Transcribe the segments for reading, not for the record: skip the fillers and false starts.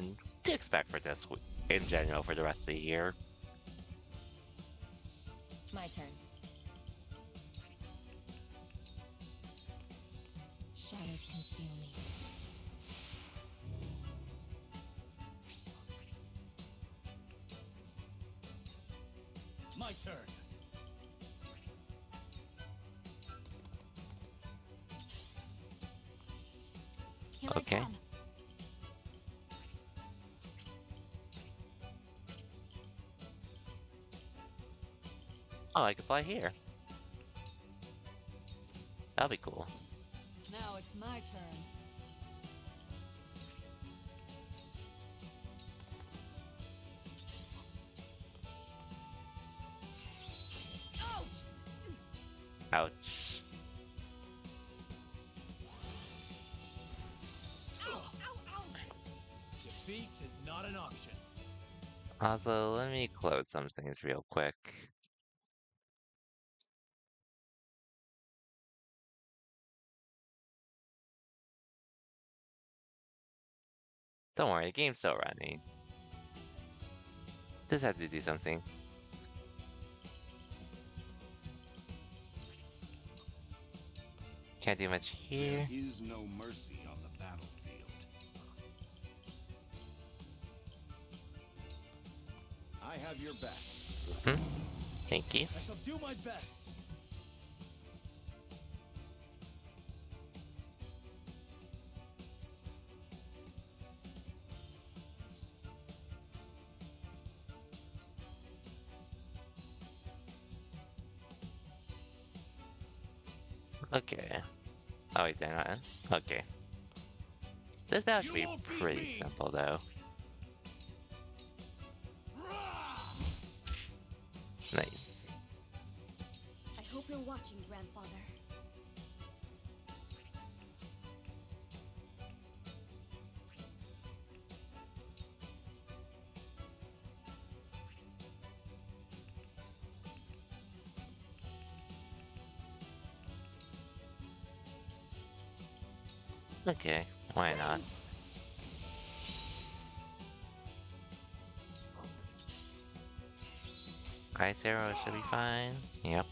and what to expect for this in general for the rest of the year. My turn. Shadows conceal me. My turn. Here Okay. I come. Oh, I can fly here. That'll be cool. Now it's my turn. Ouch! Ouch. Ow! Ow! Ow! Defeat is not an option. Also, let me close some things real quick. Don't worry, the game's still running. Just had to do something. Can't do much here. There is no mercy on the battlefield. I have your back. Hmm? Thank you. I shall do my best. Okay. Oh wait, they're not. Okay. This battle should You be won't beat pretty me. simple though. Rah! Nice. I hope you're watching, Grandfather. Okay, why not? Ice arrow should be fine. Yep.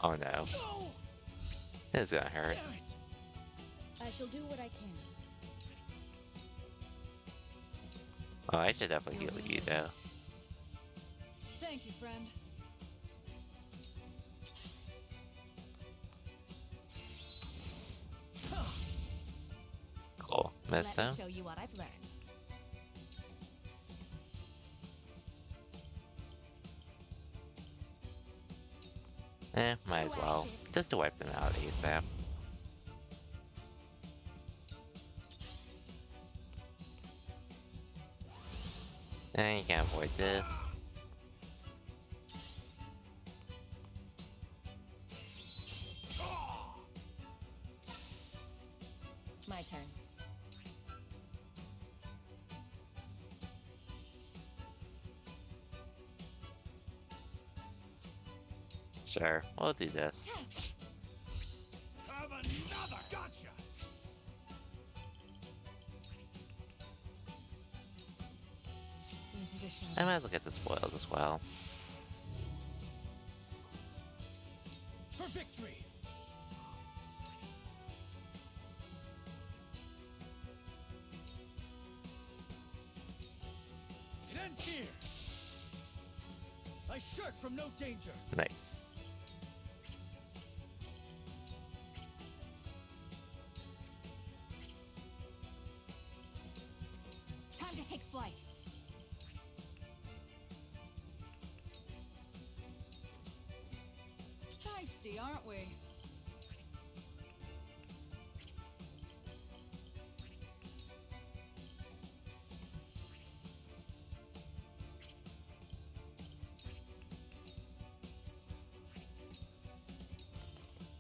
Oh no. No! This is gonna hurt. Damn it! I shall do what I can. Oh, I should definitely heal you though. Thank you, friend. Huh. Cool. Missed Let me him. show you what I've learned. Might as well. Just to wipe them out ASAP. And you can't avoid this. My turn. Sure, we'll do this. Have another! Gotcha! Into the shadows. I might as well get the spoils as well. For victory! It ends here! I shirk from no danger! Nice. Time to take flight. Feisty, aren't we?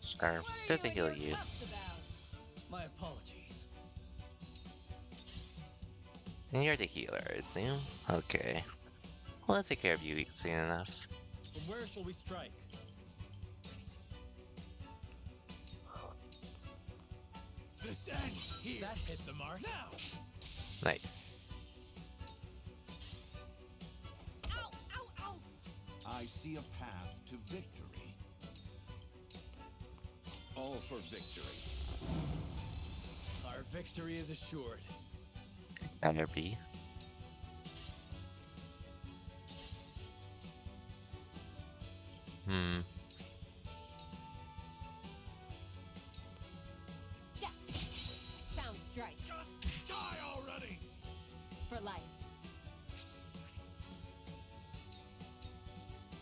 Sure, just to heal you. My apologies. And you're the healer, I assume? Okay. Well, let's take care of you soon enough. From where shall we strike? This ends here. That hit the mark. Now! Nice. Ow! Ow! Ow! I see a path to victory. All for victory. Our victory is assured. Better be. Hmm. Yeah. Sound strike. Just die already! It's for life.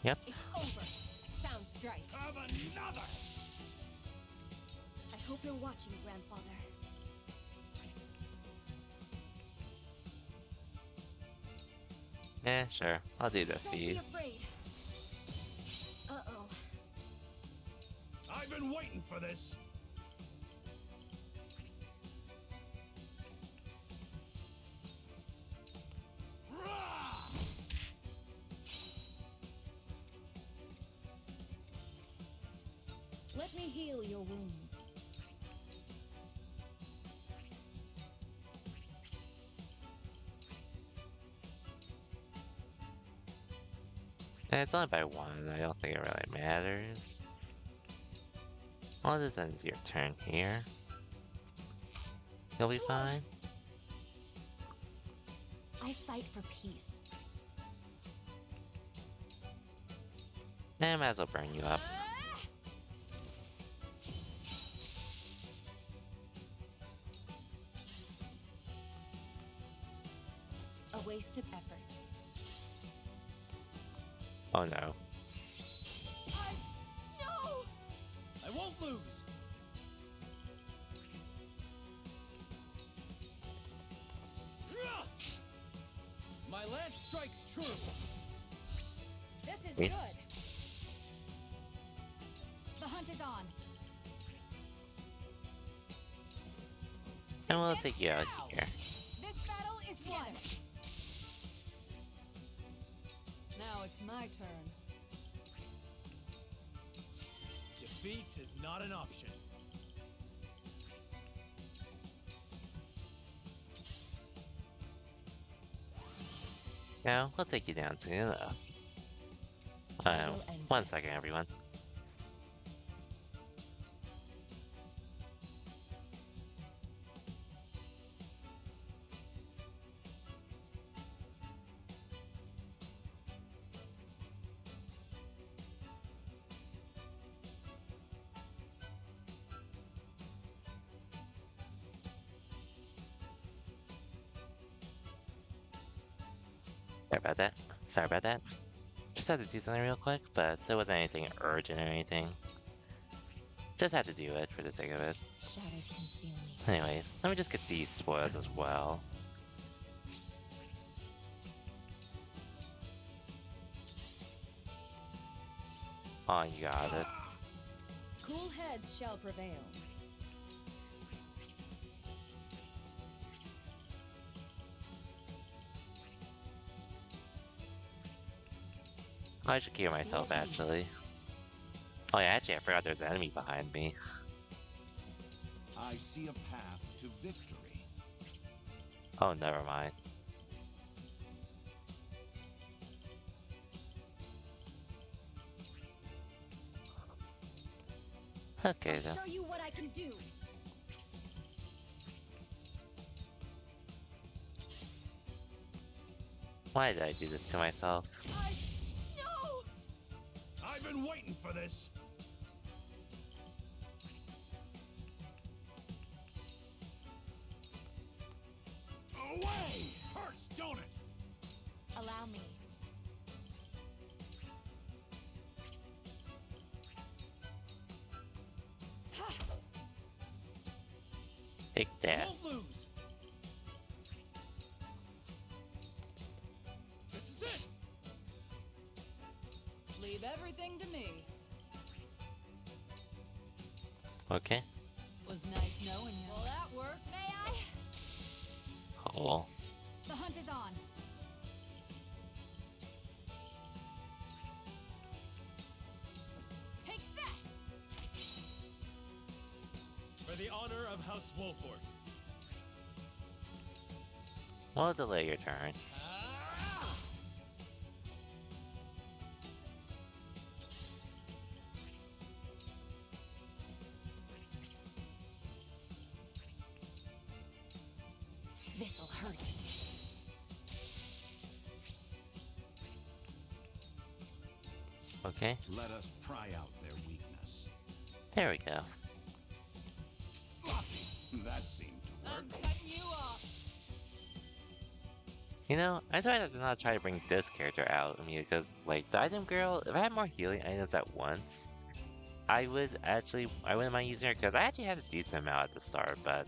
Yep. It's over. Sound strike. Have another! I hope you're watching, Grandfather. Yeah, sure. I'll do this Don't for be you. afraid. Uh-oh. I've been waiting for this. Rah! Let me heal your wounds. And it's only by one. I don't think it really matters. Well, this ends your turn here. You'll be fine. I fight for peace. And I might as well burn you up. A wasted effort. Oh no. No! I won't lose. Rah! My lance strikes true. This is Yes. good. The hunt is on. And we'll take you out here. This battle is won. Now it's my turn. Defeat is not an option. Yeah, we'll take you down soon enough. One second, everyone. Sorry about that. Sorry about that. Just had to do something real quick, but it wasn't anything urgent or anything. Just had to do it for the sake of it. Shadows conceal me. Anyways, let me just get these spoils as well. Oh, you got it. Cool heads shall prevail. I should cure myself, actually. Oh yeah, actually, I forgot there's an enemy behind me. I see a path to victory. Oh, never mind. Okay, I'll then. show you what I can do. Why did I do this to myself? No! I've been waiting for this. Away! Hurts, don't it? Allow me. Ha! Take that. Won't lose. This is it. Leave everything to me. Okay. Was nice knowing you. Well, that worked. May I? Cool. The hunt is on. Take that! For the honor of House Nicholas Wolford. We'll delay your turn. Ah! This'll hurt. Okay, Let us try out their weakness. there we go. That seemed to I'm work. cutting you off. You know, I decided to not try to bring this character out of me because, like, the item girl, if I had more healing items at once, I wouldn't mind using her because I actually had a decent amount at the start, but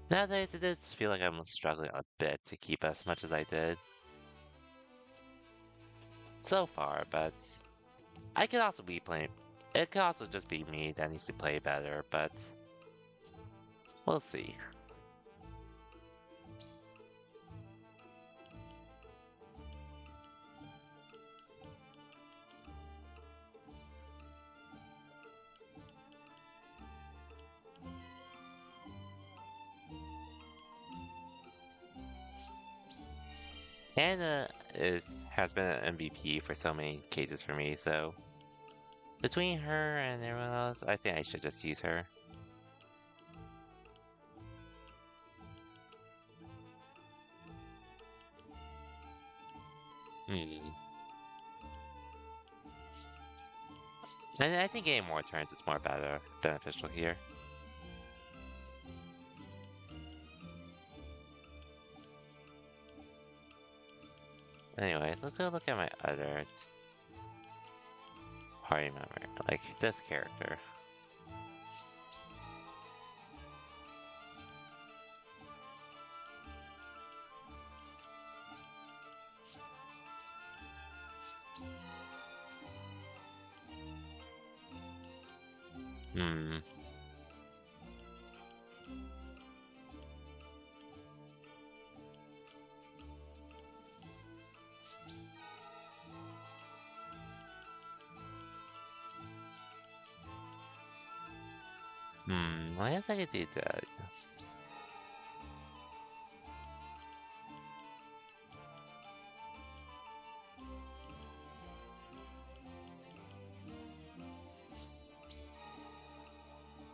nowadays it does feel like I'm struggling a bit to keep as much as I did so far, but I could also be playing. It could also just be me that needs to play better, but we'll see. Hannah has been an MVP for so many cases for me, so between her and everyone else, I think I should just use her. Hmm. And I think getting more turns is more beneficial here. Anyways, let's go look at my other party member, like this character. Hmm. I guess I could do that.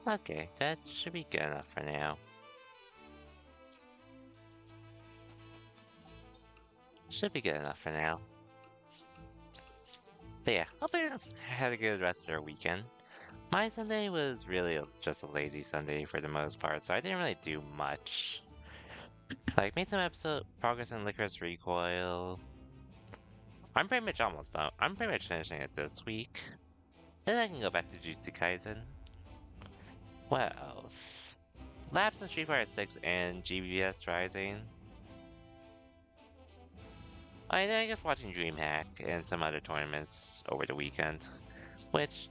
Okay, that should be good enough for now. Should be good enough for now. But yeah, hope you had a good rest of your weekend. My Sunday was really just a lazy Sunday for the most part, so I didn't really do much. Like, made some episode progress in Licorice Recoil. I'm pretty much almost done. I'm pretty much finishing it this week. Then I can go back to Jujutsu Kaisen. What else? Labs in Street Fighter 6 and GBS Rising. I guess watching DreamHack and some other tournaments over the weekend. Which,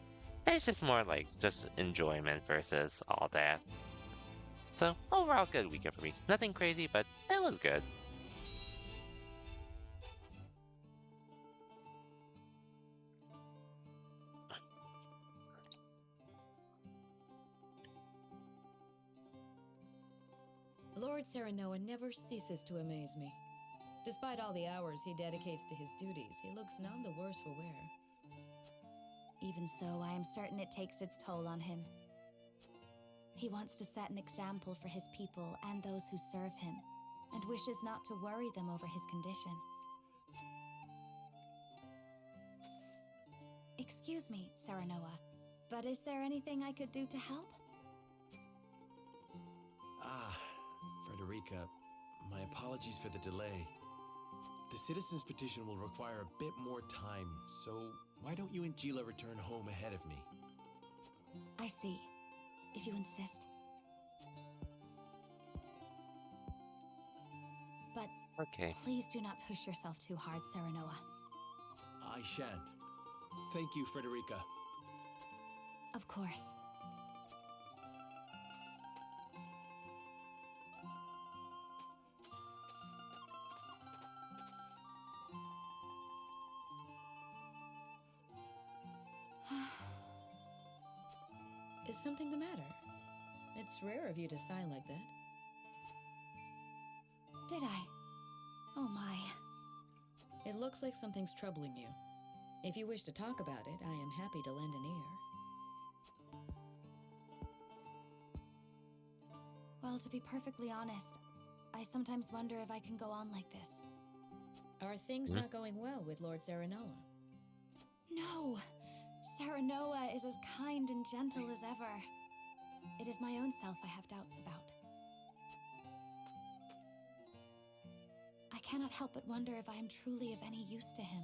it's just more like just enjoyment versus all that. So, overall good weekend for me. Nothing crazy, but it was good. Lord Serenoa never ceases to amaze me. Despite all the hours he dedicates to his duties, he looks none the worse for wear. Even so, I am certain it takes its toll on him. He wants to set an example for his people and those who serve him, and wishes not to worry them over his condition. Excuse me, Serenoa, but is there anything I could do to help? Ah, Frederica, my apologies for the delay. The citizen's petition will require a bit more time, so why don't you and Gila return home ahead of me? I see, if you insist. But Okay. please do not push yourself too hard, Serenoa. I shan't. Thank you, Frederica. Of course. Is something the matter? It's rare of you to sigh like that. Did I? Oh my. It looks like something's troubling you. If you wish to talk about it, I am happy to lend an ear. Well, to be perfectly honest, I sometimes wonder if I can go on like this. Are things not going well with Lord Serenoa? No! Serenoa is as kind and gentle as ever. It is my own self I have doubts about. I cannot help but wonder if I am truly of any use to him.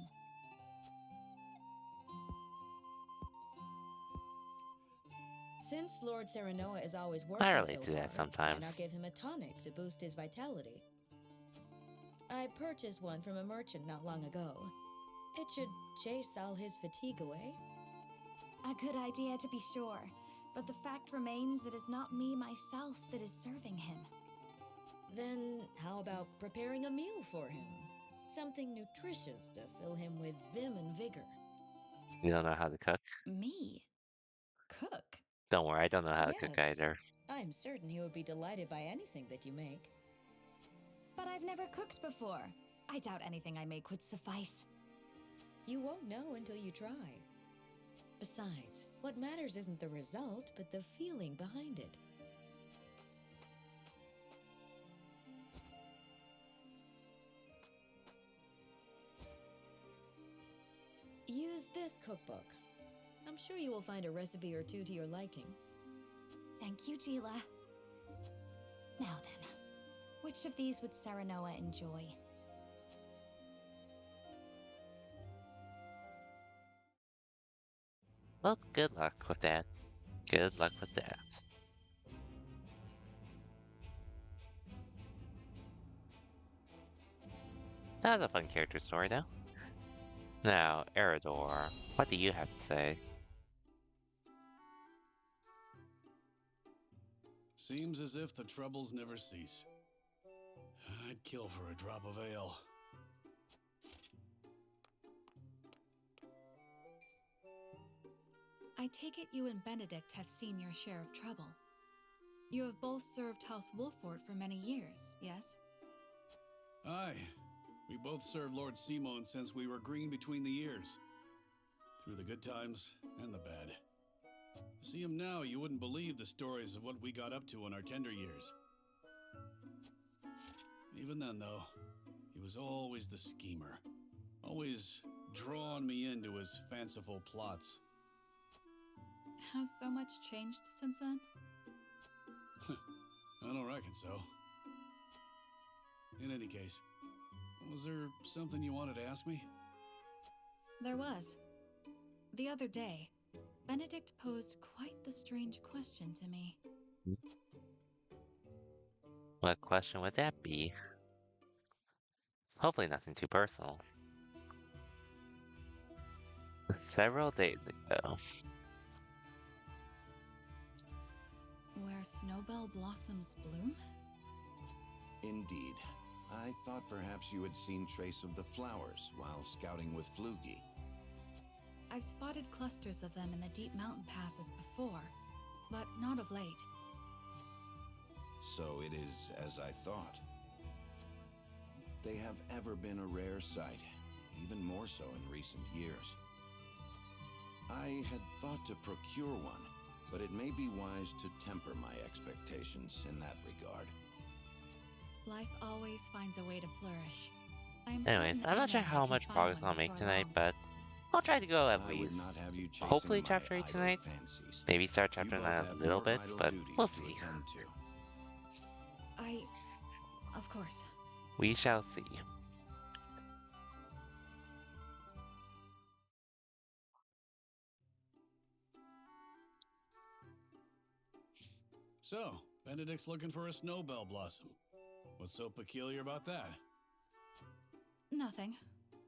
Since Lord Serenoa is always working I relate so to that hard, sometimes. why not give him a tonic to boost his vitality? I purchased one from a merchant not long ago. It should chase all his fatigue away. A good idea to be sure, but the fact remains it is not me myself that is serving him. Then how about preparing a meal for him? Something nutritious to fill him with vim and vigor. You don't know how to cook? Me? Cook? Don't worry, I don't know how to cook Yes. either. I'm certain he would be delighted by anything that you make. But I've never cooked before. I doubt anything I make would suffice. You won't know until you try. Besides, what matters isn't the result, but the feeling behind it. Use this cookbook. I'm sure you will find a recipe or two to your liking. Thank you, Jila. Now then, which of these would Serenoa enjoy? Well, good luck with that. Good luck with that. That was a fun character story, though. Now, Eridor, what do you have to say? Seems as if the troubles never cease. I'd kill for a drop of ale. I take it you and Benedict have seen your share of trouble. You have both served House Wolford for many years, yes? Aye. We both served Lord Simon since we were green between the ears. Through the good times and the bad. See him now, you wouldn't believe the stories of what we got up to in our tender years. Even then, though, he was always the schemer. Always drawing me into his fanciful plots. Has so much changed since then? I don't reckon so. In any case, was there something you wanted to ask me? There was. The other day, Benedict posed quite the strange question to me. What question would that be? Hopefully nothing too personal. Several days ago. Where snowbell blossoms bloom? Indeed. I thought perhaps you had seen trace of the flowers while scouting with Flugy. I've spotted clusters of them in the deep mountain passes before, but not of late. So it is as I thought. They have ever been a rare sight, even more so in recent years. I had thought to procure one, but it may be wise to temper my expectations in that regard. Life always finds a way to flourish. I am Anyways, certain I'm not sure Anna how can much find progress one I'll make before tonight, long. but I'll try to go at I would least, not have you chasing hopefully my chapter 8 idle tonight. fancies. Maybe start You chapter both 9 have a little more bit, vital but duties we'll to see. attend to. Of course. We shall see. So, Benedict's looking for a snowbell blossom. What's so peculiar about that? Nothing,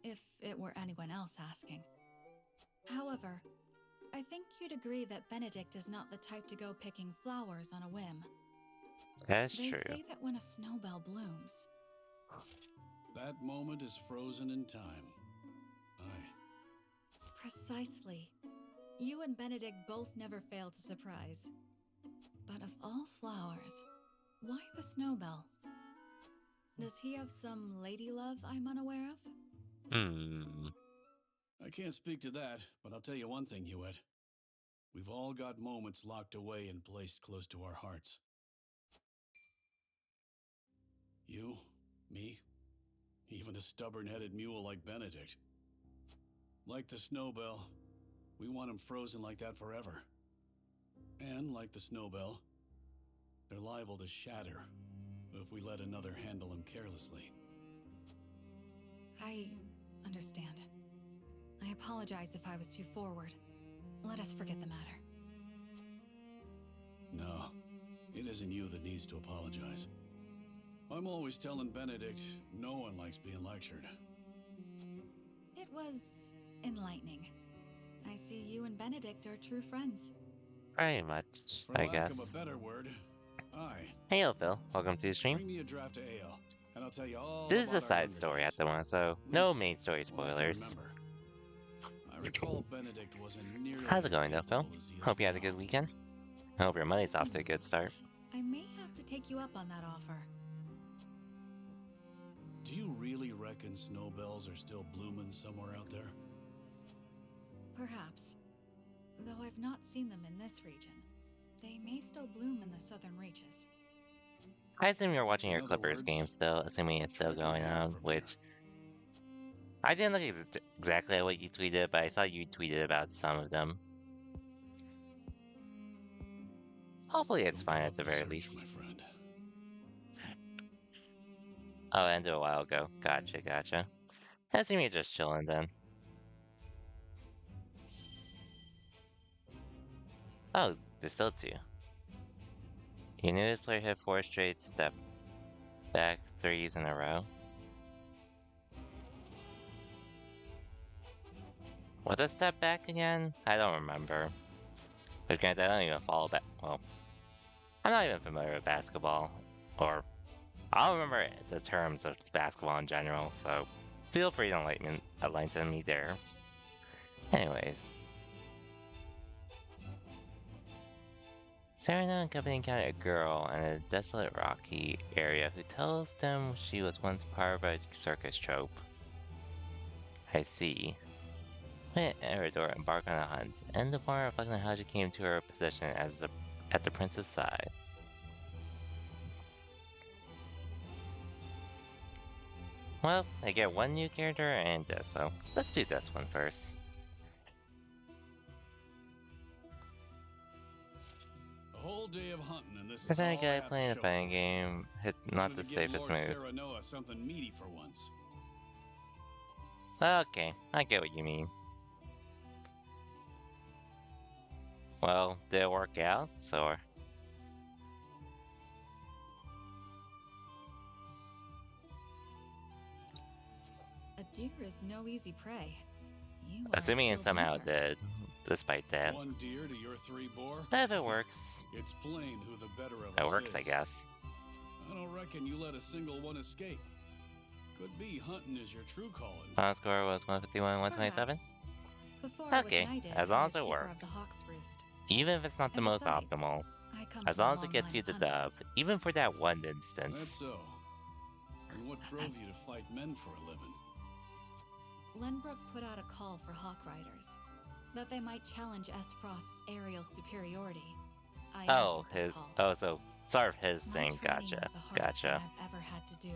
if it were anyone else asking. However, I think you'd agree that Benedict is not the type to go picking flowers on a whim. That's They true. say that when a snowbell blooms, That moment is frozen in time. Aye. precisely. You and Benedict both never fail to surprise. But of all flowers, why the snowbell? Does he have some lady love I'm unaware of? Hmm. I can't speak to that, but I'll tell you one thing, Hewitt. We've all got moments locked away and placed close to our hearts. You, me, even a stubborn-headed mule like Benedict. Like the snowbell, we want him frozen like that forever. And like the snowbell, they're liable to shatter if we let another handle them carelessly. I understand. I apologize if I was too forward. Let us forget the matter. No, it isn't you that needs to apologize. I'm always telling Benedict no one likes being lectured. It was enlightening. I see you and Benedict are true friends. Very much, For I lack guess. of a better word, Hey, Phil. Welcome to the stream. bring me a draft of ale, and I'll tell you all This is about a our side younger story days. at the moment, so At no least, main story what I can spoilers. remember. I recall Benedict wasn't nearly How's it as going though, Phil? capable as he is Hope you had a now. good weekend. I hope your Monday's off to a good start. I may have to take you up on that offer. Do you really reckon snowbells are still blooming somewhere out there? Perhaps. Though I've not seen them in this region. They may still bloom in the southern reaches. I assume you're watching In your other Clippers words, game still, assuming it's still trigger going hail on, from which I didn't look exactly at what you tweeted, but I saw you tweeted about some of them. Hopefully it's Don't fine give at up the the very search, least. my friend. Oh, it ended a while ago. Gotcha, gotcha. I assume you're just chilling then. Oh, there's still two. You knew this player hit 4 straight step back threes in a row. What's a step back again? I don't remember. But granted, I don't even follow back. Well, I'm not even familiar with basketball. Or, I don't remember the terms of basketball in general, so feel free to enlighten me there. Anyways. Serena and company encounter a girl in a desolate rocky area who tells them she was once part of a circus troupe. I see. When Eridor embarked on a hunt, and the farmer reflecting on how she came to her position at the prince's side. Well, I get one new character and this, so let's do this one first. A whole day of hunting, and this is There's all any I guy have to playing a show fighting for it. game, not Wanted the to give safest Lord move. Serenoa something meaty for once. Okay, I get what you mean. Well, did it work out, or? A deer is no easy prey. You are a Assuming it skilled somehow hunter. did, despite that. One deer to your 3 boar. If it works, It's plain who the better of it us works, I is. guess. I don't reckon you let a single one escape. Could be hunting is your true calling. Final score was 151, 127. Perhaps. Before I was Okay, knighted, as I long was as it keeper works. of the Hawk's Roost. Even if it's not the And most besides, optimal, I come as from a long as it long gets line you of the dub, hunters. even for that one That's instance. so. And what drove you to fight men for a living? Lenbrook put out a call for Hawk Riders, that they might challenge S. Frost's aerial superiority. I Oh, answered that his. call. Oh, so sort of his My thing. training Gotcha. was the hardest thing Gotcha. I've ever had to do.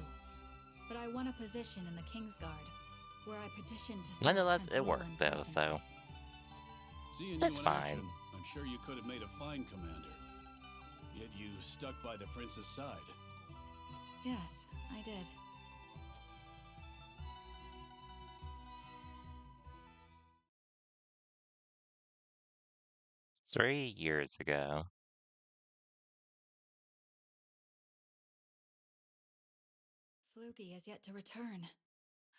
But I won a position in the Kingsguard, where I petitioned to serve Nonetheless, Prince it Will worked in though, person. so. Seeing That's you in fine. action, I'm sure you could have made a fine commander. Yet you stuck by the prince's side. Yes, I did. Three years ago. Fluky has yet to return.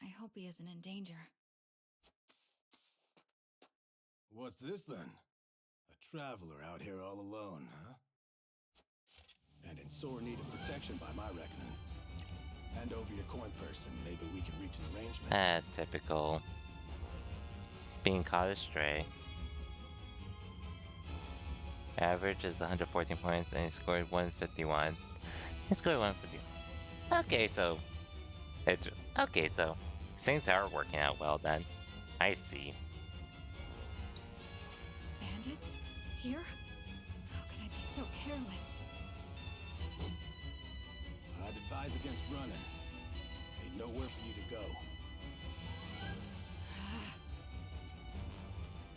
I hope he isn't in danger. What's this then? A traveler out here all alone, huh? And in sore need of protection by my reckoning. Hand over your coin purse and maybe we can reach an arrangement. Typical. Being caught astray. Average is 114 points, and he scored 151. He scored 151. Okay, so things are working out well then. I see. Bandits? Here? How could I be so careless? I'd advise against running. Ain't nowhere for you to go.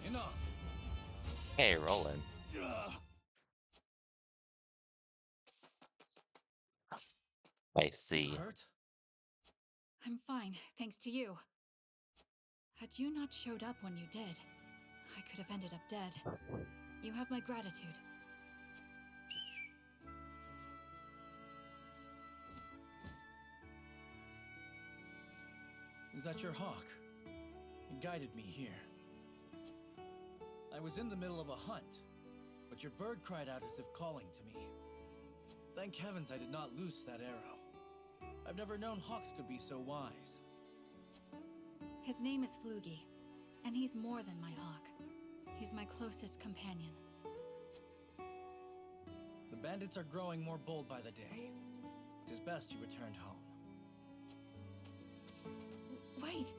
Enough. Hey, Roland. Ugh. I see. Hurt? I'm fine, thanks to you. Had you not showed up when you did, I could have ended up dead. You have my gratitude. Is that your hawk? It guided me here. I was in the middle of a hunt, but your bird cried out as if calling to me. Thank heavens I did not loose that arrow. I've never known hawks could be so wise. His name is Flugy, and he's more than my hawk. He's my closest companion. The bandits are growing more bold by the day. It is best you returned home. Wait!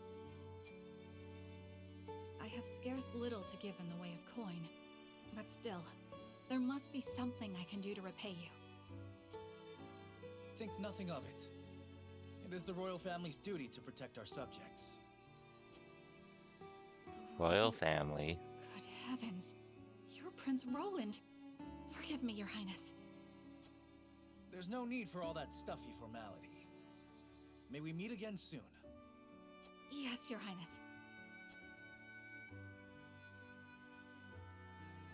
I have scarce little to give in the way of coin, but still, there must be something I can do to repay you. Think nothing of it. It is the royal family's duty to protect our subjects. Royal family. Good heavens! You're Prince Roland! Forgive me, Your Highness. There's no need for all that stuffy formality. May we meet again soon. Yes, Your Highness.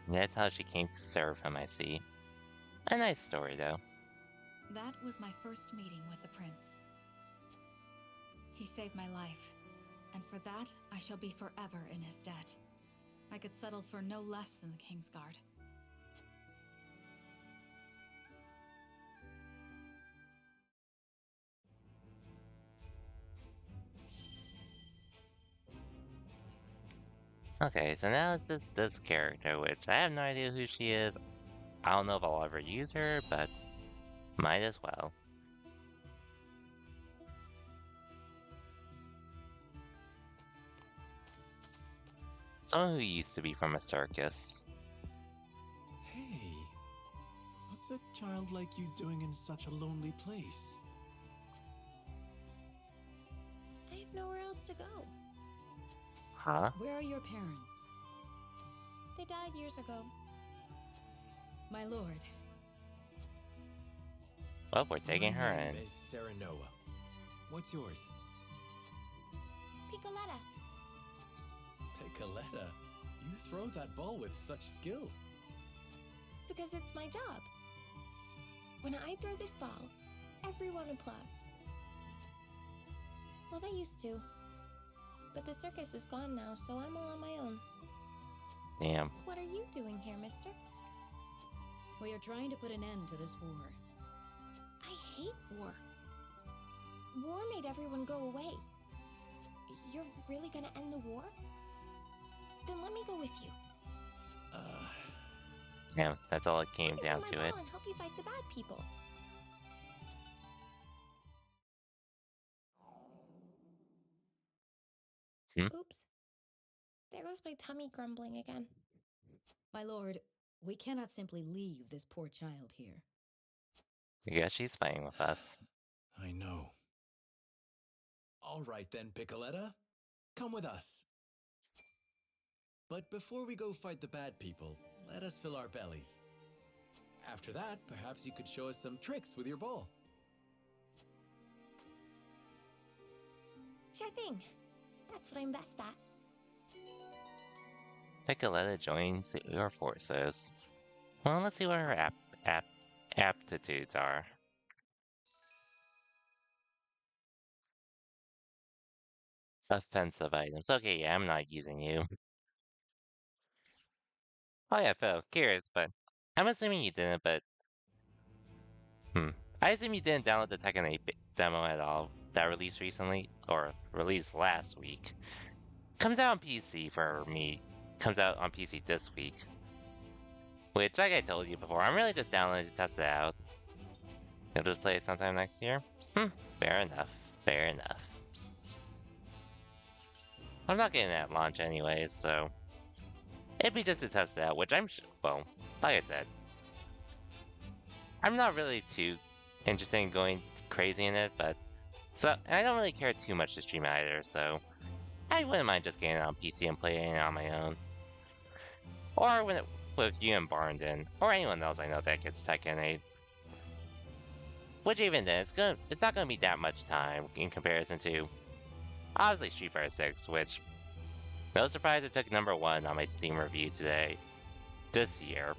That's how she came to serve him, I see. A nice story, though. That was my first meeting with the prince. He saved my life, and for that, I shall be forever in his debt. I could settle for no less than the Kingsguard. Okay, so now it's just this character, which I have no idea who she is. I don't know if I'll ever use her, but might as well. Someone who used to be from a circus. Hey, what's a child like you doing in such a lonely place? I have nowhere else to go. Huh? Where are your parents? They died years ago. My lord. Well, we're taking her My name in. is Serenoa. What's yours? Picoletta. Picoletta. You throw that ball with such skill. Because it's my job. When I throw this ball, everyone applauds. Well, they used to. But the circus is gone now, so I'm all on my own. Damn. What are you doing here, mister? We are trying to put an end to this war. I hate war. War made everyone go away. You're really gonna end the war? Then let me go with you. Damn, that's all it came Let me down throw to my it. ball and help you fight the bad people. Oops. There goes my tummy grumbling again. My lord, we cannot simply leave this poor child here. I guess she's fighting with us. I know. All right then, Picoletta. Come with us. But before we go fight the bad people, let us fill our bellies. After that, perhaps you could show us some tricks with your ball. Sure thing. That's what I'm best at. Picoletta joins your forces. Well, let's see what her aptitudes are. Offensive items. Okay, yeah, I'm not using you. Oh yeah, Phil, curious, but I'm assuming you didn't, but... I assume you didn't download the Tekken 8 demo at all that released recently, or released last week. Comes out on PC for me. Comes out on PC this week. Which, like I told you before, I'm really just downloading to test it out. You'll just play it sometime next year? Fair enough. Fair enough. I'm not getting it at launch anyways, so... It'd be just to test it out, which well, like I said, I'm not really too interested in going crazy in it, but... and I don't really care too much to stream either, so... I wouldn't mind just getting it on PC and playing it on my own. Or with you and Barndon, or anyone else I know that gets Tekken 8. Which even then, it's not gonna be that much time in comparison to, obviously, Street Fighter 6, which, no surprise, it took #1 on my Steam review this year.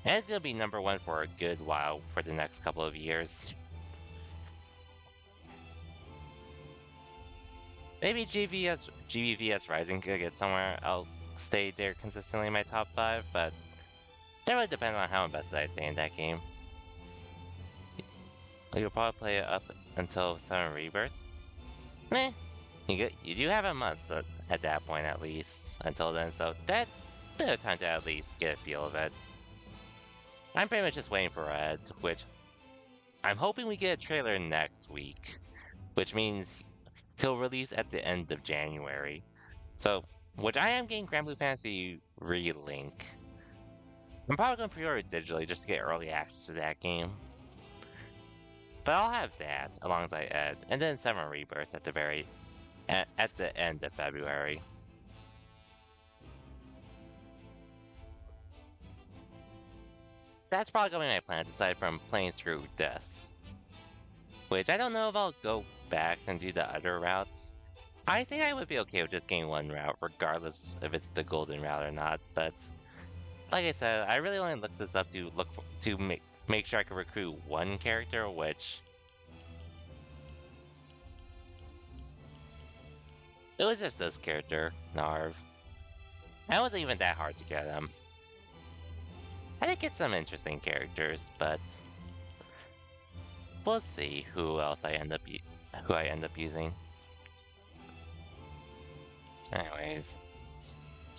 And it's gonna be #1 for a good while for the next couple of years. Maybe GBVS Rising could get somewhere. I'll stay there consistently in my top 5, but that really depends on how invested I stay in that game. You'll probably play it up until 7 Rebirth. Meh. You do have a month at that point at least, until then, so that's a bit of time to at least get a feel of it. I'm pretty much just waiting for Red, which I'm hoping we get a trailer next week, which means he'll release at the end of January. So, which I am getting Granblue Fantasy Relink. I'm probably going to pre-order it digitally just to get early access to that game. But I'll have that alongside Ed, and then 7 Rebirth at the end of February. That's probably going to be my plan, aside from playing through this. Which I don't know if I'll go back and do the other routes. I think I would be okay with just getting one route, regardless if it's the golden route or not, but... Like I said, I really only looked this up to make sure I could recruit one character, which... It was just this character, Narv. And it wasn't even that hard to get him. I did get some interesting characters, but... We'll see who else I end up using. Anyways,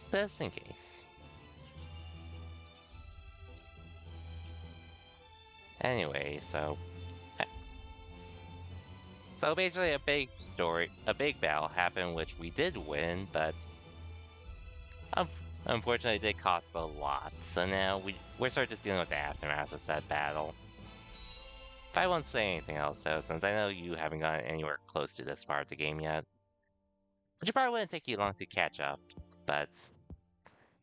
just in case. Anyway, so basically a big battle happened, which we did win, but unfortunately it did cost a lot. So now we're sort of just dealing with the aftermath of said battle. If I won't say anything else though, since I know you haven't gotten anywhere close to this part of the game yet. Which probably wouldn't take you long to catch up, but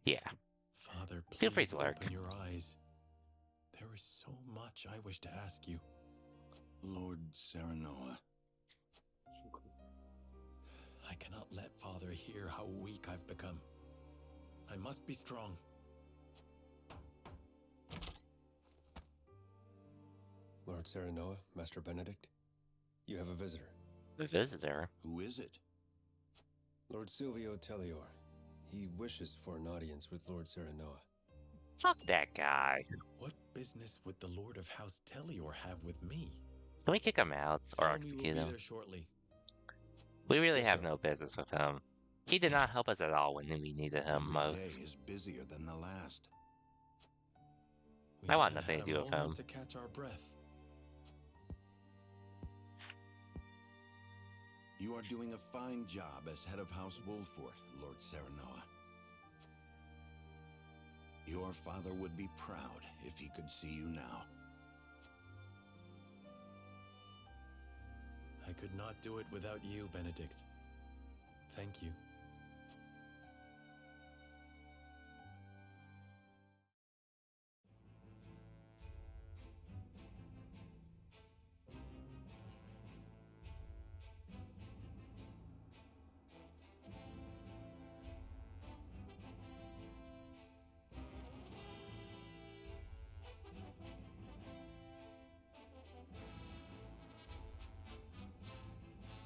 yeah. Father, please feel free to lurk. open your eyes. There is so much I wish to ask you. Lord Serenoa. I cannot let Father hear how weak I've become. I must be strong. Lord Serenoa, Master Benedict, you have a visitor. A visitor? Who is it? Lord Silvio Tellior. He wishes for an audience with Lord Serenoa. Fuck that guy. What business would the Lord of House Tellior have with me? Can we kick him out or execute him? We really have no business with him. He did not help us at all when we needed him most. Every day is busier than the last. I want nothing to do with him. To catch our breath. You are doing a fine job as head of House Wolfort, Lord Serenoa. Your father would be proud if he could see you now. I could not do it without you, Benedict. Thank you.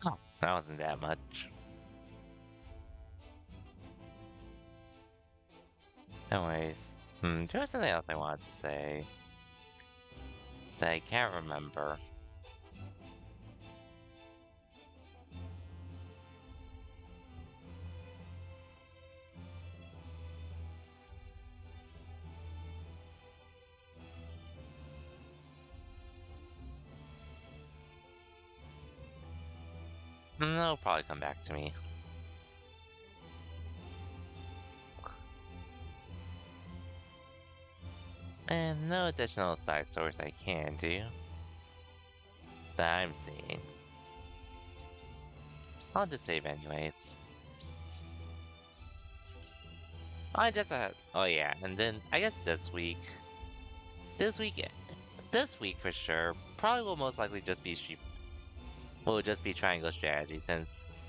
Oh, that wasn't that much. Anyways, there was something else I wanted to say that I can't remember. They'll probably come back to me. And no additional side stories I can do that I'm seeing. I'll just save anyways. I just had, oh yeah, and then I guess this week for sure, probably will most likely just be Triangle Strategy, since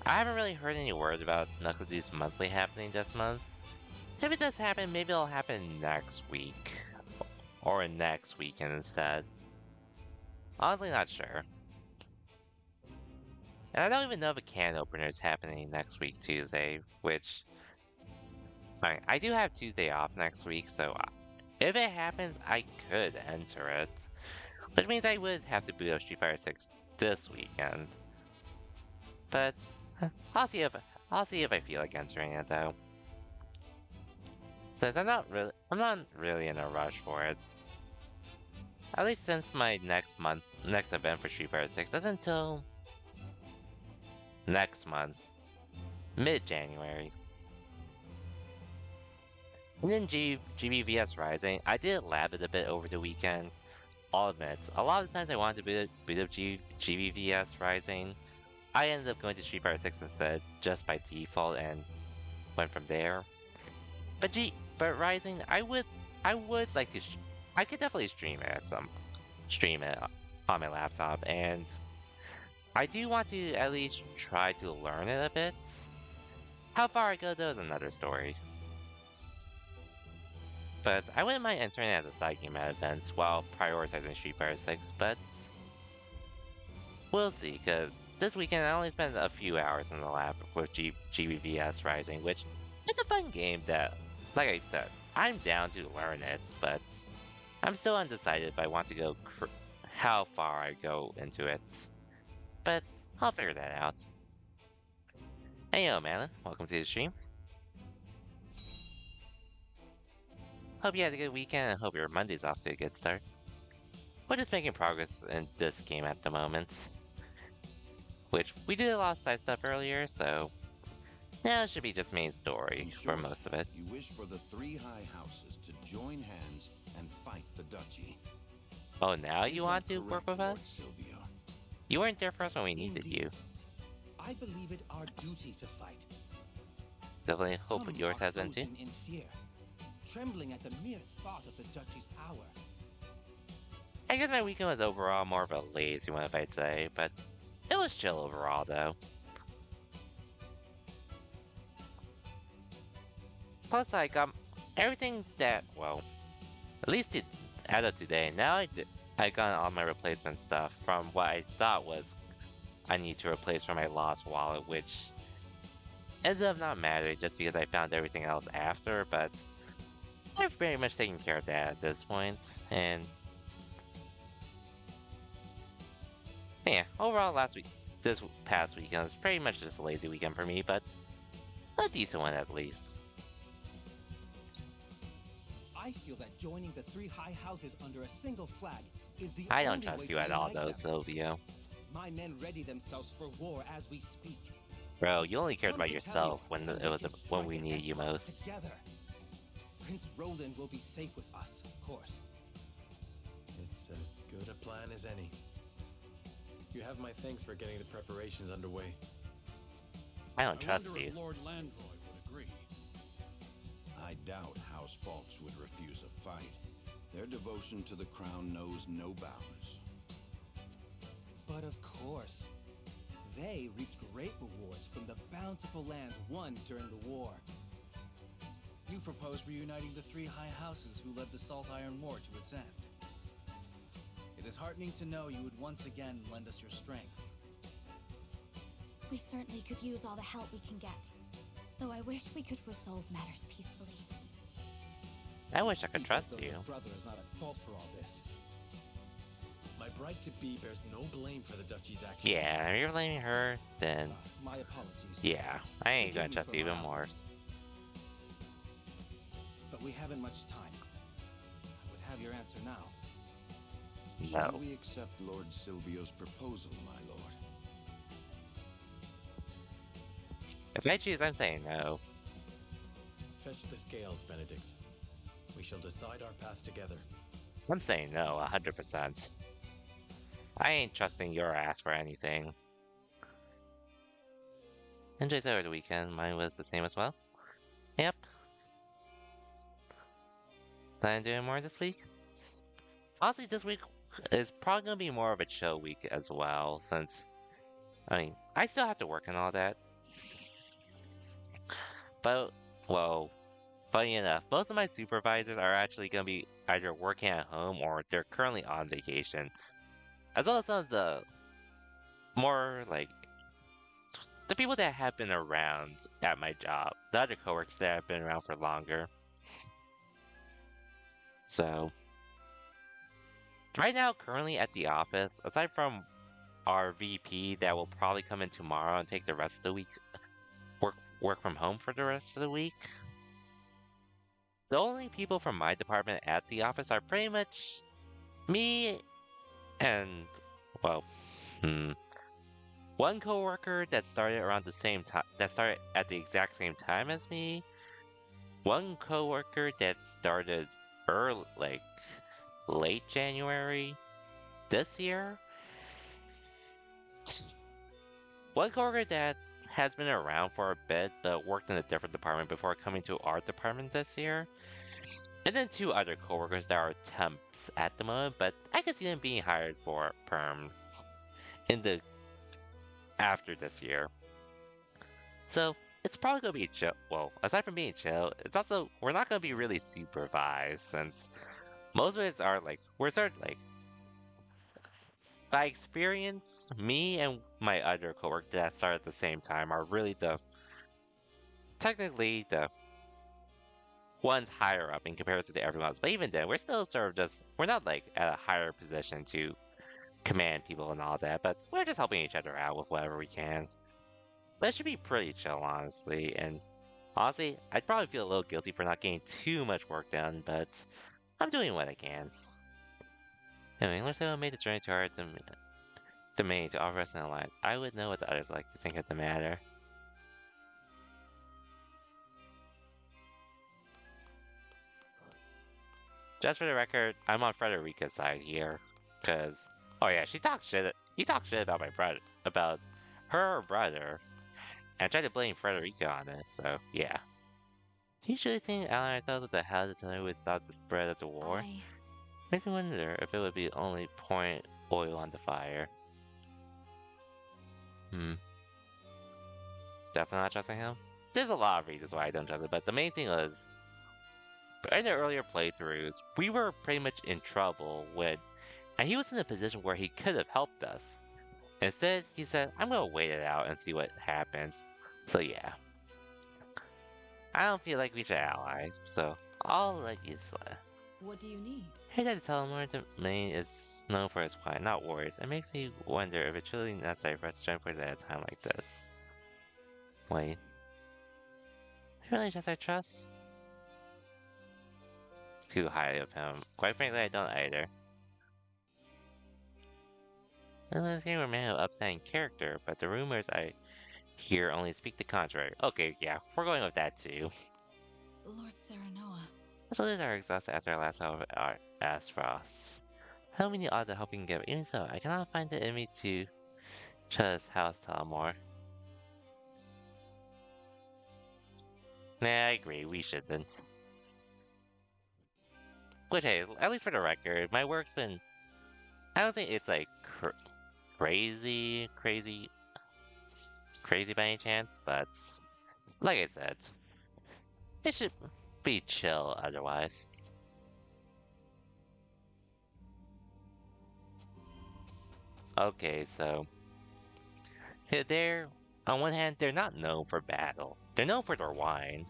I haven't really heard any word about Knuckle Deuce Monthly happening this month. If it does happen, maybe it'll happen next week. Or next weekend instead. Honestly not sure. And I don't even know if a can opener is happening next week Tuesday, which... Fine, I do have Tuesday off next week, so if it happens, I could enter it. Which means I would have to boot up Street Fighter 6 this weekend. But I'll see if I feel like entering it though. Since I'm not really in a rush for it. At least since my next event for Street Fighter 6 isn't until next month, mid-January. And then GBVS Rising, I did lab it a bit over the weekend. I'll admit, a lot of the times I wanted to boot up GBVS Rising, I ended up going to Street Fighter 6 instead, just by default, and went from there. But Rising, I would like to. I could definitely stream it on my laptop, and I do want to at least try to learn it a bit. How far I go though is another story. But I wouldn't mind entering it as a side game at events while prioritizing Street Fighter 6, but we'll see, because this weekend I only spent a few hours in the lab with GBVS Rising, which is a fun game that, like I said, I'm down to learn it, but I'm still undecided if I want to go how far I go into it. But I'll figure that out. Hey yo, Malin, welcome to the stream. Hope you had a good weekend and hope your Monday's off to a good start. We're just making progress in this game at the moment. Which, we did a lot of side stuff earlier, so now it should be just main story for most of it. You wish for the 3 high houses to join hands and fight the duchy. Oh, now you want to work with us? You weren't there for us when we needed you. I believe it our duty to fight. Definitely hope that yours has been too. In fear, trembling at the mere thought of the duchy's power. I guess my weekend was overall more of a lazy one, if I'd say, but it was chill overall, though. Plus, I got everything that, well, at least as of today, now I got all my replacement stuff from what I thought was I need to replace from my lost wallet, which ended up not mattering just because I found everything else after, but I've very much taken care of that at this point, and yeah, overall this past weekend was pretty much just a lazy weekend for me, but a decent one at least. I feel that joining the 3 high houses under a single flag is the I only don't trust way you to at all unite though, them. Silvio. My men ready themselves for war as we speak. Bro, you only cared Come about to yourself tell when you, it was we can when strike we an needed you escort most. Together. Prince Roland will be safe with us, of course. It's as good a plan as any. You have my thanks for getting the preparations underway. I don't trust wonder you. if Lord Landroy would agree. I doubt House Falks would refuse a fight. Their devotion to the crown knows no bounds. But of course, they reaped great rewards from the bountiful lands won during the war. You propose reuniting the 3 high houses who led the Salt Iron War to its end. It is heartening to know you would once again lend us your strength. We certainly could use all the help we can get. Though I wish we could resolve matters peacefully. I wish I could Speak trust as though you. your brother is not at fault for all this. My bride-to-be bears no blame for the duchy's actions. Yeah, if you're blaming her, then My apologies. yeah, I ain't Forgive gonna me trust for you even my more. outburst. But we haven't much time. I would have your answer now. Shall No. we accept Lord Silvio's proposal, my lord? If I choose, I'm saying no. Fetch the scales, Benedict. We shall decide our path together. I'm saying no, 100%. I ain't trusting your ass for anything. Enjoyed over the weekend. Mine was the same as well. Yep. Plan on doing more this week? Honestly, this week is probably gonna be more of a chill week as well, since I mean, I still have to work and all that. But, well, funny enough, most of my supervisors are actually gonna be either working at home or they're currently on vacation. As well as some of the more, like, the people that have been around at my job. The other coworkers that have been around for longer. So, right now, currently at the office, aside from our VP that will probably come in tomorrow and take the rest of the week, work from home for the rest of the week, the only people from my department at the office are pretty much me and, well, one coworker that started around the same time, that started at the exact same time as me, one coworker that started early, like, late January this year, one coworker that has been around for a bit but worked in a different department before coming to our department this year, and then two other coworkers that are temps at the moment, but I can see them being hired for perm in the after this year. So it's probably gonna be chill. Well, aside from being chill, it's also we're not gonna be really supervised since most of us are like we're sort of like by experience, me and my other coworker that started at the same time are really technically the ones higher up in comparison to everyone else. But even then, we're still sort of just we're not like at a higher position to command people and all that, but we're just helping each other out with whatever we can. But it should be pretty chill, honestly. And honestly, I'd probably feel a little guilty for not getting too much work done, but I'm doing what I can. Anyway, unless I made the journey to our domain to offer us an alliance, I would know what the others like to think of the matter. Just for the record, I'm on Frederica's side here, because oh yeah, she talks shit. He talks shit about my brother, about her brother, and tried to blame Frederica on it. So yeah. Usually think ally ourselves with the hell to know would stop the spread of the war. Makes me wonder if it would be only pouring oil on the fire. Definitely not trusting him. There's a lot of reasons why I don't trust him, but the main thing was in the earlier playthroughs, we were pretty much in trouble with, and he was in a position where he could have helped us. Instead, he said, I'm gonna wait it out and see what happens. So yeah. I don't feel like we should ally, so I'll let you slide. What do you need? Hey, that Telemore domain is known for its quiet, not wars. It makes me wonder if it's truly necessary for us to join forces at a time like this. Wait. Really just I trust? Too high of him. Quite frankly, I don't either. This game a man of upstanding character, but the rumors I hear only speak the contrary. Okay, yeah, we're going with that too. Lord Serenoa. The soldiers are exhausted after our last battle of Aspharos. How many odds of helping give? Even so, I cannot find the enemy to trust House Telemore. Nah, I agree, we shouldn't. Which, hey, at least for the record, my work's been... I don't think it's like crazy by any chance, but like I said, it should be chill otherwise. Okay, so they're on one hand they're not known for battle. They're known for their wine.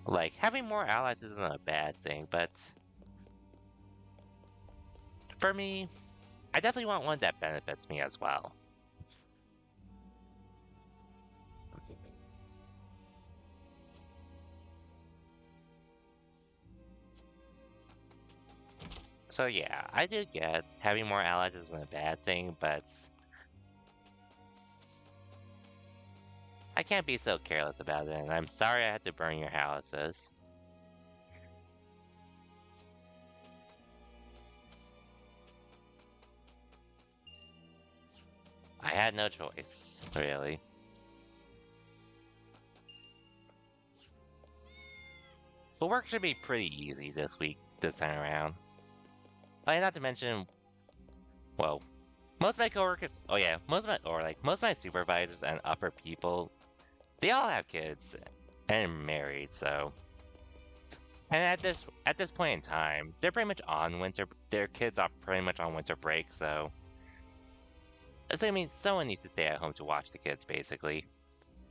Like having more allies isn't a bad thing, but for me, I definitely want one that benefits me as well. So yeah, I do get having more allies isn't a bad thing, but I can't be so careless about it, and I'm sorry I had to burn your houses. I had no choice, really. But work should be pretty easy this time around. Like, not to mention, well, most of my coworkers, most of my supervisors and upper people, they all have kids and married, so. And at this point in time, they're pretty much on their kids are pretty much on winter break, so. So I mean, someone needs to stay at home to watch the kids, basically.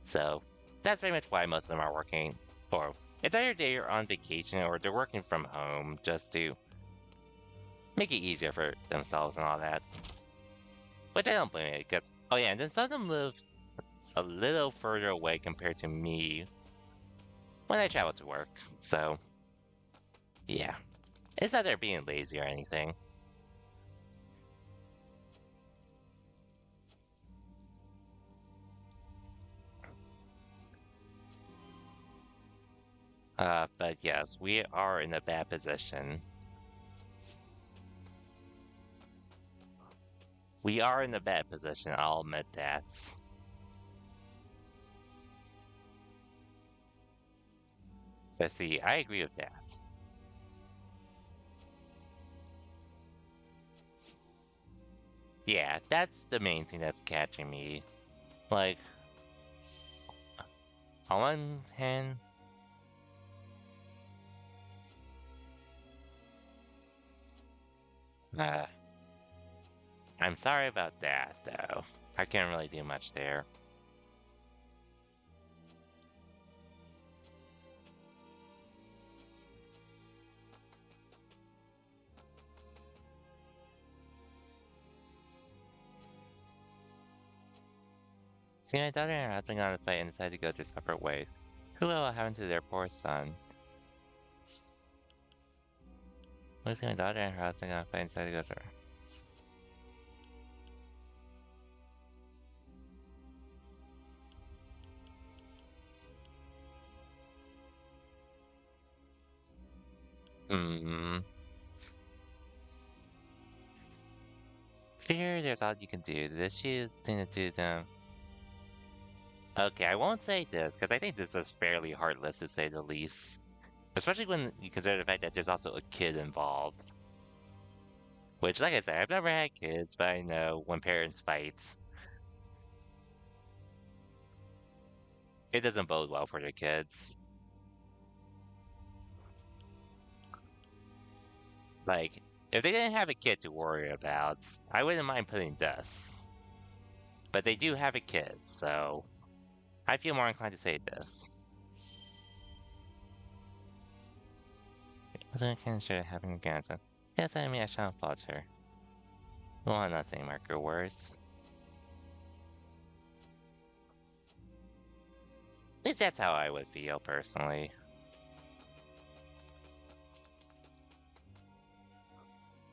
So, that's pretty much why most of them are working, or it's either they're on vacation or they're working from home just to make it easier for themselves and all that. But I don't blame it, because, oh yeah, and then some of them live a little further away compared to me when I travel to work, so, yeah. It's not they're being lazy or anything. But yes, we are in a bad position. We are in a bad position, I'll admit that. But see, I agree with that. Yeah, that's the main thing that's catching me. Like, on one hand, I'm sorry about that, though. I can't really do much there. See, my daughter and her husband got in a fight and decided to go their separate ways. Who will happen to their poor son? What's my daughter and her husband got in a fight and decided to go separate? Figure there's all you can do. This she is thing to do them. Okay, I won't say this, because I think this is fairly heartless to say the least. Especially when you consider the fact that there's also a kid involved. Which, like I said, I've never had kids, but I know when parents fight, it doesn't bode well for their kids. Like, if they didn't have a kid to worry about, I wouldn't mind putting this. But they do have a kid, so I feel more inclined to say this. Wasn't consider having a grandson. Yes, I mean I shan't falter. Well, nothing, marker words. At least that's how I would feel, personally.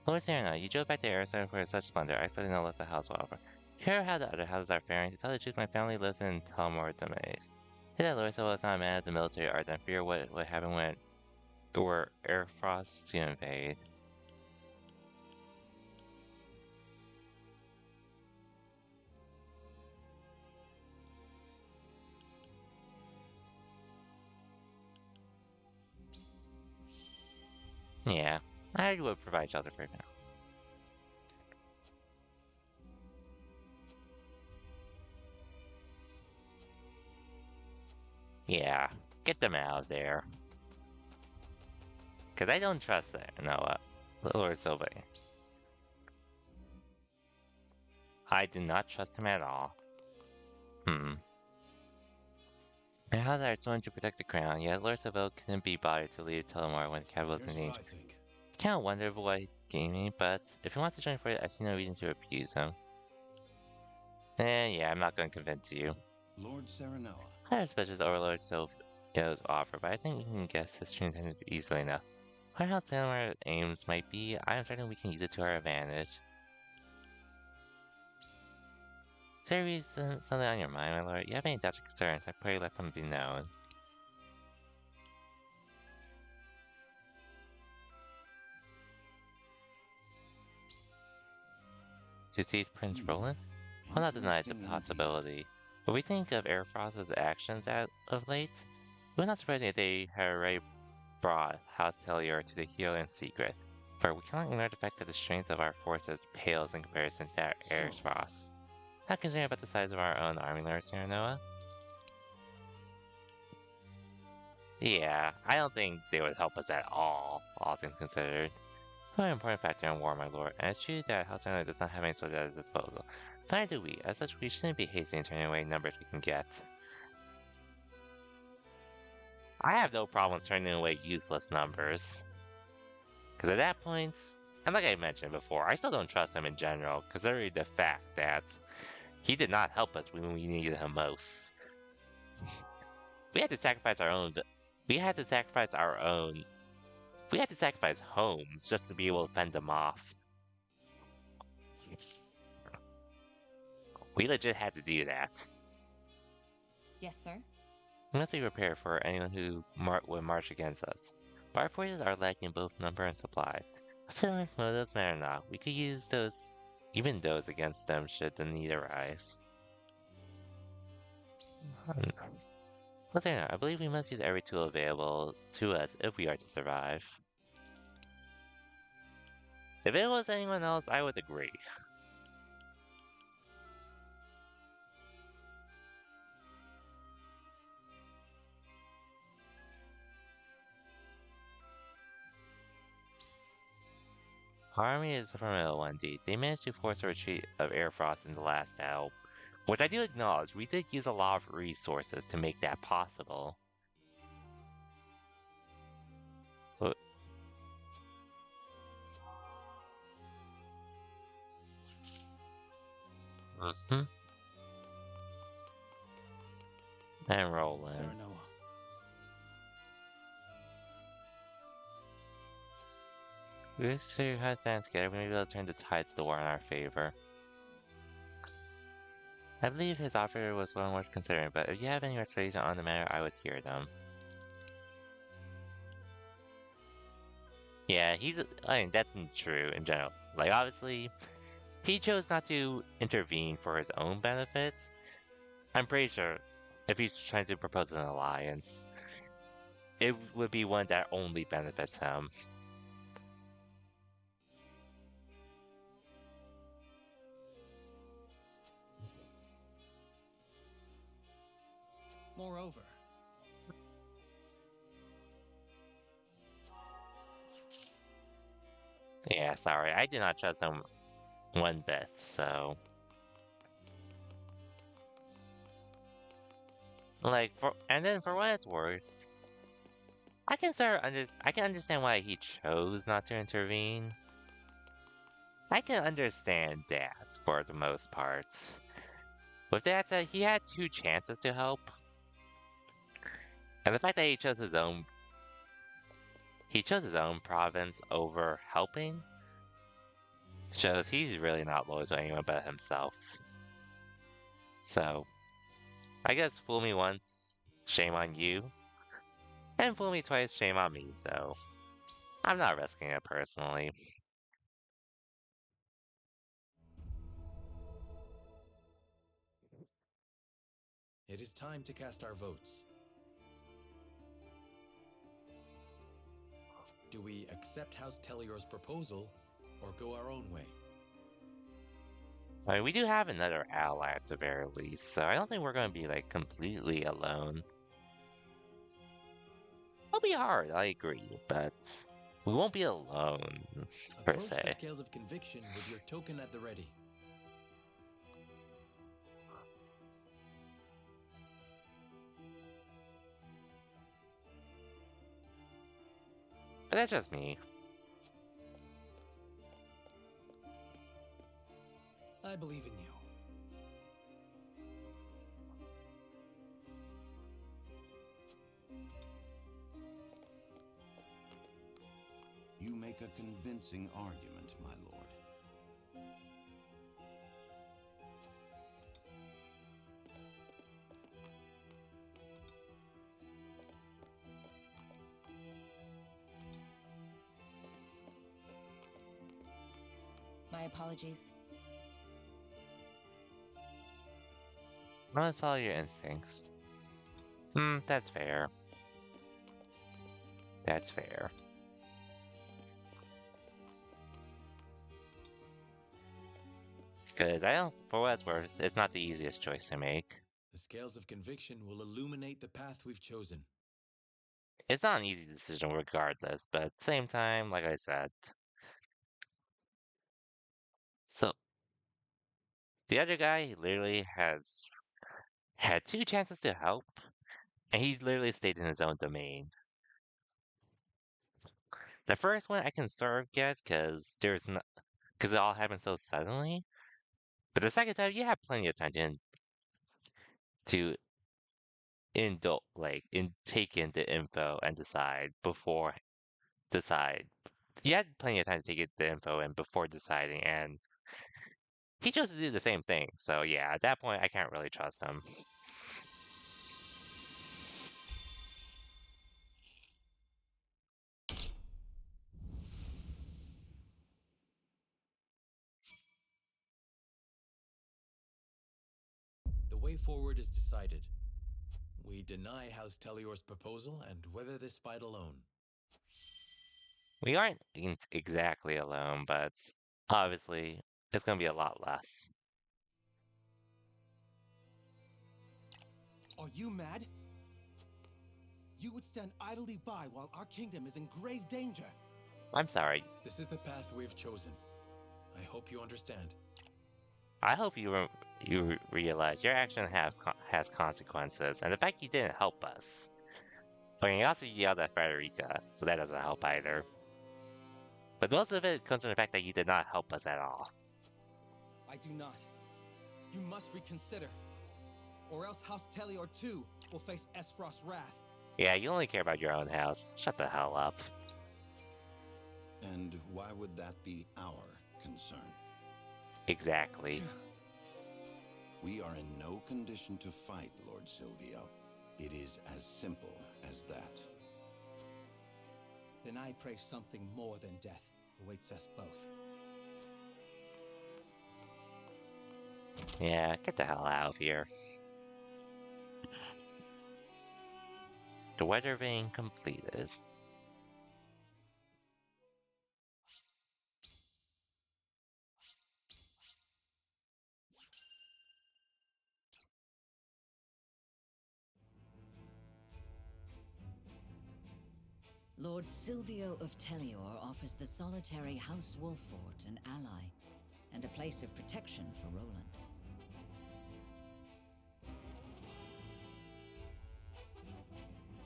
Lord Serena, you drove back to Arizona for such splendor. I expected no less a house will offer. Hear how the other houses are faring. To tell the truth, my family lives in Telmore Domains. Hear that Lorissa was not a man of the military arts and fear what would happen when there were air frosts to invade. Yeah, I would provide shelter for you now. Yeah, get them out of there. Because I don't trust it. No, Lord Silva. I do not trust him at all. And how that I sworn to protect the crown, yet Lord Seville couldn't be bothered to leave Tullamore when the capital was in danger. I can't wonder why he's scheming, but if he wants to join for it, I see no reason to refuse him. Yeah, I'm not going to convince you. Lord Serenella. I have suspicious Overlord Silvio's offer, but I think we can guess his true intentions easily enough. Whatever how similar aims might be, I am certain we can use it to our advantage. there reason something on your mind, my lord? You have any doubts or concerns? I pray let them be known. To seize Prince Roland? I'll not deny the possibility. But we think of Airfrost's actions of late. It would not surprise me if they had already brought House Tellior to the heel in secret. For we cannot ignore the fact that the strength of our forces pales in comparison to that Airfrost. Not concerned about the size of our own army, Lord Serenoa? Yeah, I don't think they would help us at all things considered. Quite an important factor in war, my lord, and it's true that House Serenoa does not have any soldiers at his disposal. Neither do we. As such, we shouldn't be hasty in turning away numbers we can get. I have no problems turning away useless numbers. Because at that point, and like I mentioned before, I still don't trust him in general, considering the fact that he did not help us when we needed him most. We had to sacrifice our own. We had to sacrifice homes just to be able to fend them off. We legit had to do that. Yes, sir. We must be prepared for anyone who would march against us. But our forces are lacking both number and supplies. Whether those matter or not, we could use even those against them should the need arise. I believe we must use every tool available to us if we are to survive. If it was anyone else, I would agree. Our army is a formidable one indeed. They managed to force a retreat of Airfrost in the last battle, which I do acknowledge, we did use a lot of resources to make that possible. But and Roland. Serenoa. This two has stand together, we may be able to turn the tide of the war in our favor. I believe his offer was well worth considering, but if you have any reservation on the matter, I would hear them. Yeah, I mean, that's true in general. Like, obviously, he chose not to intervene for his own benefit. I'm pretty sure if he's trying to propose an alliance, it would be one that only benefits him. Moreover, yeah, sorry, I did not trust him one bit, so... Like, and then for what it's worth, I can understand why he chose not to intervene. I can understand that for the most part. With that said, he had 2 chances to help. And the fact that he chose his own province over helping shows he's really not loyal to anyone but himself. So, I guess fool me once, shame on you. And fool me twice, shame on me, so I'm not risking it personally. It is time to cast our votes. Do we accept House Tellior's proposal, or go our own way? I mean, we do have another ally at the very least, so I don't think we're going to be, like, completely alone. It'll be hard, I agree, but we won't be alone, per Approach se. the scales of conviction with your token at the ready. But that's just me. I believe in you. You make a convincing argument, my lord. My apologies. Let's follow your instincts. That's fair. That's fair. Because I don't, for what it's worth, it's not the easiest choice to make. The scales of conviction will illuminate the path we've chosen. It's not an easy decision regardless, but at the same time, like I said. So, the other guy literally has had 2 chances to help, and he literally stayed in his own domain. The first one I can sort of get because it all happened so suddenly. But the second time, you have plenty of time to take in the info and decide. You had plenty of time to take in the info and before deciding, and he chose to do the same thing. So yeah, at that point, I can't really trust him. The way forward is decided. We deny House Telior's proposal and weather this fight alone. We aren't exactly alone, but obviously, it's going to be a lot less. Are you mad? You would stand idly by while our kingdom is in grave danger. I'm sorry. This is the path we've chosen. I hope you understand. I hope you realize your action has consequences, and the fact you didn't help us. But you also yelled at Frederica, so that doesn't help either. But most of it comes from the fact that you did not help us at all. I do not. You must reconsider. Or else House Telior too will face Esfrost's wrath. Yeah, you only care about your own house. Shut the hell up. And why would that be our concern? Exactly. We are in no condition to fight, Lord Silvio. It is as simple as that. Then I pray something more than death awaits us both. Yeah, get the hell out of here. The weather vane completed. Lord Silvio of Telior offers the solitary House Wolffort an ally, and a place of protection for Roland.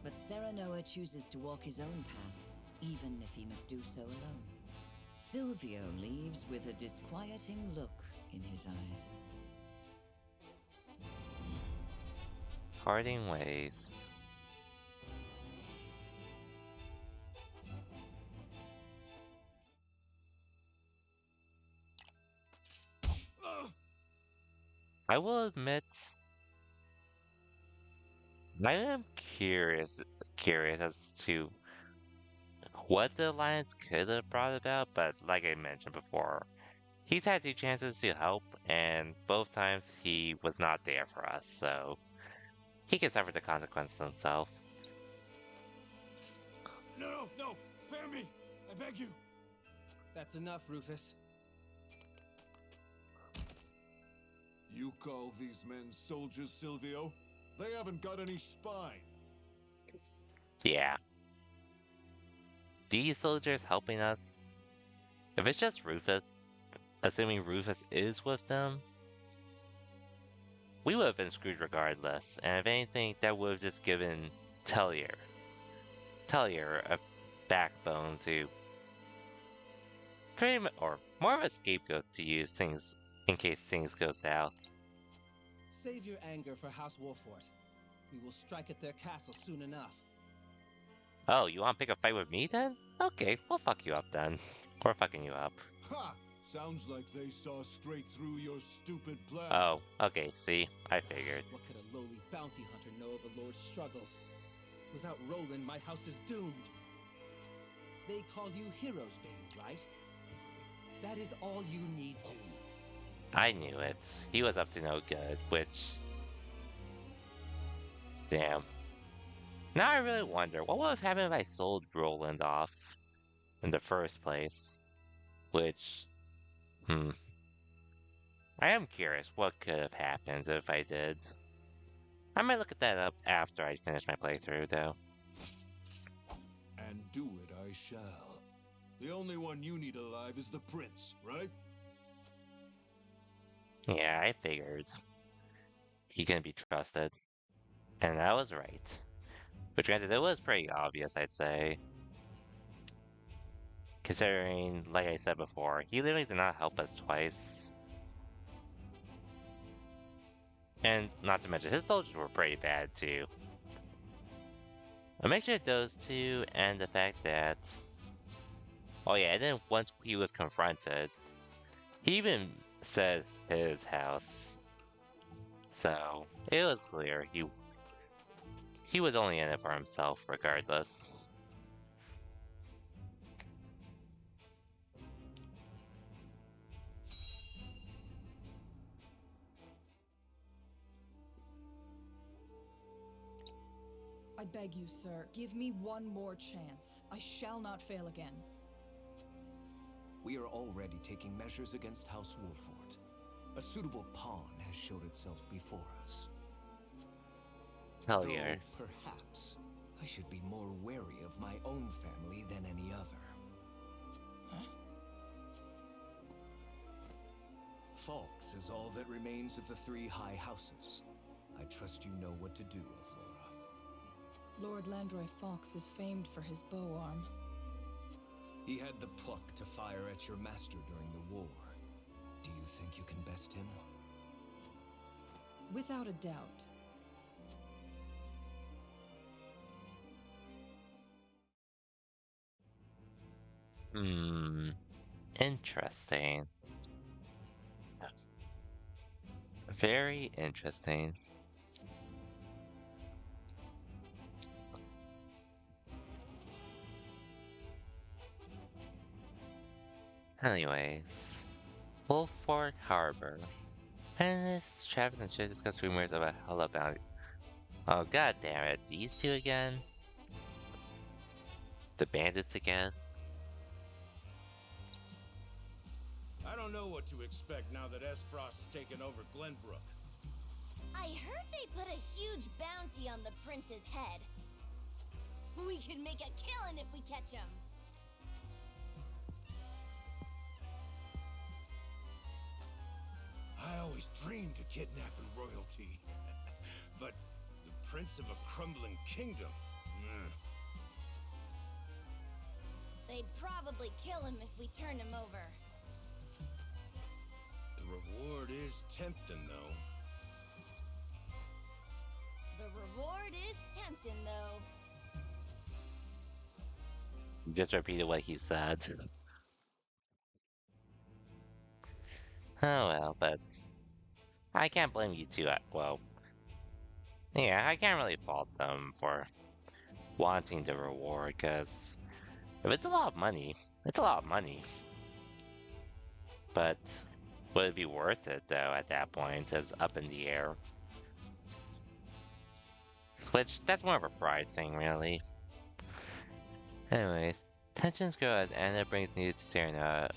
But Serenoa chooses to walk his own path, even if he must do so alone. Silvio leaves with a disquieting look in his eyes. Parting ways. I will admit, I am curious as to what the Alliance could have brought about, but like I mentioned before, he's had 2 chances to help, and both times he was not there for us, so he can suffer the consequences himself. No, spare me! I beg you! That's enough, Rufus. You call these men soldiers, Silvio? They haven't got any spine. Yeah. These soldiers helping us, if it's just Rufus, assuming Rufus is with them, we would have been screwed regardless, and if anything, that would have just given Telior a backbone to pretty much, or more of a scapegoat to use things in case things go south. Save your anger for House Wolffort. We will strike at their castle soon enough. Oh, you want to pick a fight with me then? Okay, we'll fuck you up then. We're fucking you up. Ha! Sounds like they saw straight through your stupid plan. Oh, okay, see? I figured. What could a lowly bounty hunter know of a lord's struggles? Without Roland, my house is doomed. They call you Heroes Bane, right? That is all you need to. I knew it. He was up to no good, which... Damn. Now I really wonder, what would have happened if I sold Roland off in the first place? Which... I am curious what could have happened if I did. I might look at that up after I finish my playthrough, though. And do it I shall. The only one you need alive is the prince, right? Yeah, I figured. He couldn't be trusted. And I was right. Which granted, it was pretty obvious, I'd say. Considering, like I said before, he literally did not help us twice. And not to mention, his soldiers were pretty bad too. A mixture of those two and the fact that... Oh yeah, and then once he was confronted, he even said his house. So, it was clear he was only in it for himself regardless. I beg you, sir, give me one more chance. I shall not fail again. We are already taking measures against House Wolfort. A suitable pawn has showed itself before us. Hell yeah. Though, perhaps, I should be more wary of my own family than any other. Huh? Falks is all that remains of the three high houses. I trust you know what to do, Avlora. Lord Landroy Fox is famed for his bow arm. He had the pluck to fire at your master during the war. Do you think you can best him? Without a doubt. Interesting. Very interesting. Anyways, Wolfort Harbor. And this Travis and Shay discuss rumors of a Hella bounty. Oh god damn it, these two again? The bandits again? I don't know what to expect now that Esfrost's taken over Glenbrook. I heard they put a huge bounty on the prince's head. We could make a killing if we catch him. I always dreamed of kidnapping royalty. But the prince of a crumbling kingdom? They'd probably kill him if we turned him over. The reward is tempting, though. The reward is tempting, though. Just repeated what he said. Oh well, but I can't blame you two. Well, yeah, I can't really fault them for wanting the reward, because if it's a lot of money, it's a lot of money. But would it be worth it, though, at that point, is up in the air. Which, that's more of a pride thing, really. Anyways, tensions grow as Anna brings news to Serena,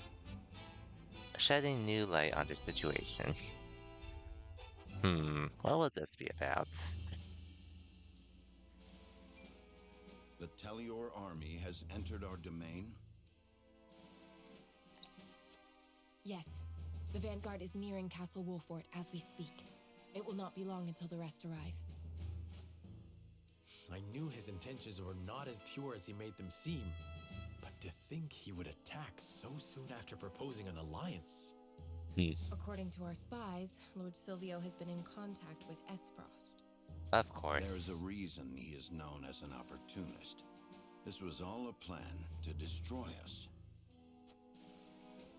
shedding new light on their situation. What would this be about? The Telior army has entered our domain? Yes. The vanguard is nearing Castle Wolfort as we speak. It will not be long until the rest arrive. I knew his intentions were not as pure as he made them seem. But to think he would attack so soon after proposing an alliance. According to our spies, Lord Silvio has been in contact with Esfrost. Of course. There's a reason he is known as an opportunist. This was all a plan to destroy us.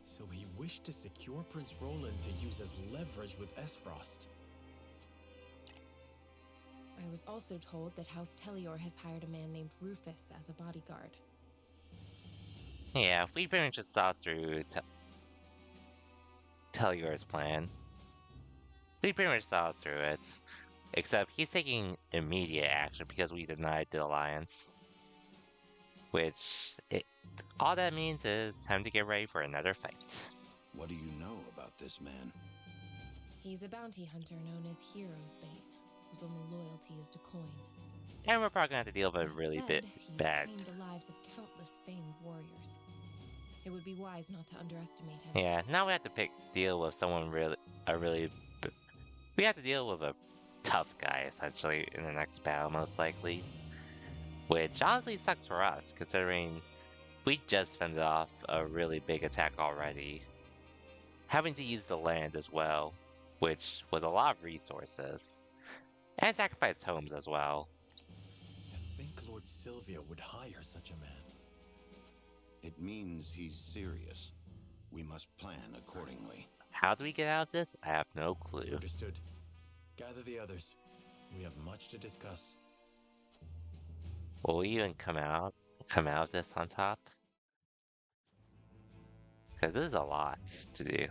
So he wished to secure Prince Roland to use as leverage with Esfrost. I was also told that House Telior has hired a man named Rufus as a bodyguard. Yeah, we pretty much just saw through Telior's plan. We pretty much saw through it, except he's taking immediate action because we denied the alliance. All that means is time to get ready for another fight. What do you know about this man? He's a bounty hunter known as Hero's Bane, whose only loyalty is to coin. And we're probably gonna have to deal with a really He's bad. claimed the lives of countless famed warriors. It would be wise not to underestimate him. Yeah, now we have to deal with someone we have to deal with a tough guy essentially in the next battle, most likely. Which honestly sucks for us, considering we just fended off a really big attack already. Having to use the land as well, which was a lot of resources. And sacrificed homes as well. To think Lord Silvio would hire such a man. It means he's serious. We must plan accordingly. How do we get out of this? I have no clue. Understood. Gather the others. We have much to discuss. Will we even come out of this on top? Because this is a lot to do.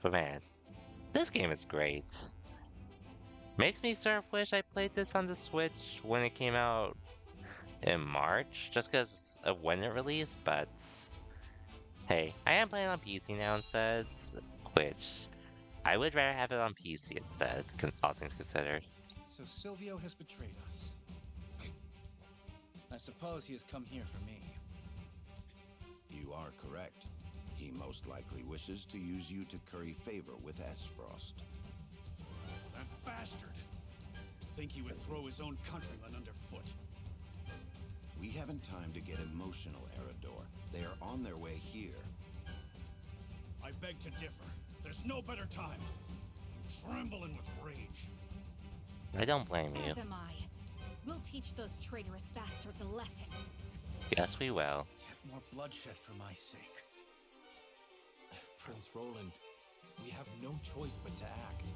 But man, this game is great. Makes me sort of wish I played this on the Switch when it came out in March, just because of when it released, but hey, I am playing on PC now instead, which I would rather have it on PC instead, all things considered. So Silvio has betrayed us. I suppose he has come here for me. You are correct. He most likely wishes to use you to curry favor with Aesfrost. That bastard! Think he would throw his own countrymen underfoot. We haven't time to get emotional, Eredor. They are on their way here. I beg to differ. There's no better time. I'm trembling with rage. I don't blame you. As am I. We'll teach those traitorous bastards a lesson. Yes, we will. Yet more bloodshed for my sake. Prince Roland, we have no choice but to act.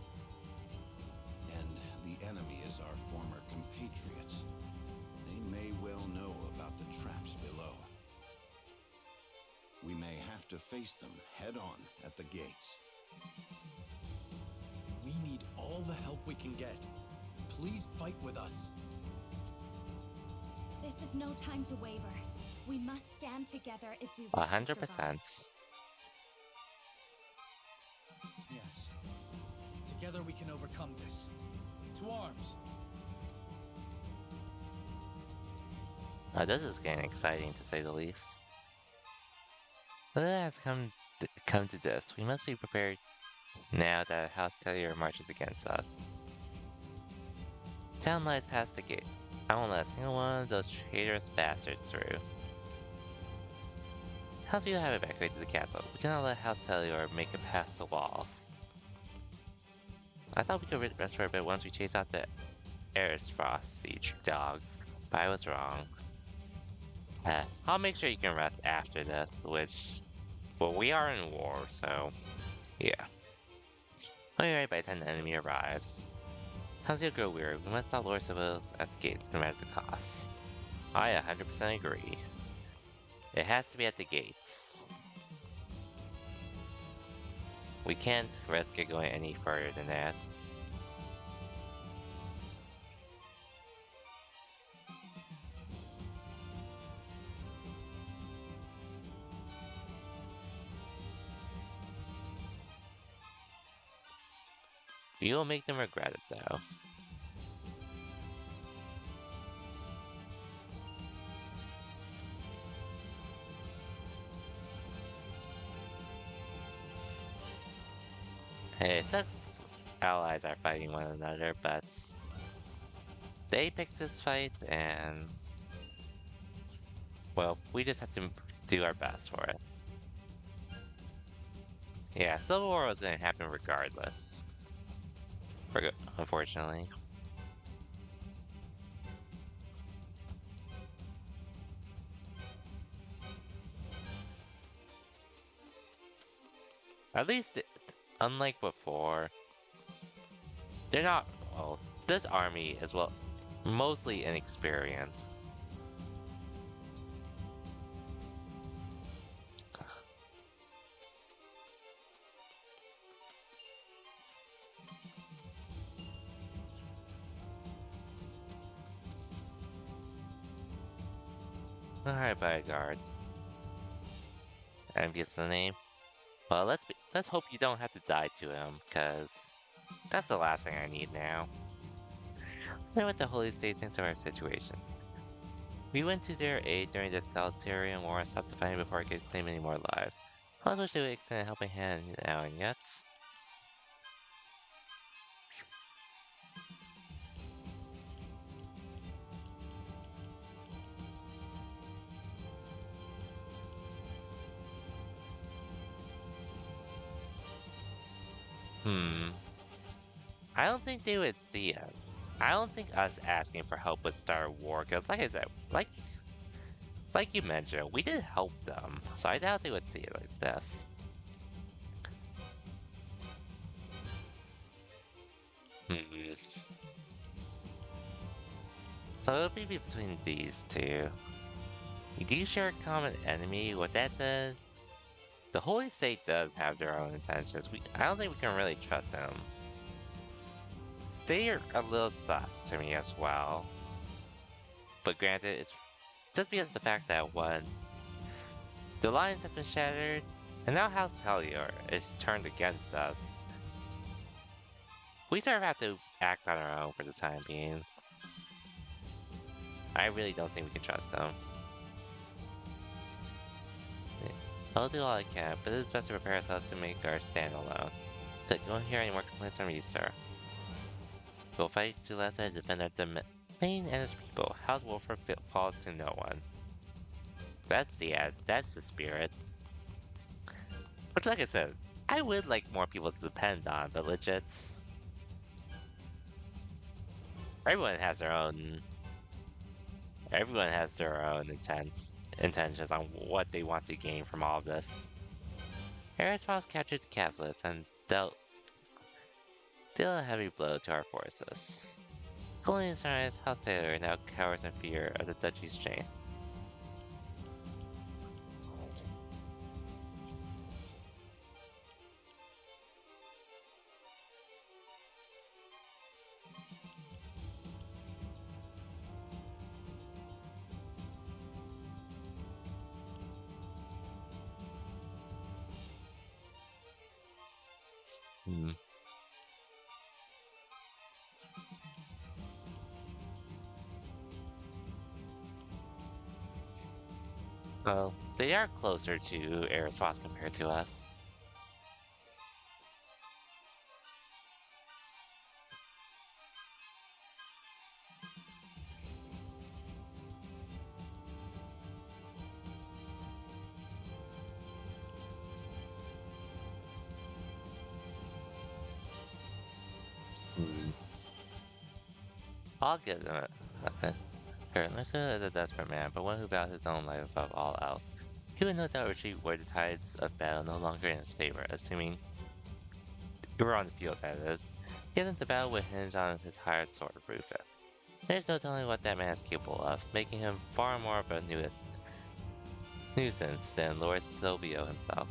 And the enemy is our former compatriots. They may well know about the traps below. We may have to face them head-on at the gates. We need all the help we can get. Please fight with us. This is no time to waver. We must stand together if we wish to 100%. survive. Yes. Together we can overcome this. To arms! This is getting exciting to say the least. But it has come to this. We must be prepared now that House Telior marches against us. Town lies past the gates. I won't let a single one of those traitorous bastards through. House Vito have evacuated the castle. We cannot let House Telior make it past the walls. I thought we could rest for a bit once we chase out the Aesfrost, the dogs, but I was wrong. I'll make sure you can rest after this, which, well, we are in war, so, yeah. I'll be ready by the time the enemy arrives. How's it grow weary? We must stop Lord Silvios at the gates, no matter the cost. I 100% agree. It has to be at the gates. We can't risk it going any further than that. You'll make them regret it, though. Hey, it sucks allies are fighting one another, but they picked this fight, and well, we just have to do our best for it. Yeah, Civil War was going to happen regardless. Unfortunately. At least, unlike before, they're not, well, this army is, well, mostly inexperienced. Alright, bodyguard. Envious the name. Well, let's hope you don't have to die to him, cause that's the last thing I need now. I know what the Holy State thinks of our situation. We went to their aid during the Saltarian War and stopped the fighting before I could claim any more lives. I also wish they would extend a helping hand now and yet. I don't think they would see us. I don't think us asking for help would start a war, because like I said, like you mentioned, we did help them, so I doubt they would see it like this. So it'll be between these two. We do share a common enemy. With that said, the Holy State does have their own intentions. I don't think we can really trust them. They are a little sus to me as well. But granted, it's just because of the fact that one, the alliance has been shattered, and now House Tellior is turned against us. We sort of have to act on our own for the time being. I really don't think we can trust them. I'll do all I can, but it is best to prepare ourselves to make our stand alone. So don't hear any more complaints from me, sir. We'll fight to let us defend our domain and its people. House Wolford falls to no one. That's the spirit. Which, like I said, I would like more people to depend on, but legit, everyone has their own intentions on what they want to gain from all of this. Erisfrost captured the Catalyst and dealt a heavy blow to our forces. Colonial Sunrise, House Taylor now cowers in fear of the Duchy's strength. Well, they are closer to Erisfrost compared to us. I'll give them it. Mr. is a desperate man, but one who values his own life above all else. He would no doubt retreat were the tides of battle no longer in his favor, assuming you were on the field, that is. Yet the battle would hinge on his hired sword, Rufus. There's no telling what that man is capable of, making him far more of a nuisance than Lord Silvio himself.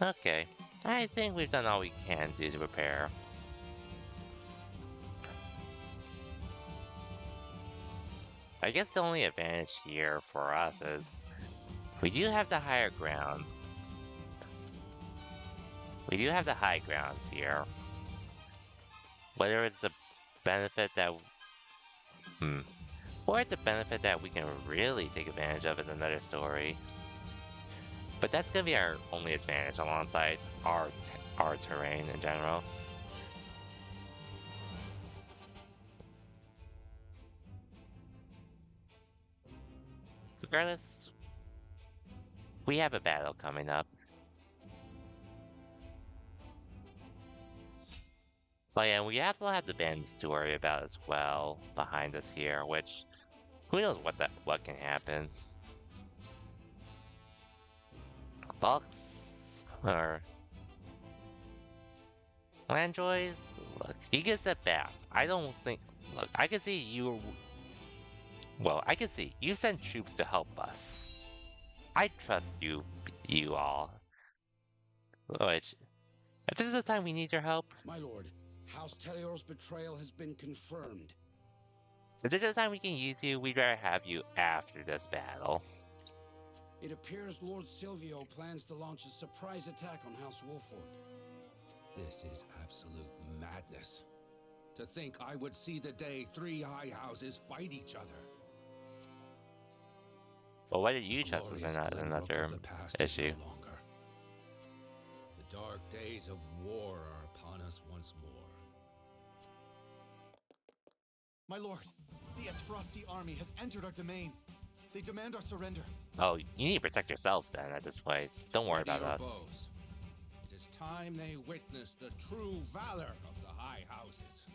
Okay, I think we've done all we can do to prepare. I guess the only advantage here for us is we do have the higher ground. We do have the high grounds here. Whether it's a benefit that... Or it's a benefit that we can really take advantage of is another story. But that's gonna be our only advantage alongside our terrain in general. Regardless, we have a battle coming up. But yeah, we also have the bandits to worry about as well behind us here, which who knows what can happen. Bucks or Landjoys, look, you get set back. I don't think. Look, I can see you. Well, I can see you sent troops to help us. I trust you all. Which, if this is the time we need your help. My lord, House Tellior's betrayal has been confirmed. If there's a time we can use you, we'd rather have you after this battle. It appears Lord Silvio plans to launch a surprise attack on House Wolford. This is absolute madness. To think I would see the day 3 high houses fight each other. Well, why did you trust us in another issue? No longer. The dark days of war are upon us once more. My lord, the Esfrosti army has entered our domain. They demand our surrender. Oh, you need to protect yourselves then at this point. Don't worry about us. Bows. It is time they witness the true valor of the high houses.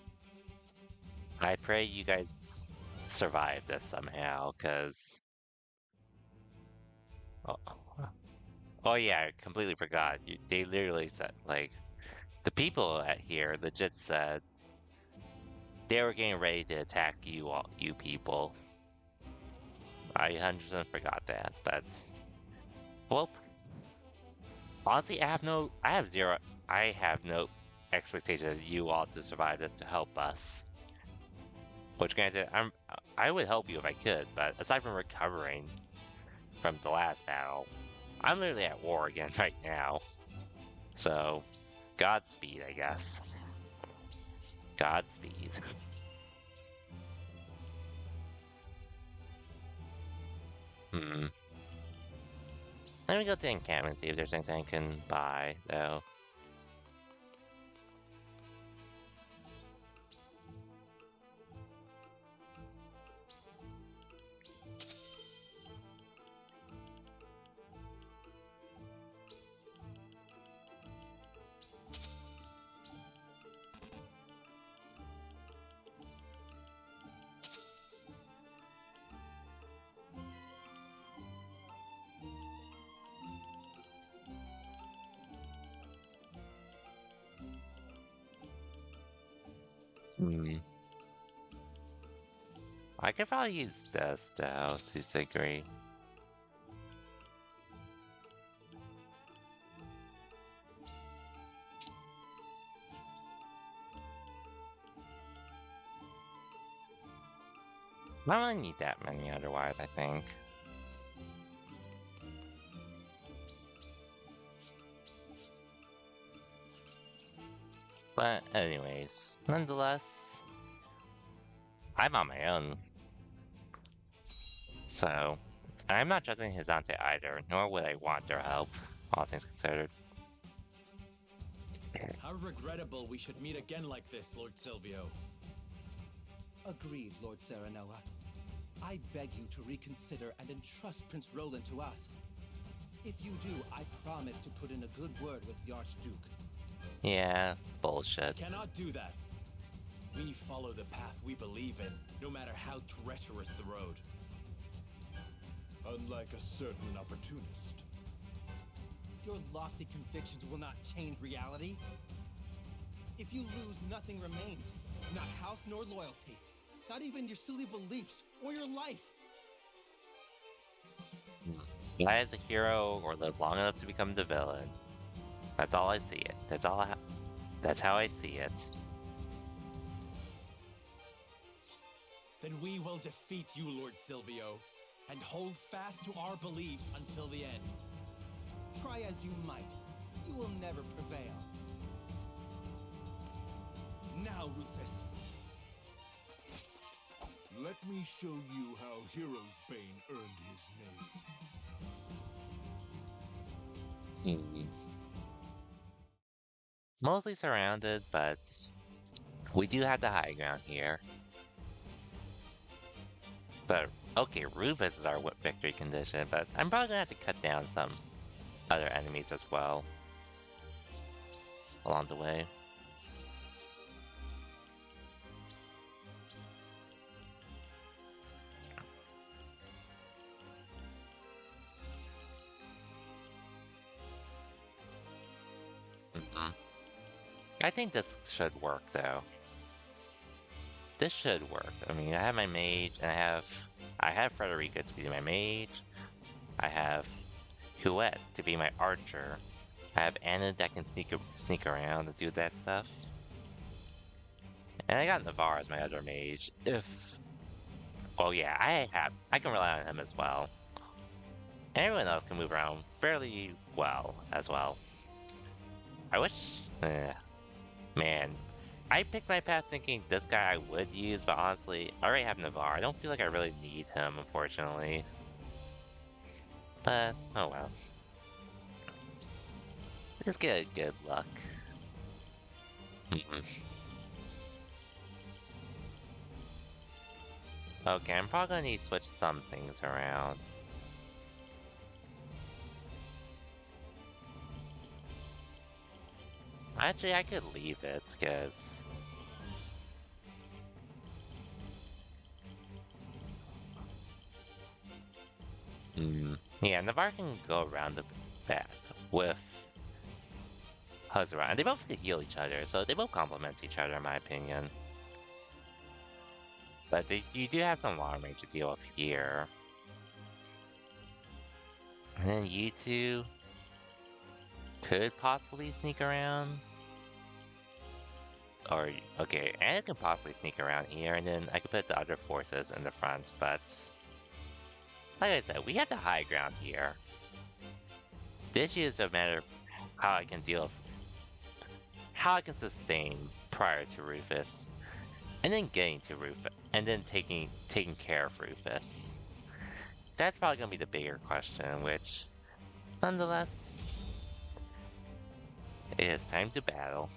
I pray you guys survive this somehow, because... Oh yeah, I completely forgot. They literally said, like, the people at here legit said they were getting ready to attack you all, you people. I 100% forgot that. That's... Well, honestly, I have no expectation of you all to survive this to help us. Which, granted, I would help you if I could, but aside from recovering from the last battle, I'm literally at war again right now. So, Godspeed, I guess. Godspeed. Let me go to the encampment and see if there's anything I can buy, though. I could probably use this, though, to a degree. I don't really need that many otherwise, I think. But anyways, nonetheless, I'm on my own. So, I'm not trusting Hizante either, nor would I want their help, all things considered. How regrettable we should meet again like this, Lord Silvio. Agreed, Lord Serenoa. I beg you to reconsider and entrust Prince Roland to us. If you do, I promise to put in a good word with the Archduke. Yeah, bullshit. Cannot do that. We follow the path we believe in, no matter how treacherous the road. Unlike a certain opportunist. Your lofty convictions will not change reality. If you lose, nothing remains. Not house nor loyalty. Not even your silly beliefs or your life. Die as a hero or live long enough to become the villain. That's all I see it. That's how I see it. Then we will defeat you, Lord Silvio, and hold fast to our beliefs until the end. Try as you might, you will never prevail. Now, Rufus. Let me show you how Hero's Bane earned his name. Mostly surrounded, but we do have the high ground here. But, okay, Rufus is our victory condition, but I'm probably gonna have to cut down some other enemies as well along the way. I think this should work, though. This should work. I mean, I have my mage, and I have Frederica to be my mage. I have Huette to be my archer. I have Anna that can sneak around and do that stuff. And I got Navarre as my other mage, if Oh yeah, I can rely on him as well. Everyone else can move around fairly well as well. I wish... man. I picked my path thinking this guy I would use, but honestly, I already have Navarre. I don't feel like I really need him, unfortunately. But, oh well. Just get good luck. Okay, I'm probably gonna need to switch some things around. Actually, I could leave it, because... yeah, Navarre can go around the back with Huzara. And they both can heal each other, so they both complement each other in my opinion. But you do have some long range to deal with here. And then you two could possibly sneak around. Or, okay, Anna can possibly sneak around here, and then I could put the other forces in the front, but... like I said, we have the high ground here. The issue is a matter of how I can deal with... how I can sustain prior to Rufus. And then getting to Rufus, and then taking care of Rufus. That's probably gonna be the bigger question, which... nonetheless... it is time to battle.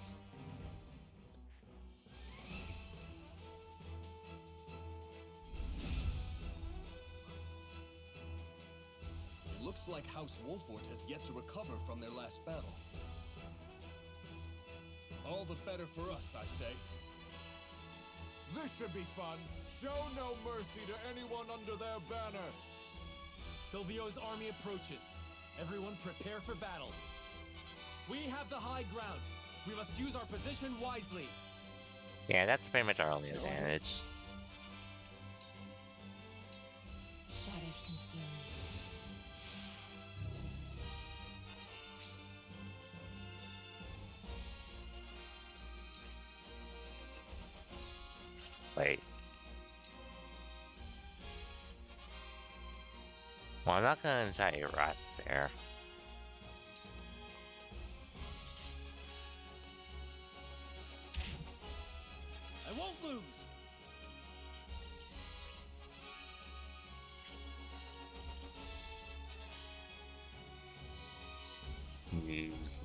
Looks like House Wolfort has yet to recover from their last battle. All the better for us, I say. This should be fun. Show no mercy to anyone under their banner. Silvio's army approaches. Everyone prepare for battle. We have the high ground. We must use our position wisely. Yeah, that's pretty much our only advantage. Shadows consume me. Wait. Well, I'm not gonna try to rust there. I won't lose.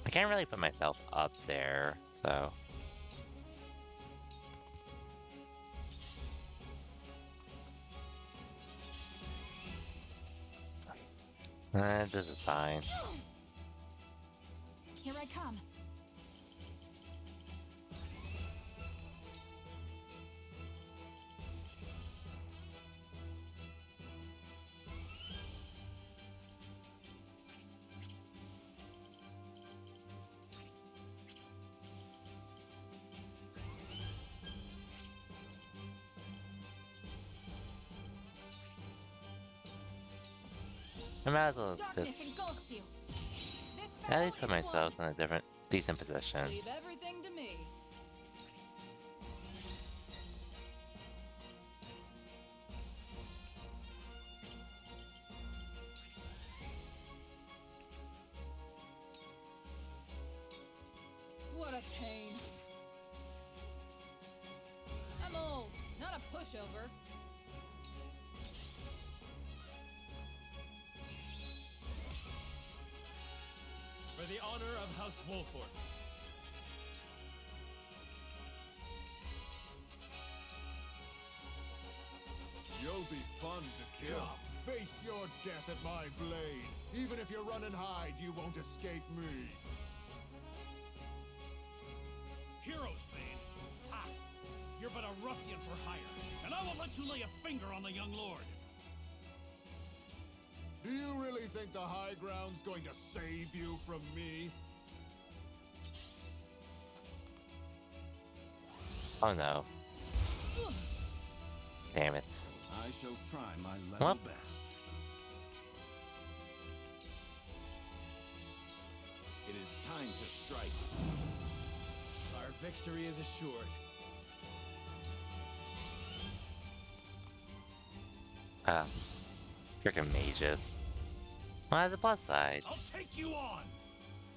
I can't really put myself up there, so... this is fine. Here I come. I might as well Darkness just engulfs you. This at battle least put is myself won. in a decent position. Leave everything to me. What a pain. I'm old, not a pushover. For the honor of House Wolfort. You'll be fun to kill. Face your death at my blade. Even if you run and hide, you won't escape me. Heroes, Bane. Ha! You're but a ruffian for hire, and I won't let you lay a finger on the young lord. Do you really think the high ground's going to save you from me? Oh no. Damn it. I shall try my level Well. best. It is time to strike. Our victory is assured. Freaking mages. On the plus side, I'll take you on.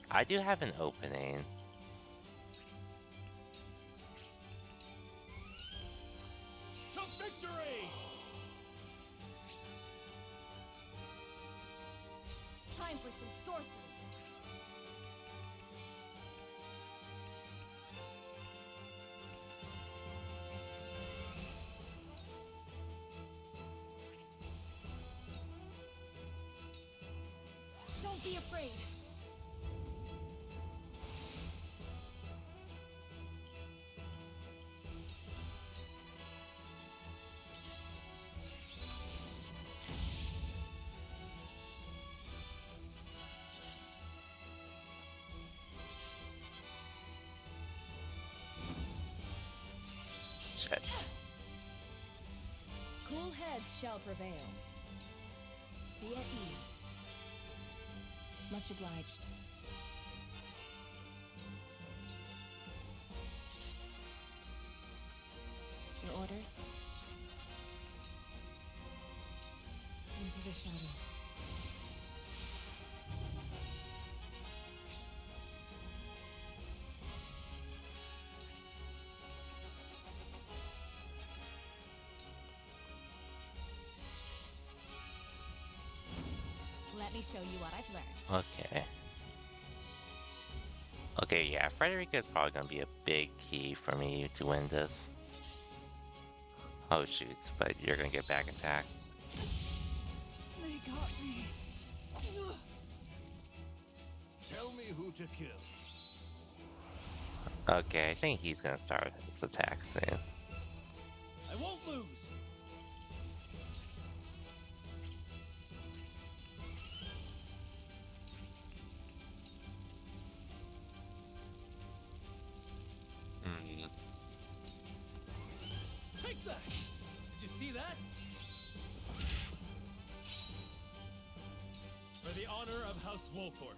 I do have an opening. To victory! Time for some sorcery. Don't be afraid. Shit. Cool heads shall prevail. Be at ease. Much obliged. Your orders? Into the shadows. Let me show you what I've learned. Okay. Okay, yeah, Frederica is probably gonna be a big key for me to win this. Oh shoot, but you're gonna get back attacked. They got me. Tell me who to kill. Okay, I think he's gonna start his attack soon. I won't lose. Hmm. Take that! Did you see that? For the honor of House Wolfort.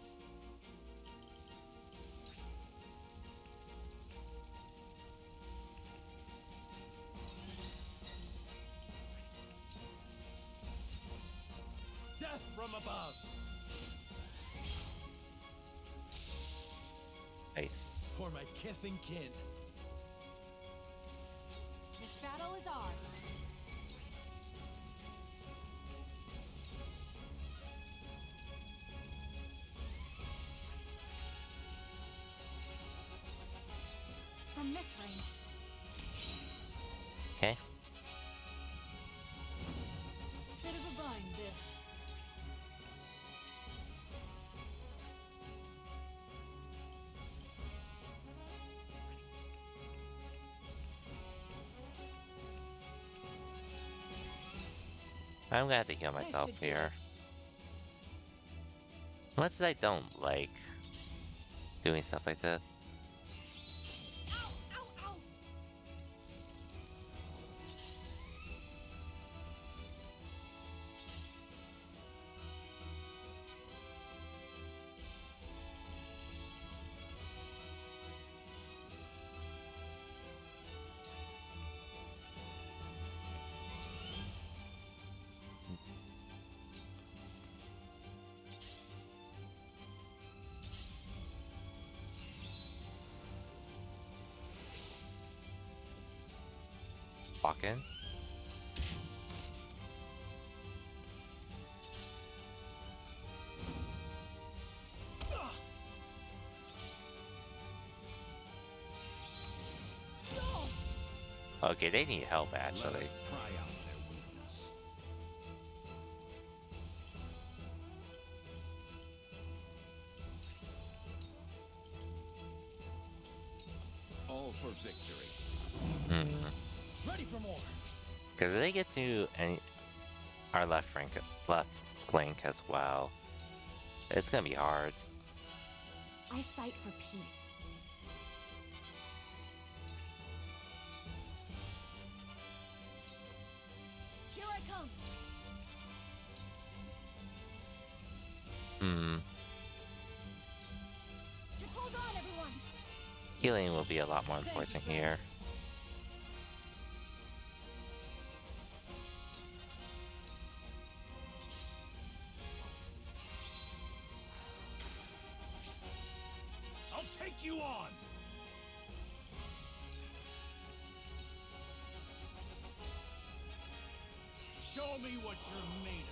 Death from above! Nice. For my kith and kin. This battle is ours. From this range. Okay. Bit of a bind, this. I'm gonna have to heal myself should do here. As much as I don't like doing stuff like this. Walk in. Okay, they need help actually. Let us pry out their weakness. All for victory. Ready for more. Because they get to our left flank as well. It's gonna be hard. I fight for peace. Here I come. Just hold on, everyone. Healing will be a lot more important here. take you on! Show me what you're made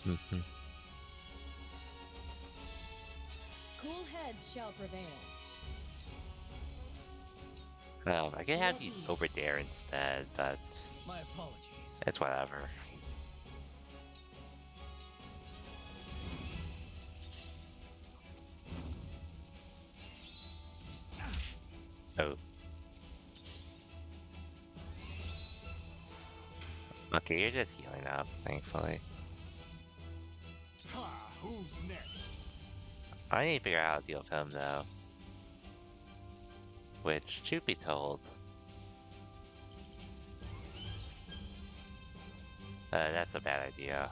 of. Cool heads shall prevail. Well, I could have you over there instead, but My apologies. it's whatever. Oh. Okay, you're just healing up, thankfully. Ha! Who's next? I need to figure out how to deal with him, though. Which, truth be told, that's a bad idea.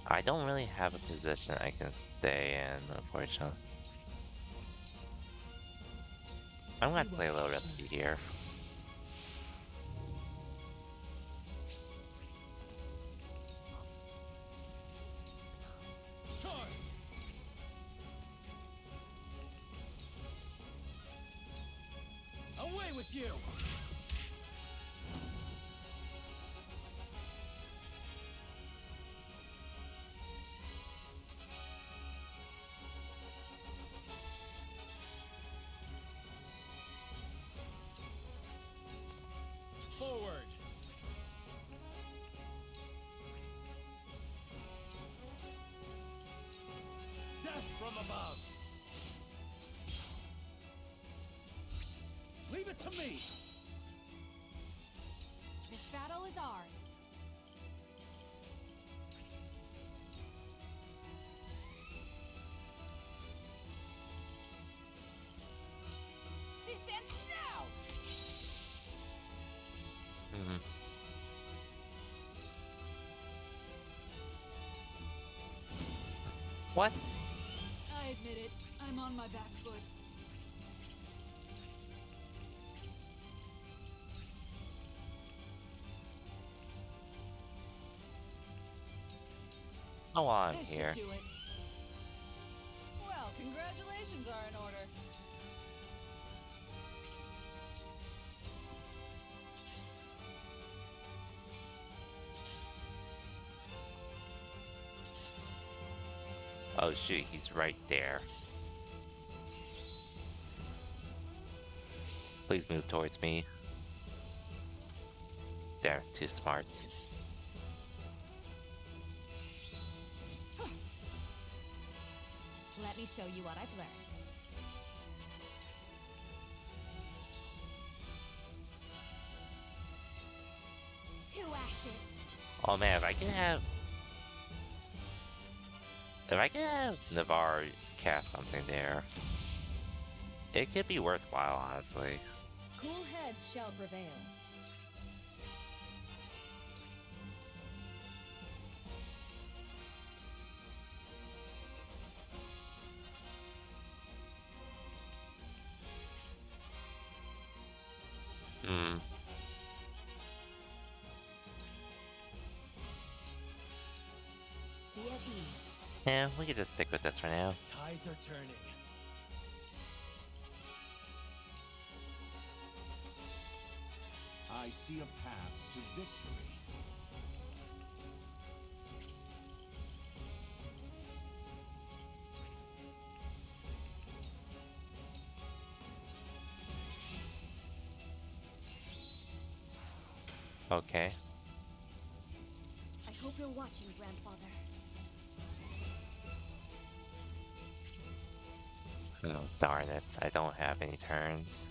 I don't really have a position I can stay in, unfortunately. I'm gonna have to play a little risky here. Away with you! Forward! Death from above! Leave it to me! This battle is ours. This ends now! What? I admit it. I'm on my back foot. Oh, I'm This here. should do it. Well, congratulations are in order. Oh shoot, he's right there. Please move towards me. They're too smart. Let me show you what I've learned. To ashes. Oh man, if I can have Navarre cast something there, it could be worthwhile, honestly. Cool heads shall prevail. Be at ease. Yeah, we could just stick with this for now. Tides are turning. I see a path to victory. Okay. I hope you're watching, Grandfather. Oh, darn it. I don't have any turns.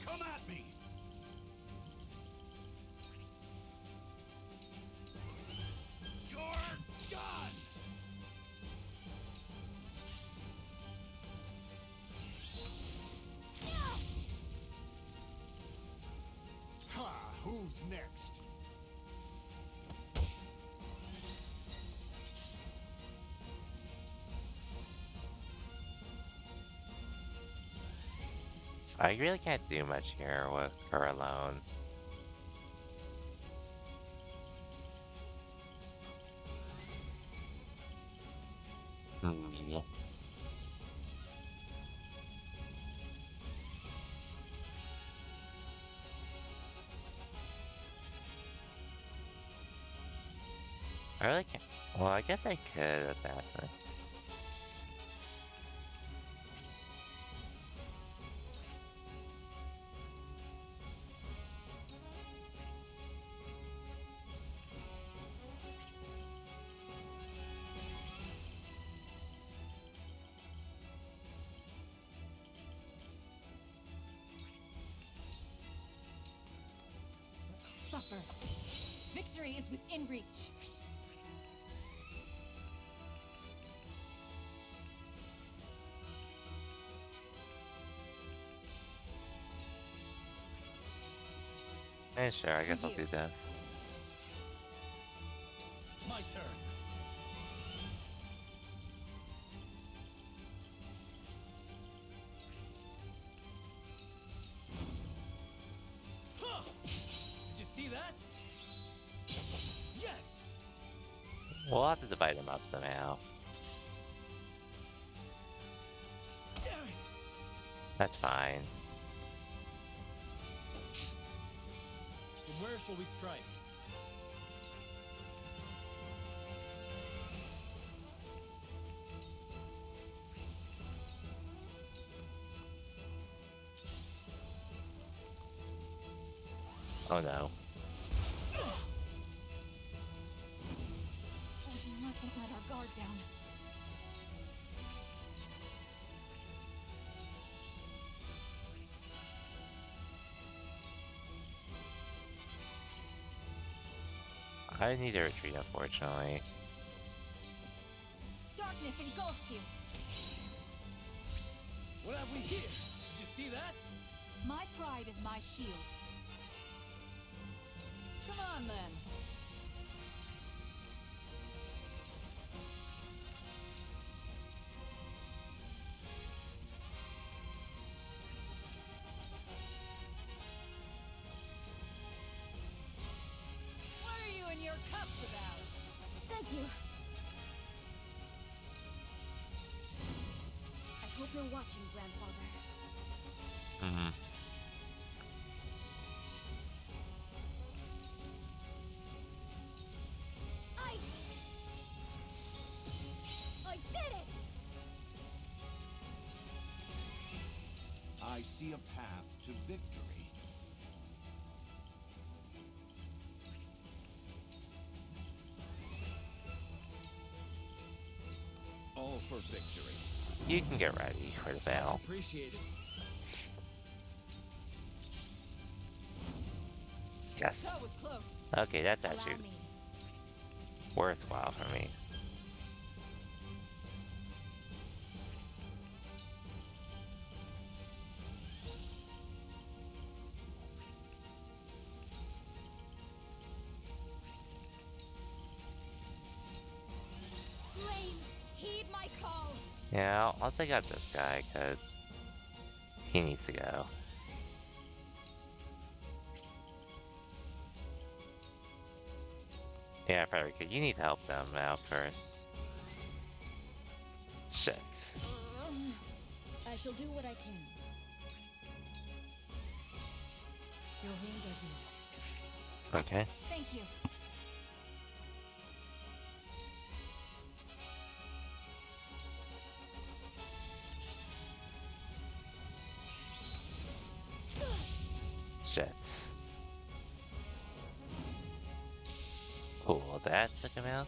Come at me! You're done! Ha! Who's next? I really can't do much here with her alone. Hmm. I really can't. Well, I guess I could assassinate. Suffer. Victory is within reach. Sure, I guess I'll do this. My turn. Huh! Did you see that? Yes. We'll have to divide them up somehow. Damn it! That's fine. From where shall we strike? Oh no. We mustn't let our guard down. I need to retreat, unfortunately. Darkness engulfs you. What have we here? Did you see that? My pride is my shield. Come on, then. What are you and your cups about? Thank you. I hope you're watching, Grandfather. Mm-hmm. I did it! I see a path to victory. All for victory. You can get ready for the battle. Appreciate it. That Yes. was close. Okay, that's Allow actually me. worthwhile for me. Flames, heed my call. Yeah, I'll take out this guy, because he needs to go. Yeah, Frederica, you need to help them out first. Shit. I shall do what I can. Your wounds are healed. Okay. Thank you. Shit. Cool, that took him out.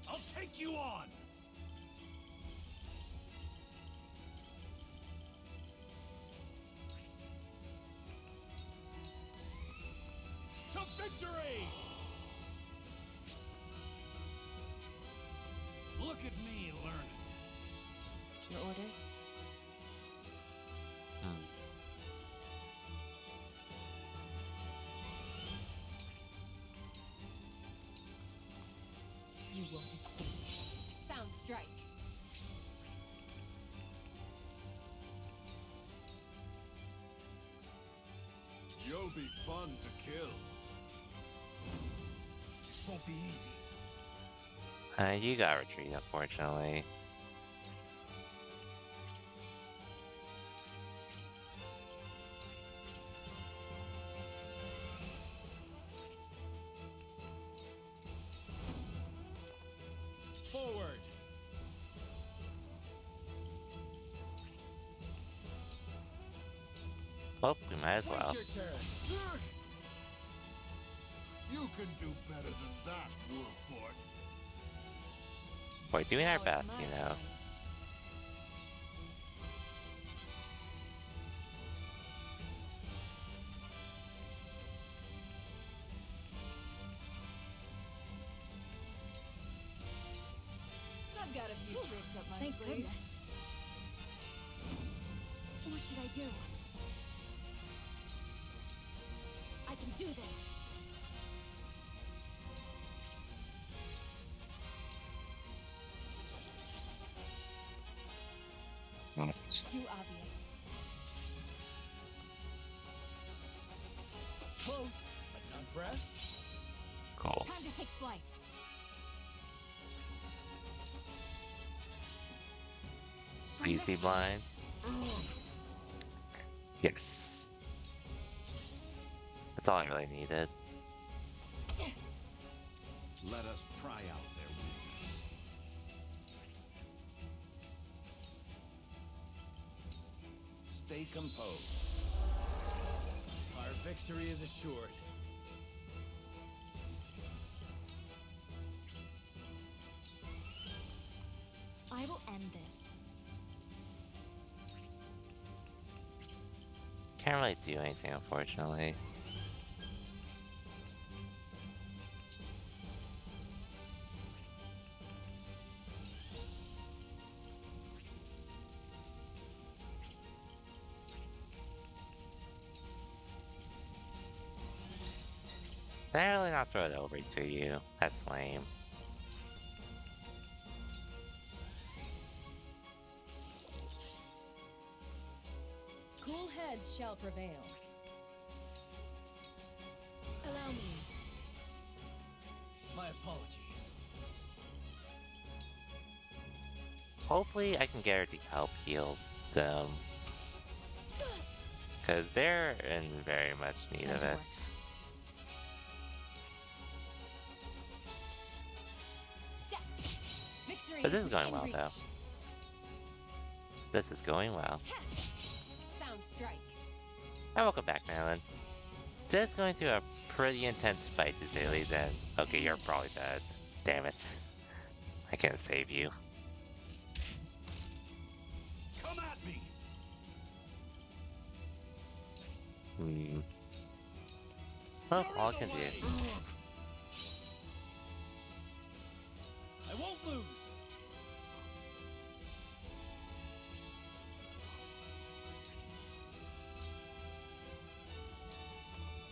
I'll take you on. To victory! Look at me learning. Your orders? You won't escape. You'll be fun to kill. This won't be easy. You got retreat, unfortunately. Forward. Well, we might as well. Take your turn. You can do better than that, Wolfort. We're doing our Now it's best, my you know. turn. I've got a few tricks up my Thank sleeves. goodness. What should I do? I can do this. Too obvious. Close, but not pressed. Cool. Time to take flight. Please be blind. Yes. That's all I really needed. Let us pry out their wounds. Stay composed. Our victory is assured. I will end this. Can't really do anything, unfortunately. Did I really not throw it over to you? That's lame. Cool heads shall prevail. Allow me. My apologies. Hopefully I can get her to help heal them. Because they're in very much need of it. Victory But this is going within well, reach. though. This is going well. Sound strike. And welcome back, Madeline. Just going through a pretty intense fight to say the least, and okay, you're probably dead. Damn it. I can't save you. Come at me! Hmm. Well, all I can do. I won't lose.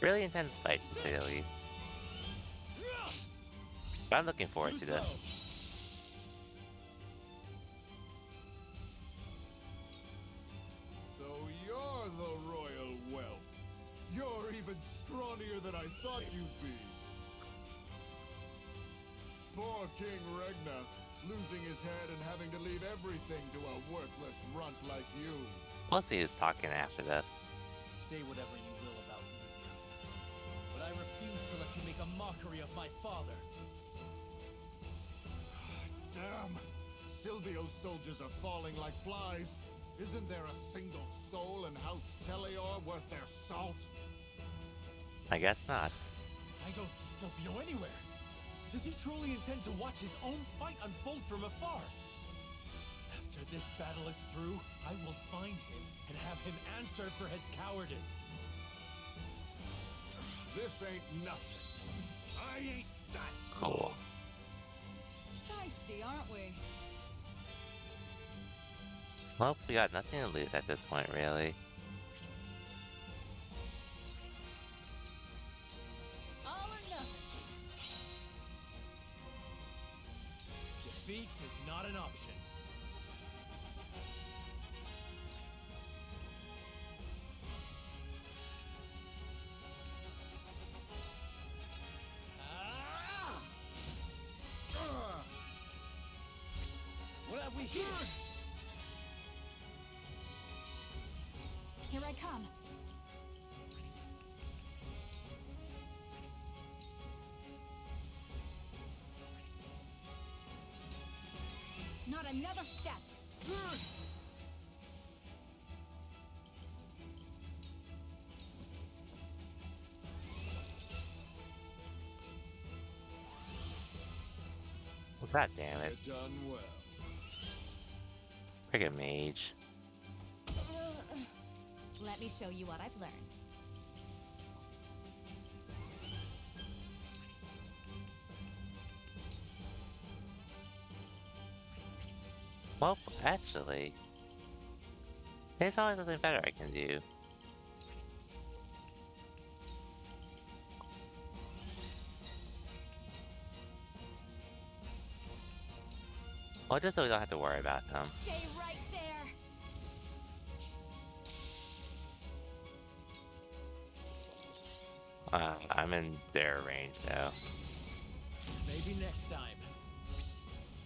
Really intense fight to say the least. But I'm looking forward to this. So you're the royal whelp. You're even scrawnier than I thought you'd be. Poor King Regna, losing his head and having to leave everything to a worthless runt like you. We'll see who's talking after this. Say whatever you will about me, but I refuse to let you make a mockery of my father. Damn! Silvio's soldiers are falling like flies. Isn't there a single soul in House Tellior worth their salt? I guess not. I don't see Silvio anywhere. Does he truly intend to watch his own fight unfold from afar? After this battle is through, I will find him and have him answer for his cowardice. This ain't nothing. I ain't that Cool. Feisty, aren't we? Well, we got nothing to lose at this point, really. All or nothing. Defeat is not an option. Here I come. Not another step. Well, God damn it. You've done well. Friggin' mage. Let me show you what I've learned. Well, actually, there's always something better I can do. Well, just so we don't have to worry about them. Stay right there. I'm in their range now. Maybe next time.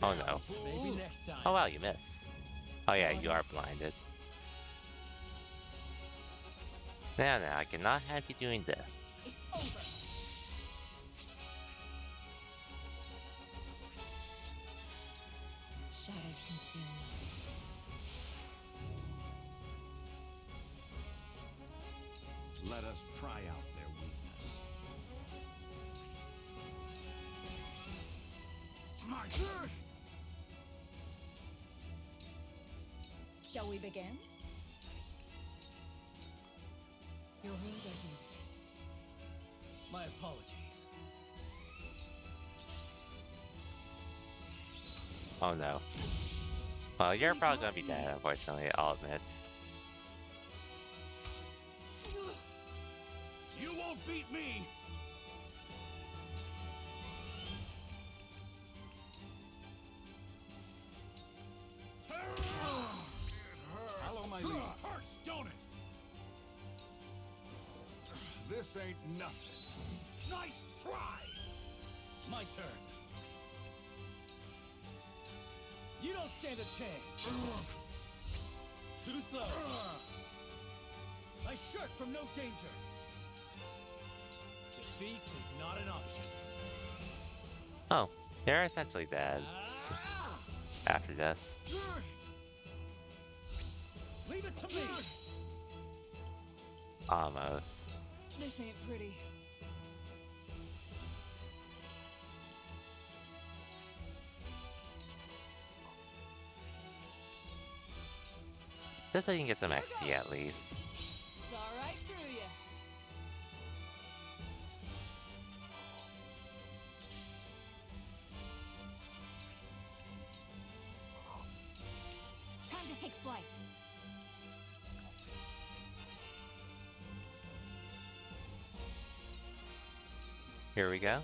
Oh no. Maybe next time. Oh wow, you miss. Oh yeah, you are blinded. Now, I cannot have you doing this. It's over. Shadows consume me. Let us try out their weakness. My turn! Shall we begin? Your wounds are healed. My apologies. Oh no. Well, you're probably gonna be dead, unfortunately, I'll admit. You won't beat me! Follow my It lead. hurts, don't it? This ain't nothing. Nice try! My turn. You don't stand a chance. Too slow. I shirk from no danger. Defeat is not an option. Oh, they're essentially dead. After this. Leave it to me. Almost. This ain't pretty. Just so you can get some XP at least. Saw right through you. Time to take flight. Here we go.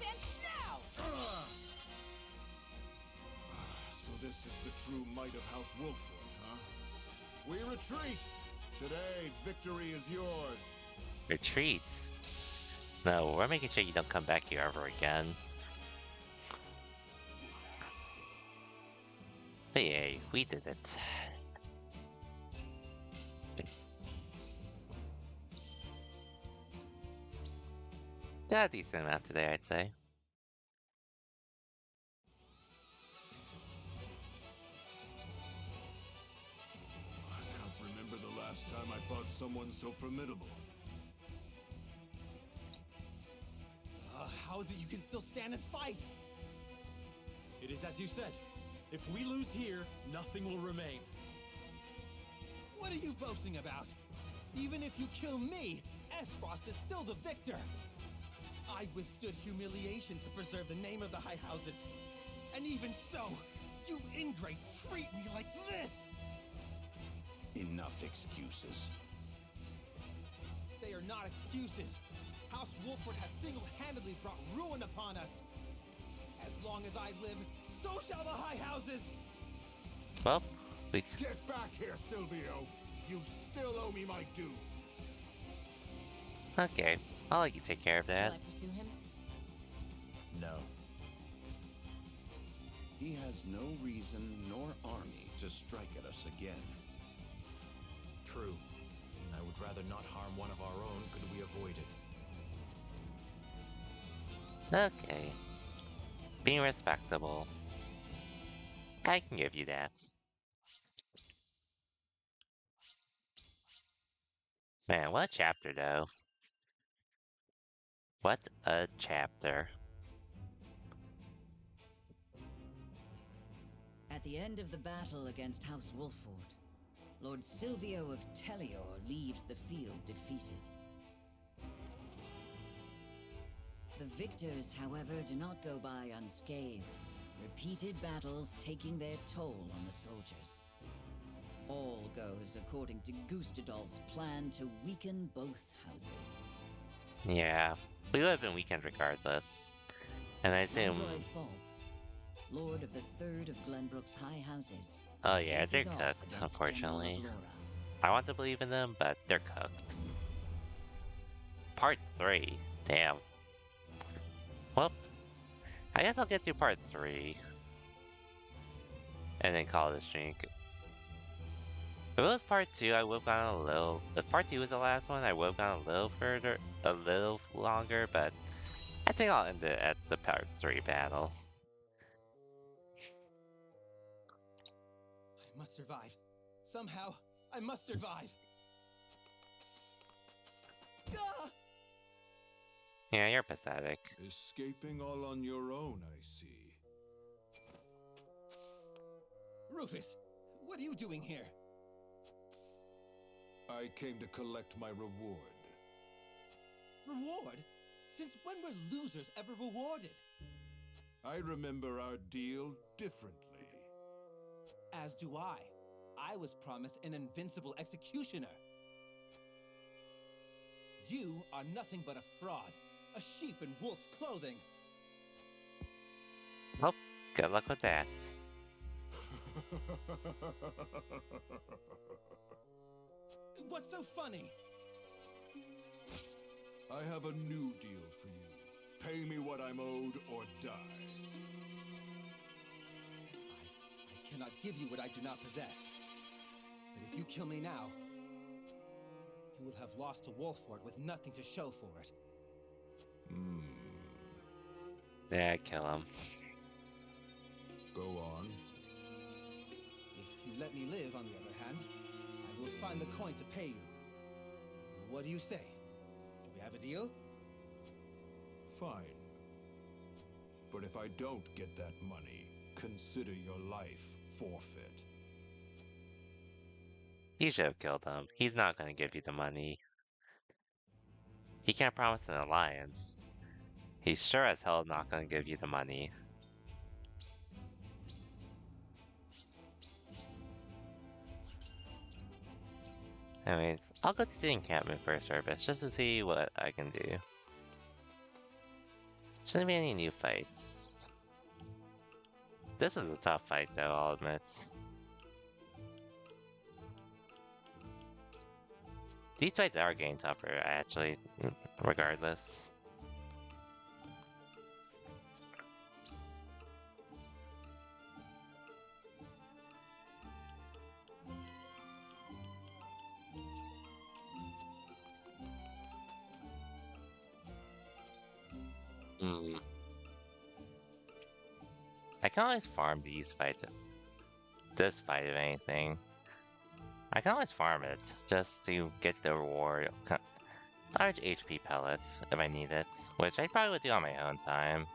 So this is the true might of House Wolfwood, huh? We retreat! Today, victory is yours. Retreats. No, we're making sure you don't come back here ever again. But yeah, we did it. Got a decent amount today, I'd say. I can't remember the last time I fought someone so formidable. How is it you can still stand and fight? It is as you said. If we lose here, nothing will remain. What are you boasting about? Even if you kill me, Esros is still the victor. I withstood humiliation to preserve the name of the High Houses. And even so, you ingrates treat me like this! Enough excuses. They are not excuses. House Wolford has single-handedly brought ruin upon us. As long as I live, so shall the High Houses! Well, we... Get back here, Silvio! You still owe me my due! Okay, I'll let you take care of that. Shall I pursue him? No. he has no reason nor army to strike at us again. True. And I would rather not harm one of our own could we avoid it. Okay. Being respectable. I can give you that. Man, what a chapter though. What a chapter. At the end of the battle against House Wolfford, Lord Silvio of Tellior leaves the field defeated. The victors, however, do not go by unscathed, repeated battles taking their toll on the soldiers. All goes according to Gustadolf's plan to weaken both houses. Yeah, we would have been weakened regardless. And I assume... Android Falks, Lord of the Third of Glenbrook's High Houses. Oh yeah, they're faces off cooked, against unfortunately. General of Laura. I want to believe in them, but they're cooked. Part 3. Damn. Well, I guess I'll get to part 3. And then call it a streak. If it was part 2, I would have gone a little... If part 2 was the last one, I would have gone a little further, a little longer, but I think I'll end it at the part 3 battle. I must survive. Somehow, I must survive. Gah! Yeah, you're pathetic. Escaping all on your own, I see. Rufus, what are you doing here? I came to collect my reward. Reward? Since when were losers ever rewarded? I remember our deal differently. As do I. I was promised an invincible executioner. You are nothing but a fraud. A sheep in wolf's clothing. Well, good luck with that. What's so funny? I have a new deal for you. Pay me what I'm owed or die. I cannot give you what I do not possess. But if you kill me now, you will have lost to Wolfford with nothing to show for it. Yeah, kill him. Go on. If you let me live, on the other hand, I will find the coin to pay you. What do you say? Do we have a deal? Fine. But if I don't get that money, consider your life forfeit. You should have killed him. He's not going to give you the money. He can't promise an alliance. He's sure as hell not going to give you the money. Anyways, I'll go to the encampment for a service just to see what I can do. Shouldn't be any new fights. This is a tough fight though, I'll admit. These fights are getting tougher, actually, regardless. I can always farm these fights. This fight, if anything. I can always farm it, just to get the reward. Large HP pellets, if I need it. Which I probably would do on my own time.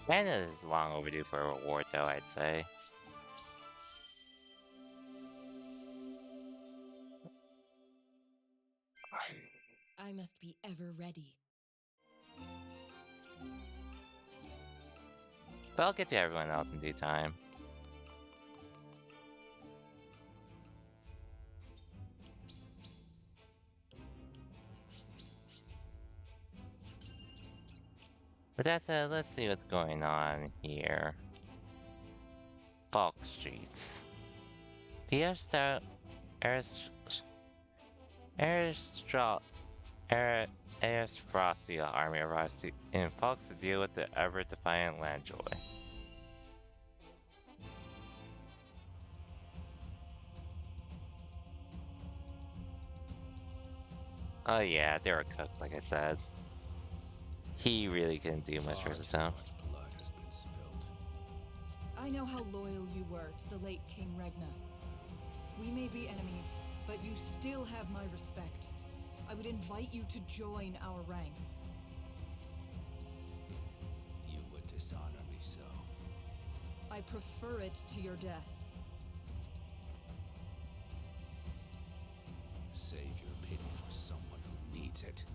That is long overdue for a reward, though, I'd say. I must be ever ready. But I'll get to everyone else in due time. With that said, let's see what's going on here. Falk Streets. The Airstrastia army arrives in Falks to deal with the ever-defiant Landjoy. Oh yeah, they were cooked, like I said. He really couldn't do much for his own. Blood has been spilled. I know how loyal you were to the late King Regna. We may be enemies, but you still have my respect. I would invite you to join our ranks. You would dishonor me so. I prefer it to your death. Save your pity for someone who needs it.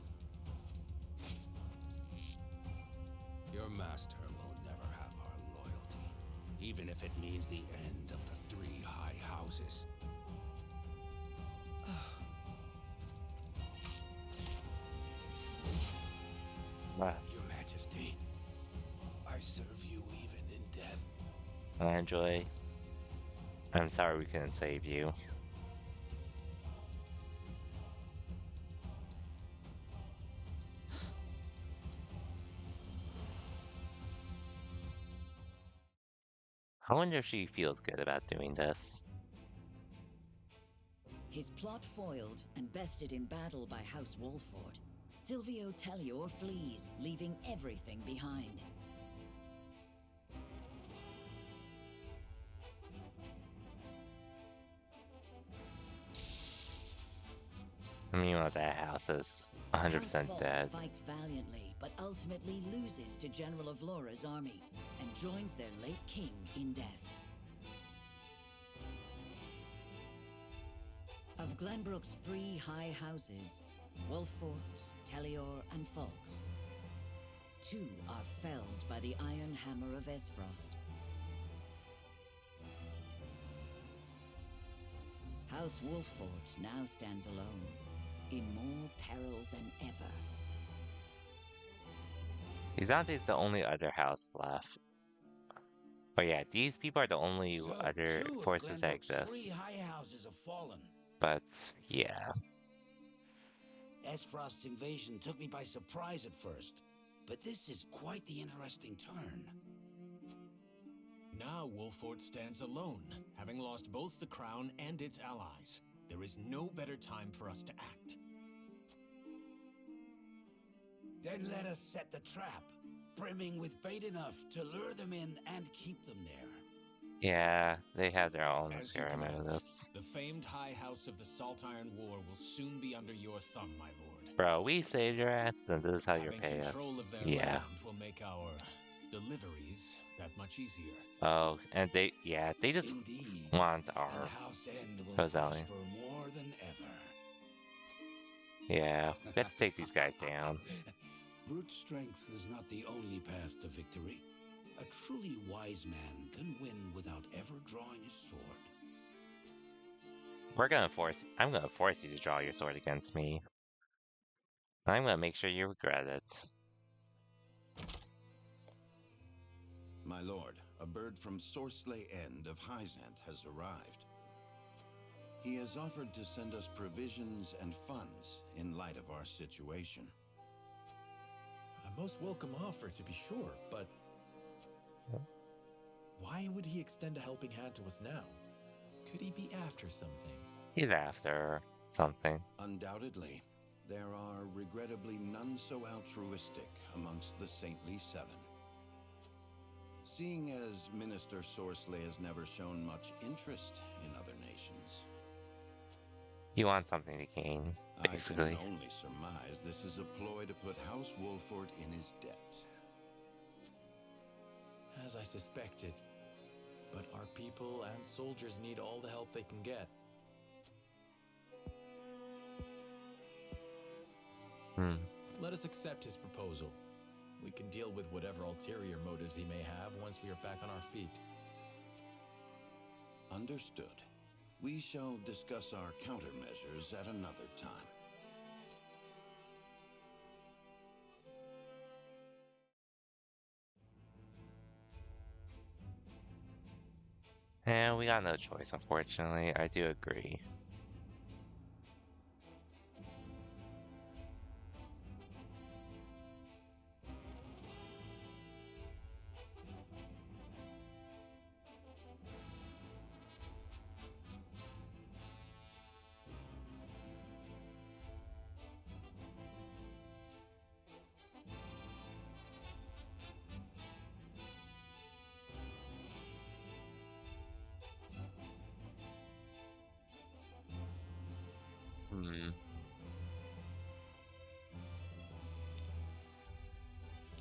Your master will never have our loyalty, even if it means the end of the three high houses. Your Majesty, I serve you even in death. Landjoy, I'm sorry we couldn't save you. I wonder if she feels good about doing this. His plot foiled and bested in battle by House Wolford, Silvio Tellior flees, leaving everything behind. Meanwhile, that house is 100% dead. House fights valiantly, but ultimately loses to General of Laura's army and joins their late king in death. Of Glenbrook's three high houses, Wolfort, Tellior, and Falks, two are felled by the iron hammer of Esfrost. House Wolfort now stands alone, in more peril than ever. Izante's the only other house left. But yeah, these people are the only other forces that exist. Three high houses have fallen. But yeah. Esfrost's invasion took me by surprise at first, but this is quite the interesting turn. Now Wolfort stands alone, having lost both the crown and its allies. There is no better time for us to act. Then let us set the trap, brimming with bait enough to lure them in and keep them there. Yeah, they have their own As you scary command, motives. the famed High House of the Salt Iron War will soon be under your thumb, my lord. Bro, we saved your ass, and this is how you're Having paying us. control of their Yeah. land will make our deliveries that much easier. Oh, and they just Indeed, want our and House End will Rosalie. prosper more than ever. Yeah, we have to take these guys down. Brute strength is not the only path to victory. A truly wise man can win without ever drawing his sword. I'm gonna force you to draw your sword against me. I'm gonna make sure you regret it. My lord, a bird from Sorsley End of Hyzant has arrived. He has offered to send us provisions and funds in light of our situation. A most welcome offer, to be sure, but why would he extend a helping hand to us now? Could he be after something? He's after something. Undoubtedly, there are regrettably none so altruistic amongst the Saintly Seven. Seeing as Minister Sorsley has never shown much interest in other nations, He wants something to gain, basically. I can only surmise this is a ploy to put House Wolford in his debt. As I suspected. But our people and soldiers need all the help they can get. Let us accept his proposal. We can deal with whatever ulterior motives he may have once we are back on our feet. Understood. We shall discuss our countermeasures at another time. And we got no choice, unfortunately. I do agree.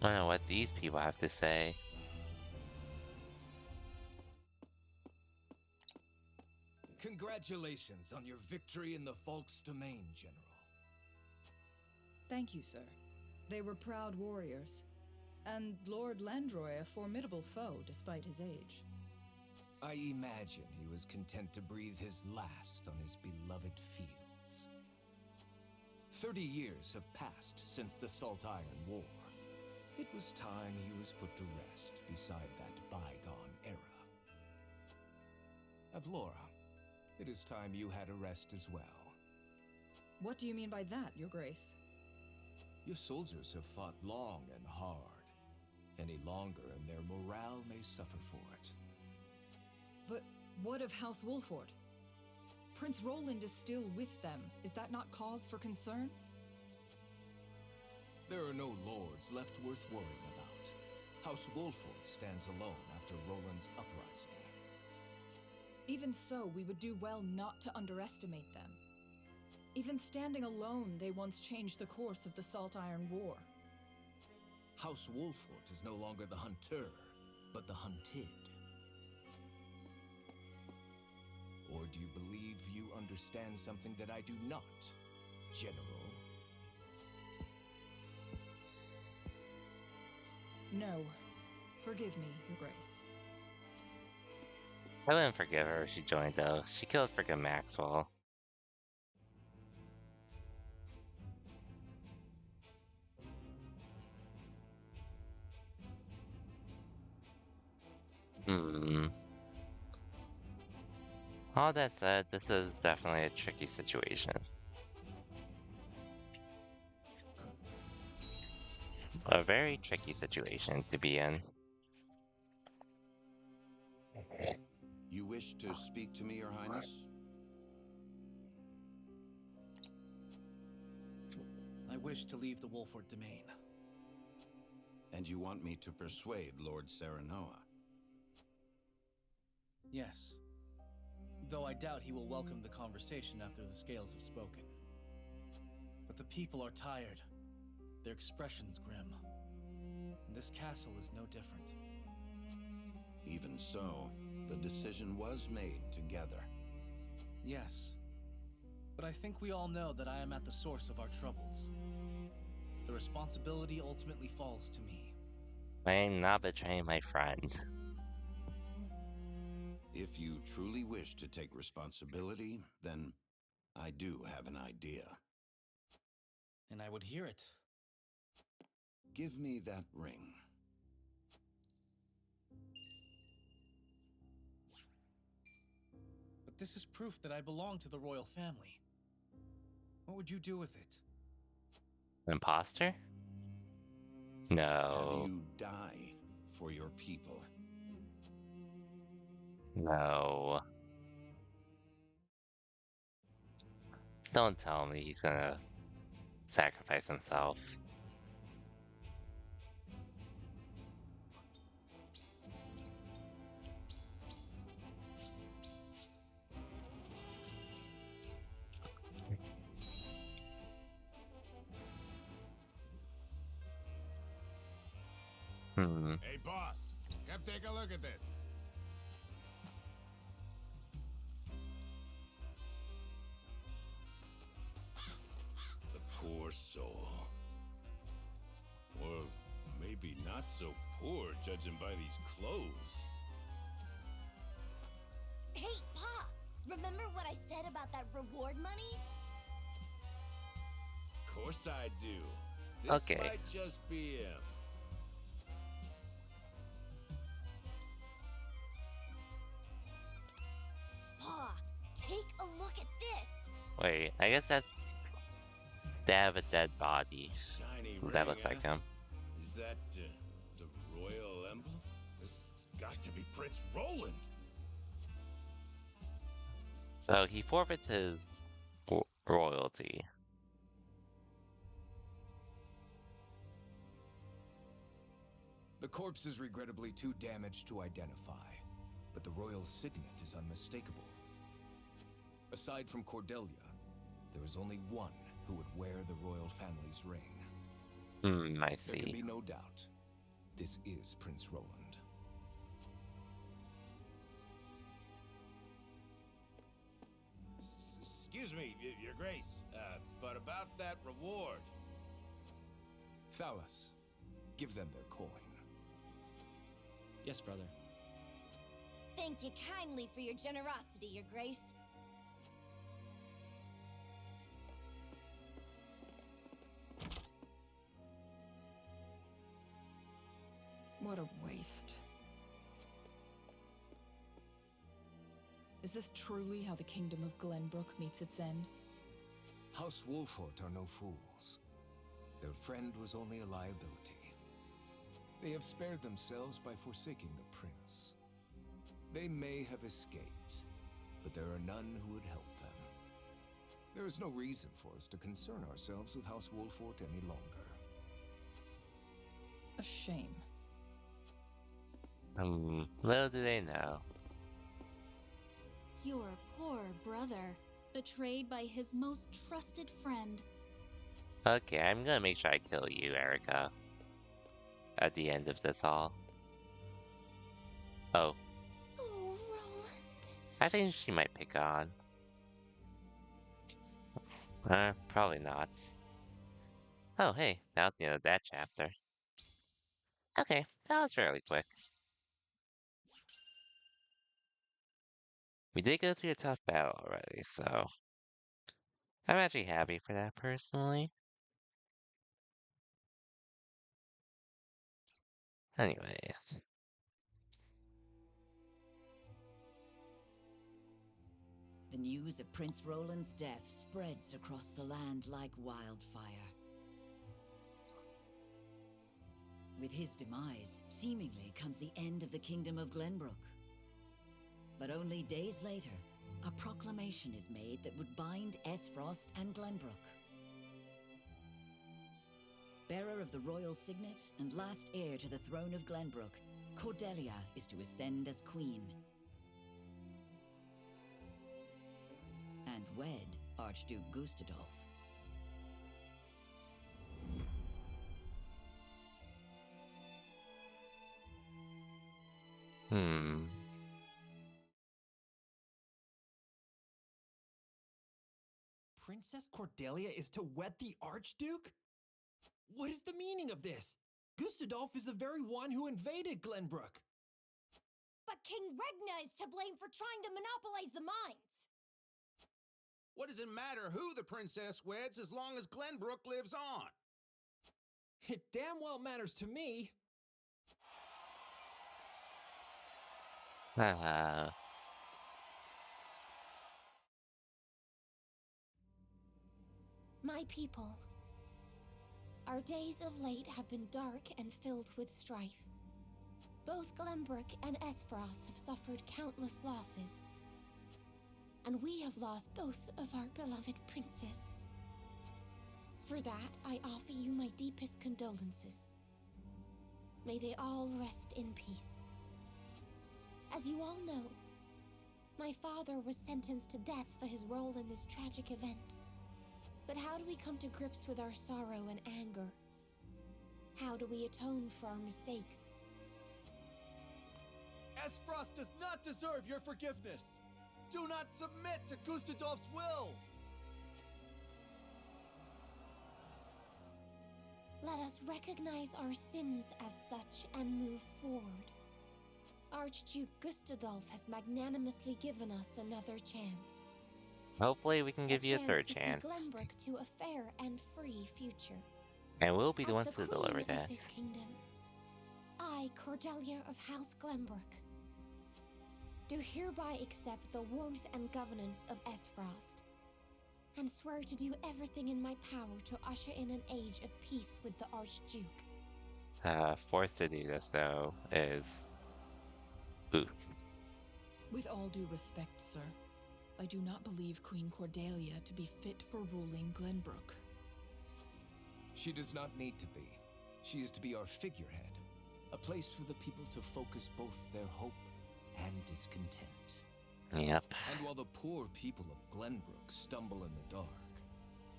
I don't know what these people have to say. Congratulations on your victory in the Falk's Domain, General. Thank you, sir. They were proud warriors. And Lord Landroy a formidable foe despite his age. I imagine he was content to breathe his last on his beloved fields. 30 years have passed since the Salt Iron War. It was time he was put to rest beside that bygone era. Avlora, it is time you had a rest as well. What do you mean by that, Your Grace? Your soldiers have fought long and hard. Any longer and their morale may suffer for it. But what of House Wolford? Prince Roland is still with them. Is that not cause for concern? There are no lords left worth worrying about. House Wolford stands alone after Roland's uprising. Even so, we would do well not to underestimate them. Even standing alone, they once changed the course of the Salt Iron War. House Wolford is no longer the hunter, but the hunted. Or do you believe you understand something that I do not, General? No. Forgive me, Your Grace. I wouldn't forgive her if she joined, though. She killed frickin' Maxwell. All that said, this is definitely a tricky situation. A very tricky situation to be in. You wish to speak to me, Your Highness? I wish to leave the Wolford Domain. And you want me to persuade Lord Serenoa? Yes. Though I doubt he will welcome the conversation after the scales have spoken. But the people are tired. Their expressions grim. And this castle is no different. Even so, the decision was made together. Yes. But I think we all know that I am at the source of our troubles. The responsibility ultimately falls to me. I am not betraying my friend. If you truly wish to take responsibility, then I do have an idea. And I would hear it. Give me that ring. But this is proof that I belong to the royal family. What would you do with it? An imposter? No. Have you die for your people? No. Don't tell me he's gonna sacrifice himself. Hey, boss, come take a look at this. The poor soul. Or maybe not so poor, judging by these clothes. Hey, Pa! Remember what I said about that reward money? Of course I do. This Okay. might just be him. Wait, I guess that's... They have a dead body. Shiny That ring, looks like huh? him. Is that the royal emblem? This has got to be Prince Roland. So he forfeits his royalty. The corpse is regrettably too damaged to identify, but the royal signet is unmistakable. Aside from Cordelia, there is only one who would wear the royal family's ring. I There can see. be no doubt. This is Prince Roland. Excuse me, Your Grace, but about that reward. Thalas, give them their coin. Yes, brother. Thank you kindly for your generosity, Your Grace. What a waste. Is this truly how the kingdom of Glenbrook meets its end? House Wolfort are no fools. Their friend was only a liability. They have spared themselves by forsaking the prince. They may have escaped, but there are none who would help them. There is no reason for us to concern ourselves with House Wolfort any longer. A shame. Little do they know. Your poor brother, betrayed by his most trusted friend. Okay, I'm gonna make sure I kill you, Erica. At the end of this all. Oh. Oh, Roland. I think she might pick on. Probably not. Oh, hey, that was the end of that chapter. Okay, that was fairly quick. We did go through a tough battle already, so... I'm actually happy for that, personally. Anyways. The news of Prince Roland's death spreads across the land like wildfire. With his demise, seemingly comes the end of the Kingdom of Glenbrook. But only days later, a proclamation is made that would bind Esfrost and Glenbrook. Bearer of the royal signet and last heir to the throne of Glenbrook, Cordelia is to ascend as queen. And wed Archduke Gustadolf. Princess Cordelia is to wed the Archduke? What is the meaning of this? Gustadolf is the very one who invaded Glenbrook. But King Regna is to blame for trying to monopolize the mines. What does it matter who the princess weds as long as Glenbrook lives on? It damn well matters to me. My people, our days of late have been dark and filled with strife. Both Glenbrook and Esfrost have suffered countless losses. And we have lost both of our beloved princes. For that, I offer you my deepest condolences. May they all rest in peace. As you all know, my father was sentenced to death for his role in this tragic event. But how do we come to grips with our sorrow and anger? How do we atone for our mistakes? Esfrost does not deserve your forgiveness! Do not submit to Gustadolf's will! Let us recognize our sins as such and move forward. Archduke Gustadolf has magnanimously given us another chance. Hopefully we can give you a third to chance. see Glenbrook to a fair and free future. And we'll be the As ones to deliver queen that. of this kingdom, I, Cordelia of House Glenbrook, do hereby accept the warmth and governance of Esfrost, and swear to do everything in my power to usher in an age of peace with the Archduke. Forced to do this, though, is... Ooh. With all due respect, sir, I do not believe Queen Cordelia to be fit for ruling Glenbrook. She does not need to be. She is to be our figurehead, a place for the people to focus both their hope and discontent. Yep. And while the poor people of Glenbrook stumble in the dark,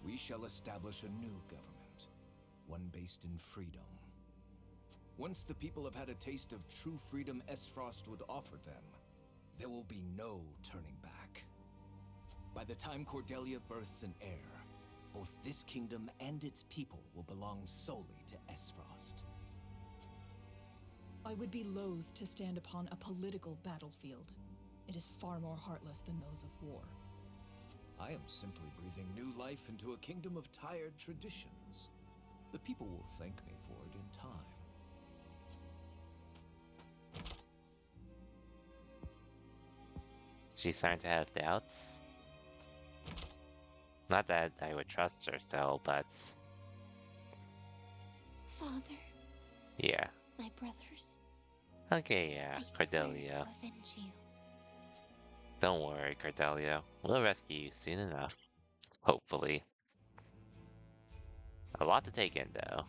we shall establish a new government, one based in freedom. Once the people have had a taste of true freedom Esfrost would offer them, there will be no turning back. By the time Cordelia births an heir, both this kingdom and its people will belong solely to Esfrost. I would be loath to stand upon a political battlefield. It is far more heartless than those of war. I am simply breathing new life into a kingdom of tired traditions. The people will thank me for it in time. She's starting to have doubts. Not that I would trust her still, but... Father. Yeah. My brothers. Okay, yeah, Cordelia. I swear to avenge you. Don't worry, Cordelia. We'll rescue you soon enough. Hopefully. A lot to take in, though.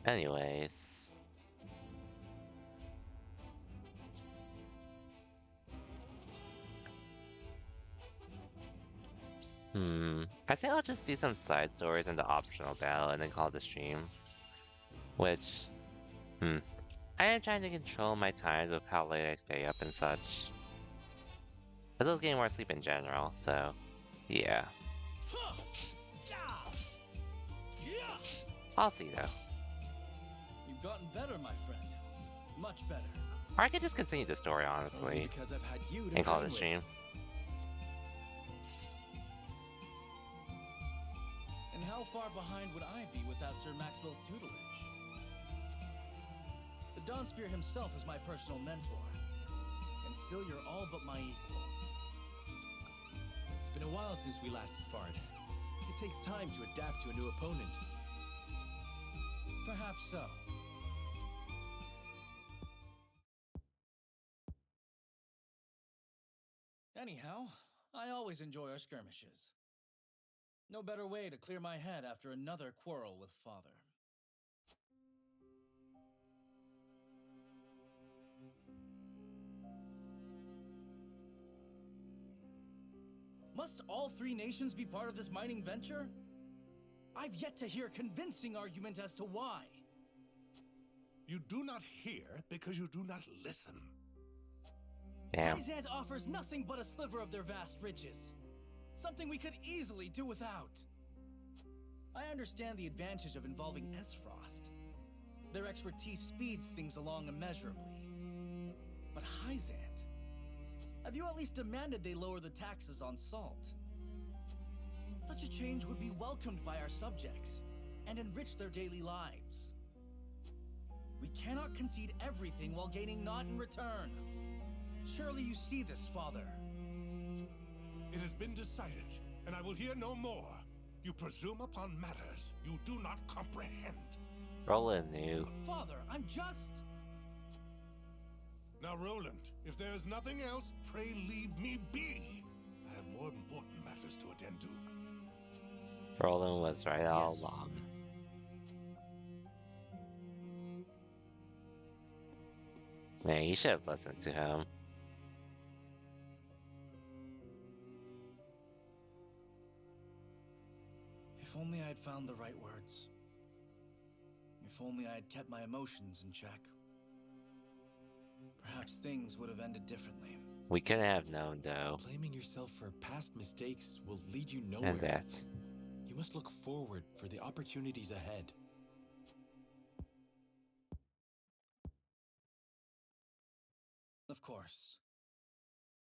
Anyways... I think I'll just do some side stories in the optional battle and then call it the stream. Which... I am trying to control my times of how late I stay up and such. As well as getting more sleep in general, so... yeah. I'll see, though. You've gotten better, my friend. Much better. Or I could just continue the story, honestly. Because I've had you to and call it a train stream. And how far behind would I be without Sir Maxwell's tutelage? The Dawnspear himself is my personal mentor. And still you're all but my equal. It's been a while since we last sparred. It takes time to adapt to a new opponent. Perhaps so. Anyhow, I always enjoy our skirmishes. No better way to clear my head after another quarrel with Father. Must all three nations be part of this mining venture? I've yet to hear a convincing argument as to why. You do not hear because you do not listen. Damn. Izant offers nothing but a sliver of their vast riches. Something we could easily do without. I understand the advantage of involving Esfrost. Their expertise speeds things along immeasurably. But Hyzant, have you at least demanded they lower the taxes on salt? Such a change would be welcomed by our subjects and enrich their daily lives. We cannot concede everything while gaining naught in return. Surely you see this, Father. It has been decided, and I will hear no more. You presume upon matters you do not comprehend. Roland knew. Father, I'm just... Now, Roland, if there is nothing else, pray leave me be. I have more important matters to attend to. Roland was right all along. Man, you should have listened to him. If only I'd found the right words. If only I'd kept my emotions in check. Perhaps things would have ended differently. We couldn't have known, though. Blaming yourself for past mistakes will lead you nowhere. And that. You must look forward for the opportunities ahead. Of course.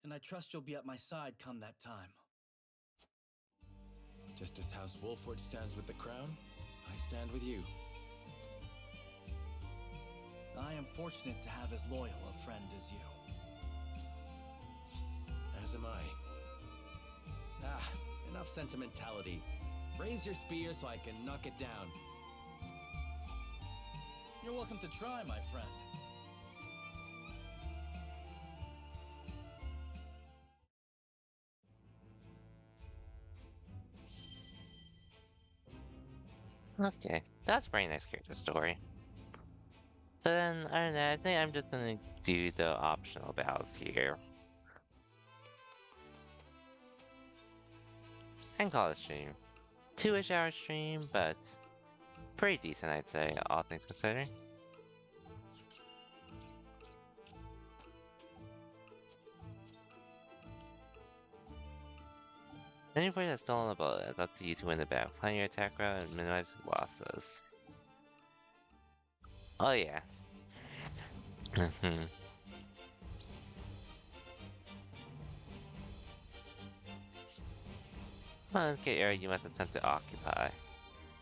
And I trust you'll be at my side come that time. Just as House Wolford stands with the crown, I stand with you. I am fortunate to have as loyal a friend as you. As am I. Ah, enough sentimentality. Raise your spear so I can knock it down. You're welcome to try, my friend. Okay, that's a pretty nice character story. But then, I don't know, I think I'm just gonna do the optional battles here. And call it a stream. 2-ish hour stream, but pretty decent, I'd say, all things considered. Anybody that's still on the boat, it's up to you to win the battle. Plan your attack route and minimize losses. Oh yeah. One key area you must attempt to occupy.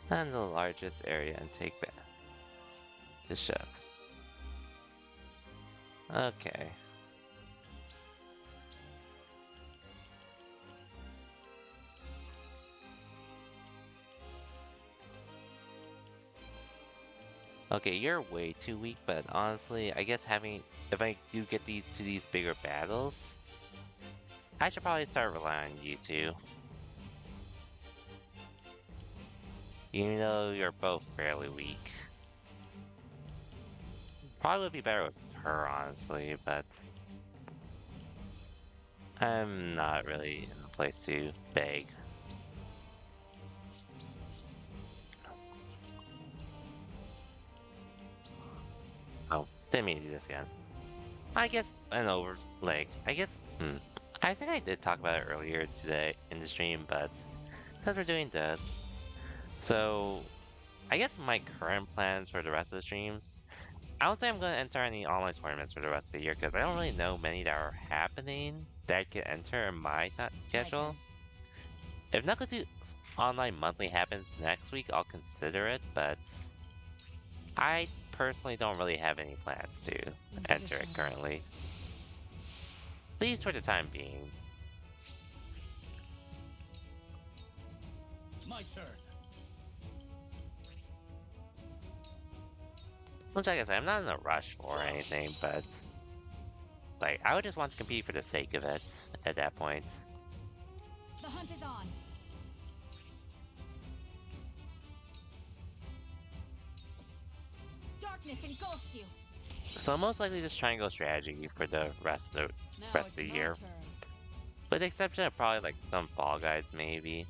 And the largest area and take back the ship. Okay. Okay, you're way too weak, but honestly, I guess if I do get to these bigger battles, I should probably start relying on you two. Even though you're both fairly weak. Probably would be better with her, honestly, but I'm not really in a place to beg. Oh, didn't mean to do this again. I guess I think I did talk about it earlier today in the stream, but because we're doing this, so I guess my current plans for the rest of the streams, I don't think I'm going to enter any online tournaments for the rest of the year because I don't really know many that are happening that I could enter in my schedule. If Knuckle Online Monthly happens next week, I'll consider it, but I personally don't really have any plans to enter it currently. At least for the time being. My turn. Which, like I said, I'm not in a rush for anything, but like I would just want to compete for the sake of it at that point. The hunt is on. Darkness engulfs you. So I'm most likely just triangle strategy for the rest of the year. With the exception of probably like some Fall Guys maybe.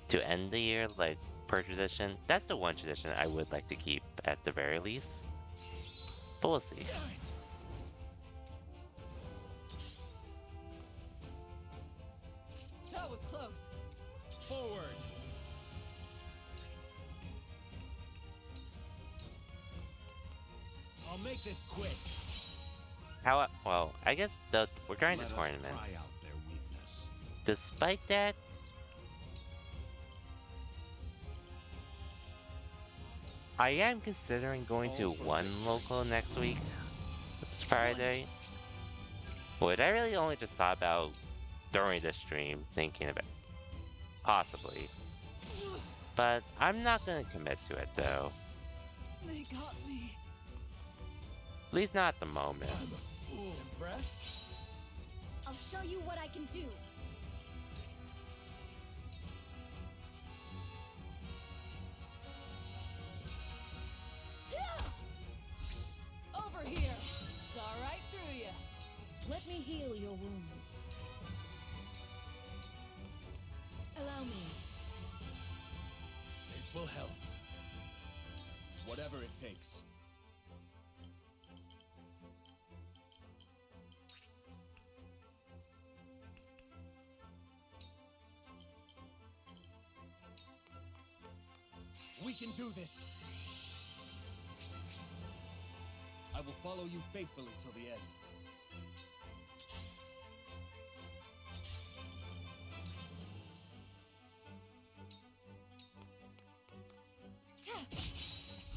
To end the year, like per tradition. That's the one tradition I would like to keep at the very least. But we'll see. That was close. Forward. I'll make this quick. Well, I guess we're going to tournaments. Despite that, I am considering going to one local next week. It's Friday. Which I really only just thought about during the stream, thinking about possibly. But I'm not gonna commit to it though. They got me. At least not at the moment. Impressed? I'll show you what I can do. Over here. Saw right through you. Let me heal your wounds. Allow me. This will help. Whatever it takes. We can do this. I will follow you faithfully till the end.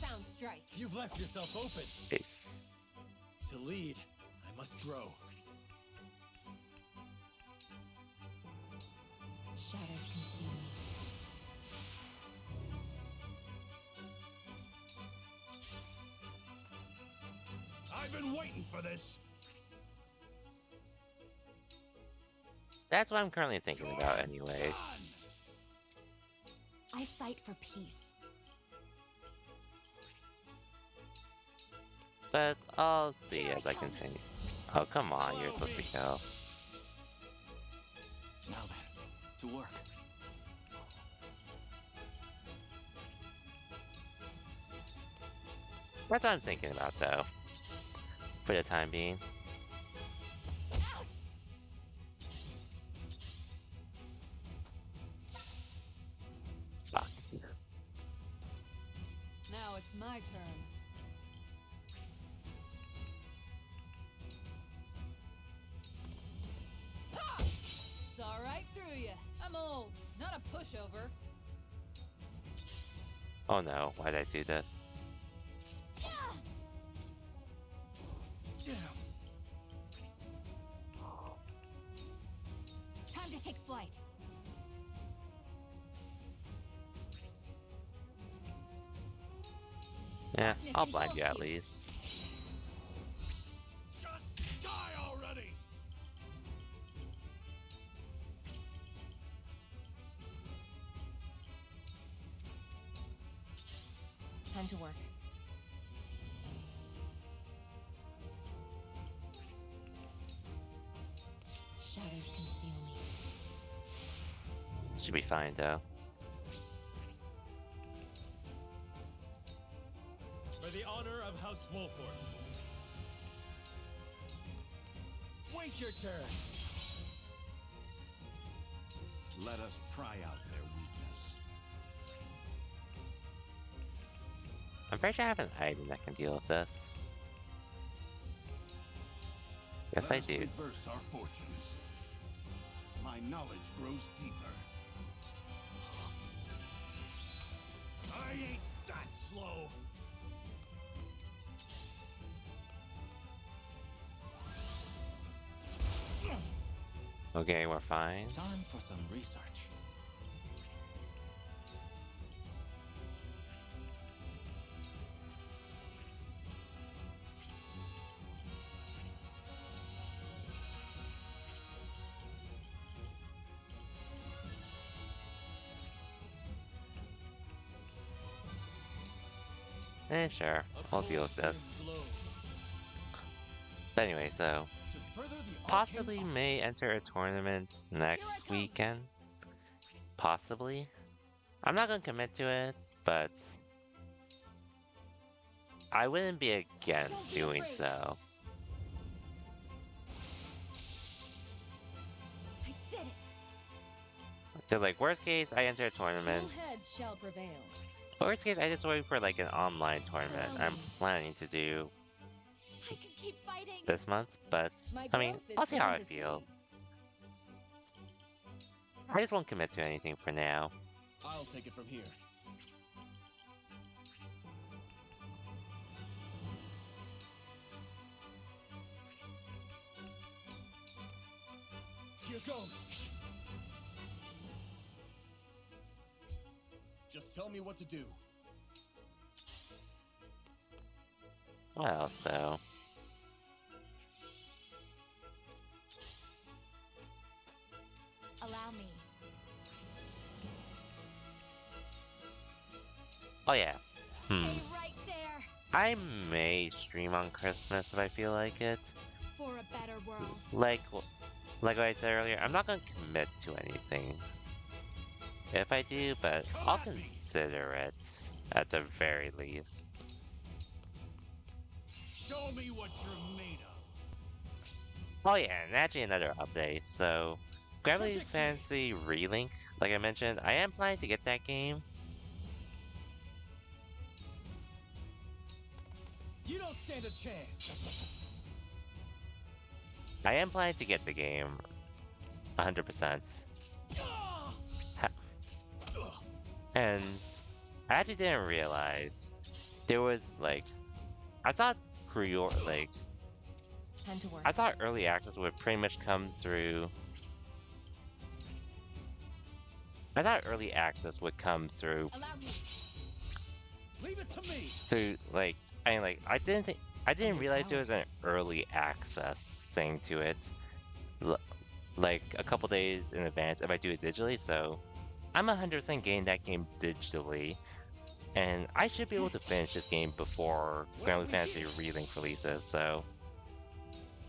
Sound strike. You've left yourself open. Peace. To lead, I must grow. I've been waiting for this. That's what I'm currently thinking about anyways. I fight for peace. But I'll see as I continue. Oh, come on, you're supposed to go. Now then, to work. That's what I'm thinking about, though. For the time being. Fuck. Now it's my turn. Ha! Saw right through you. I'm old, not a pushover. Oh no, why'd I do this? Time to take flight. Yeah, I'll blind you at least. Just die already. Time to work. Shadows conceal me. Should be fine, though. For the honor of House Wolford. Wait your turn. Let us pry out their weakness. I'm pretty sure I have an item that can deal with this. Yes, Let I us do. reverse our fortunes. My knowledge grows deeper. I ain't that slow. Okay, we're fine. Time for some research. Sure. We'll deal with this. But anyway, so possibly may enter a tournament next weekend. Possibly. I'm not gonna commit to it, but I wouldn't be against doing so. I did it. Cause like worst case, I enter a tournament. Two heads shall prevail. Worst case, I just wait for like an online tournament. I'm planning to do I can keep fighting. this month, but I mean, I'll see how I feel. I just won't commit to anything for now. I'll take it from here. Here goes. Just tell me what to do. What else, though? Allow me. Oh yeah. Stay right there. I may stream on Christmas if I feel like it. For a better world. Like what I said earlier, I'm not gonna commit to anything. If I do, but I'll consider it at the very least. Show me what you're made of. Oh yeah, and actually another update. So, Gravity Fantasy Relink, like I mentioned, I am planning to get that game. You don't stand a chance. I am planning to get the game 100%. And I actually didn't realize there was like, I thought Time to work. I thought early access would pretty much come through. I thought early access would come through. Leave it to me. To like, I mean, like I didn't think I didn't realize there was an early access thing to it, like a couple days in advance if I do it digitally. So I'm 100% getting that game digitally, and I should be able to finish this game before Grand Blue Fantasy Relink releases. So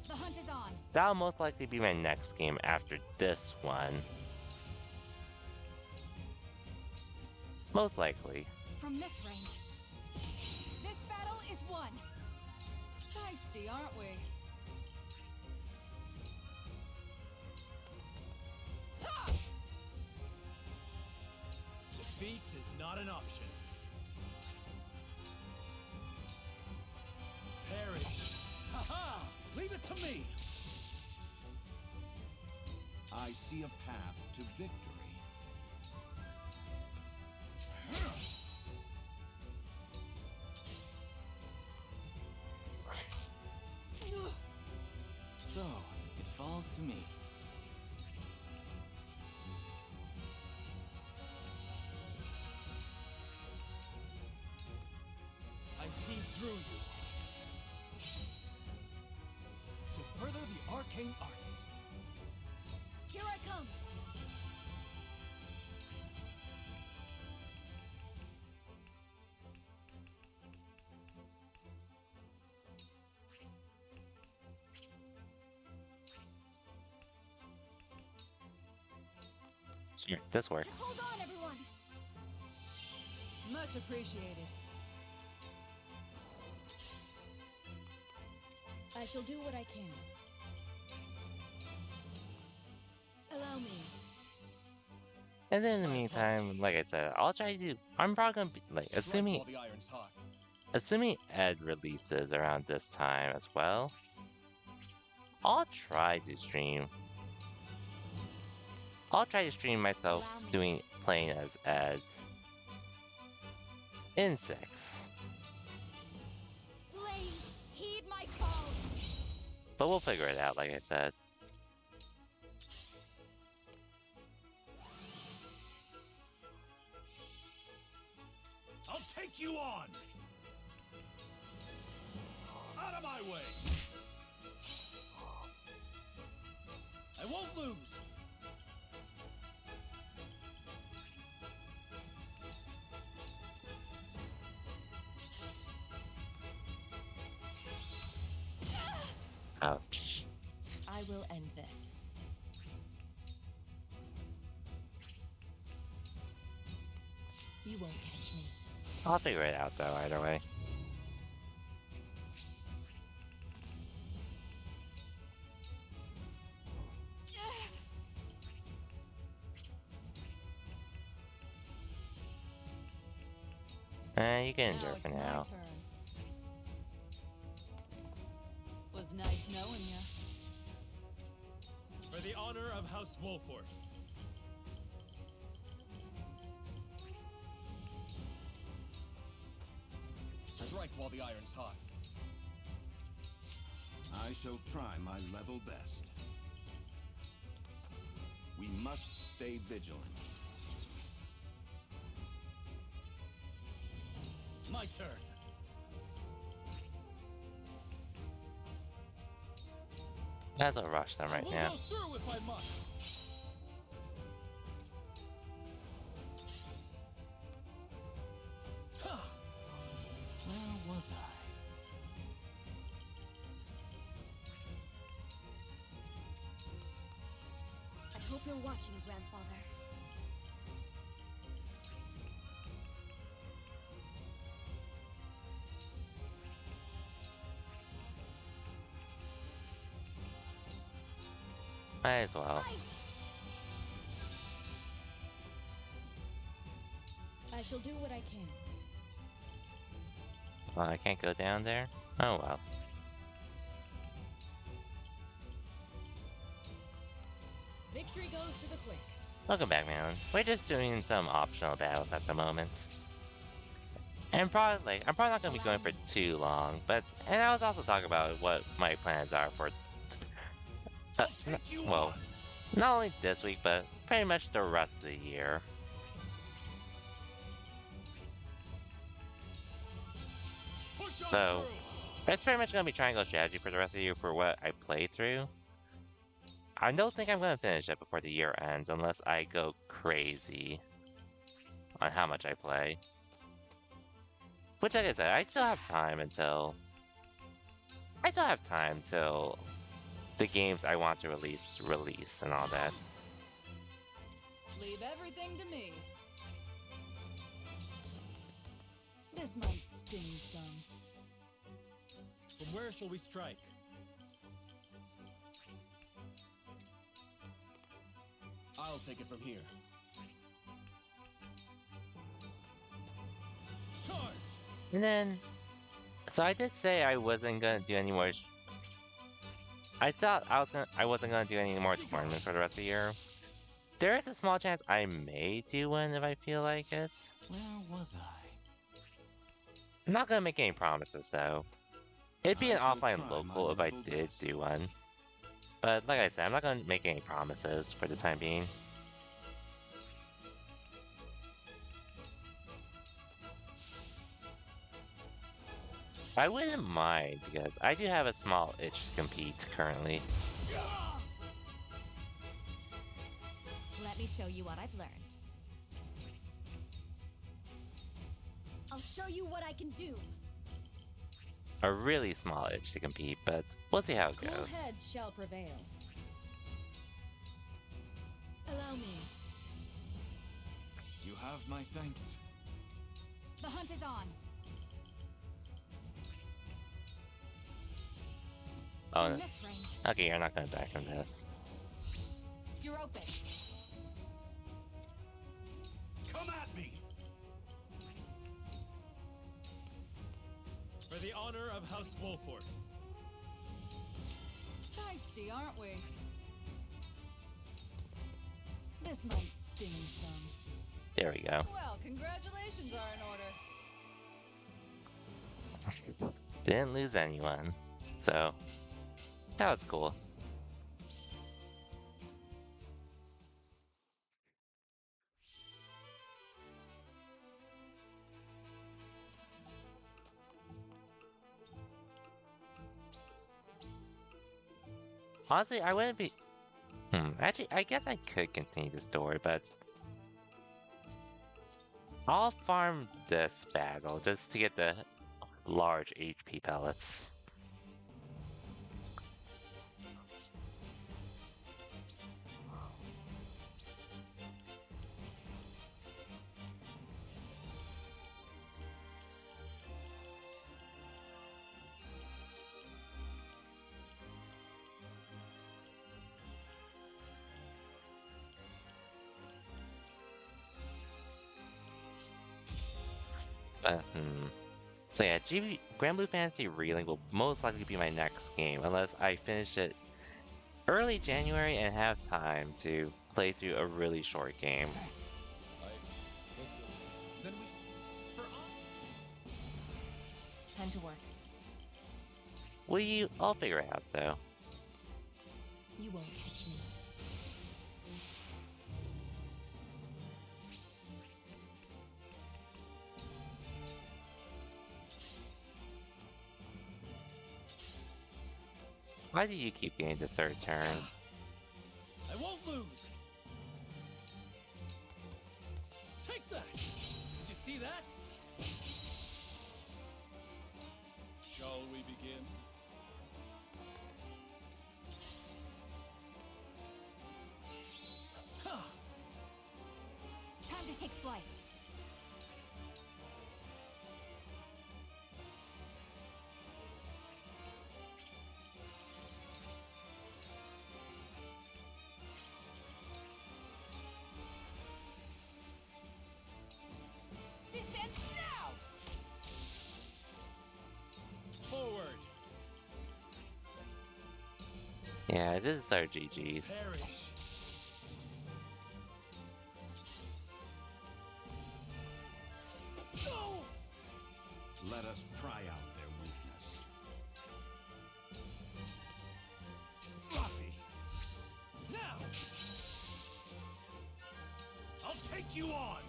The hunt is on. that'll most likely be my next game after this one. Most likely. From this range. This battle is won. Feisty, aren't we? Ha! Defeat is not an option. Perish. Ha-ha! Leave it to me! I see a path to victory. So, it falls to me. I see through you. To further the arcane arts. Here I come. Sure, this works. Just hold on, everyone. Much appreciated. I shall do what I can. Allow me. And then in the meantime, like I said, I'll try to do. I'm probably gonna be like, assuming While the iron's hot. Ed releases around this time as well. I'll try to stream. I'll try to stream myself playing as Ed in 6. Please heed my call. But we'll figure it out, like I said. I'll take you on! Out of my way! I won't lose! Ouch. I will end this. You won't catch me. I'll figure it out though, either way. You can endure for now. Was nice knowing ya. For the honor of House Wolfort. Strike while the iron's hot. I shall try my level best. We must stay vigilant. My turn. That's a rush them right I will now. go through if I must. Huh. Where was I? I hope you're watching, Grandfather. Might as well. I shall do what I can. Well, I can't go down there? Oh well. Victory goes to the quick. Welcome back, man. We're just doing some optional battles at the moment. And probably, I'm probably not going to be going for too long, but, and I was also talking about what my plans are for, well, not only this week, but pretty much the rest of the year. So, It's pretty much gonna be triangle strategy for the rest of the year for what I play through. I don't think I'm gonna finish it before the year ends unless I go crazy on how much I play. Which, like I said, I still have time until the games I want to release and all that. Leave everything to me. This might sting some. From where shall we strike? I'll take it from here. Charge! And then, so I did say I wasn't gonna do any more. I thought I wasn't gonna do any more tournaments for the rest of the year. There is a small chance I may do one if I feel like it. Where was I? I'm not gonna make any promises though. It'd be an offline local if I did do one. But like I said, I'm not gonna make any promises for the time being. I wouldn't mind because I do have a small itch to compete currently. Let me show you what I've learned. I'll show you what I can do. A really small itch to compete, but we'll see how it Cool goes. heads shall prevail. Allow me. You have my thanks. The hunt is on. Oh, In this range. okay, you're not gonna die from this. You're open. Come at me! For the honor of House Wolfort. Feisty, aren't we? This might sting some. There we go. Well, congratulations are in order. Didn't lose anyone, so that was cool. Honestly, I wouldn't be. Actually, I guess I could continue the story, but I'll farm this battle just to get the large HP pellets. So yeah, Grand Blue Fantasy Relink will most likely be my next game, unless I finish it early January and have time to play through a really short game. Time to work. I'll figure it out though. You won't catch me. Why do you keep getting the third turn? I won't lose! Take that! Did you see that? Shall we begin? Time to take flight. Descend now! Forward! Yeah, this is our GG's. Perish! Let us pry out their weakness. Sloppy! Now! I'll take you on!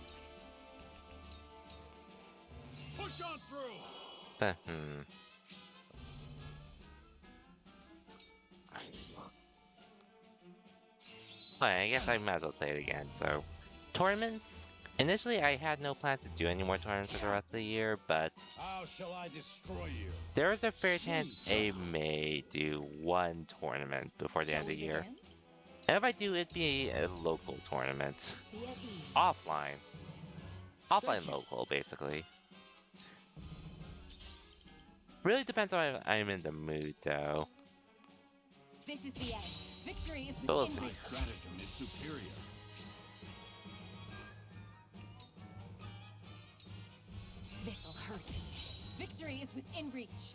Push on through! But I guess I might as well say it again. So, tournaments. Initially, I had no plans to do any more tournaments for the rest of the year, but How shall I destroy you? there is a fair chance I may do one tournament before the end of the year. And if I do, it'd be a local tournament. Offline. Offline local, basically. Really depends on if I'm in the mood, though. This is the end. Victory is But we'll see. My stratagem is superior. This'll hurt. Victory is within reach.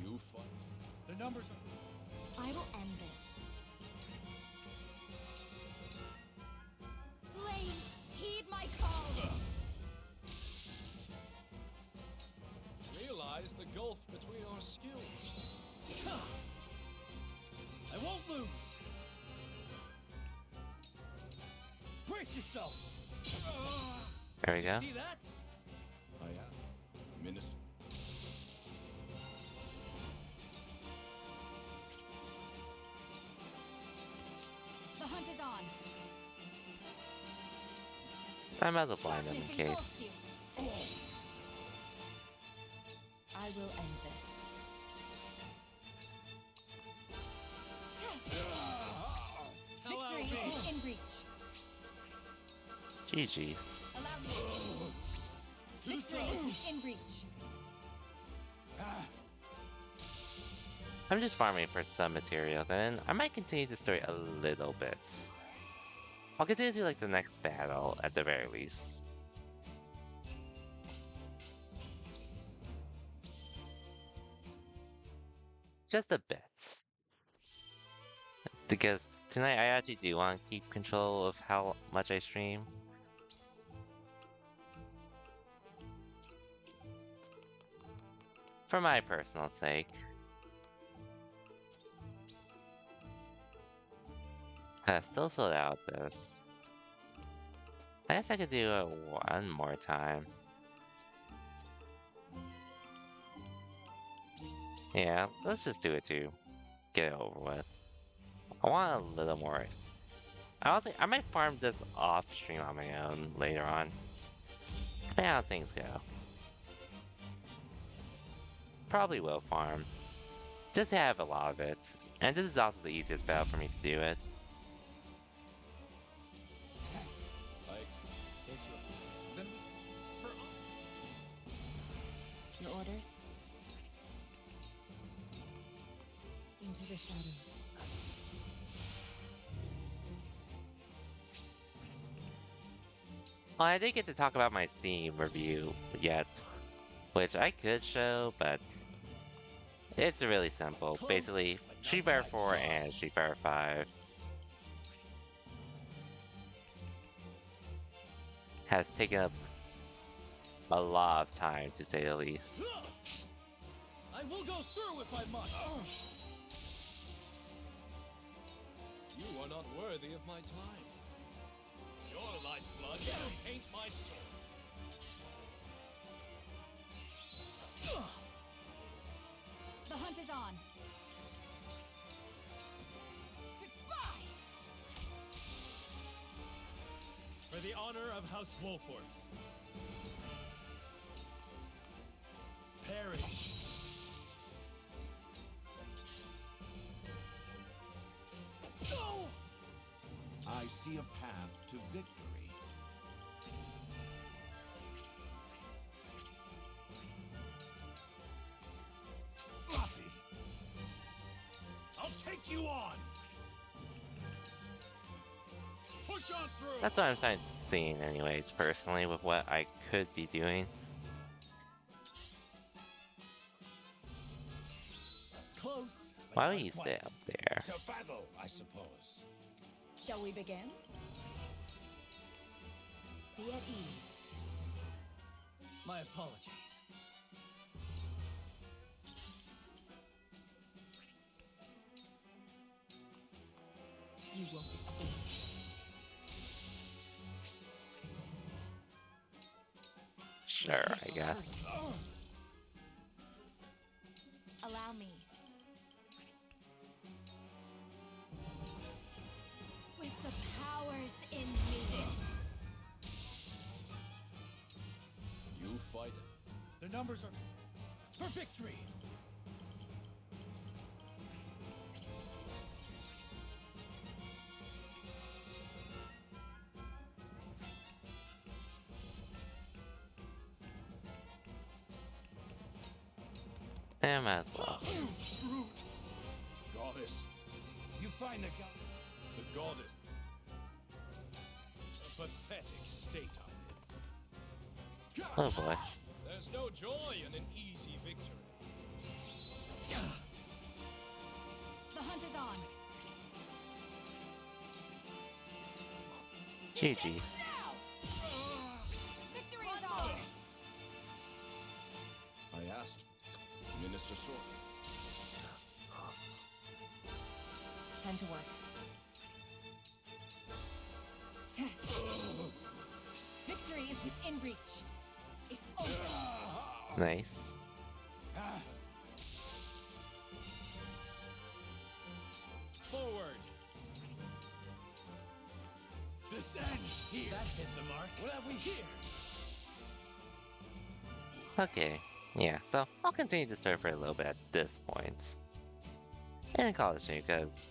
You fight. The numbers are. I will end this. Flames, heed my call. Realize the gulf between our skills. I won't lose. Brace yourself. There we go. See that? I am. Minister. The hunt is on. I'm out of blind them in Darkness case. engulfs you. I will end this. Victory is within reach. GG's. Allow me. Victory is within reach. I'm just farming for some materials, and then I might continue the story a little bit. I'll continue to like the next battle at the very least. Just a bit. Because tonight I actually do want to keep control of how much I stream. For my personal sake. Still sold out this. I guess I could do it one more time. Yeah, let's just do it to get it over with. I want a little more. Honestly, I might farm this off stream on my own later on. Depending on how things go. Probably will farm. Just to have a lot of it. And this is also the easiest battle for me to do it. Your orders? Into the shadows. Well, I didn't get to talk about my Steam review yet, which I could show, but it's really simple. Basically, Street Fighter 4 and Street Fighter 5 has taken up a lot of time, to say the least. I will go through if I must. You are not worthy of my time. Your lifeblood will paint my soul. The hunt is on. Goodbye. For the honor of House Wolfort. Perish. Go! I see a path to victory. Sloppy. I'll take you on. Push on through. That's what I'm seeing anyways, personally, with what I could be doing. Close. Why would you stay up there? To battle, I suppose. Shall we begin? Be at ease. My apologies. You won't escape. Sure, I guess. Allow me. The numbers are for victory. And might as well. Screwed. Goddess. You find the The goddess. A pathetic state I'm in. Oh boy. There's no joy in an easy victory. The hunt is on. GG's. Victory is ours. I asked Minister Sorcerer. Time to work. Victory is within reach. It's over. Nice. Forward. This ends here. That hit the mark. What have we here? Okay. Yeah, so I'll continue the story for a little bit at this point. And call it soon, because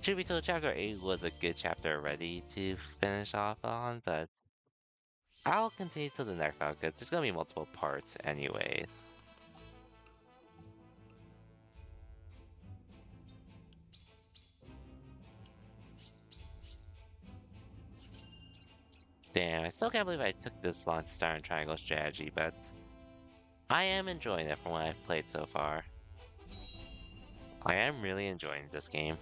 truth be told, chapter 8 was a good chapter already to finish off on, but I'll continue till the next one, because there's gonna be multiple parts anyways. Damn, I still can't believe I took this long to start on Triangle Strategy, but I am enjoying it from what I've played so far. I am really enjoying this game.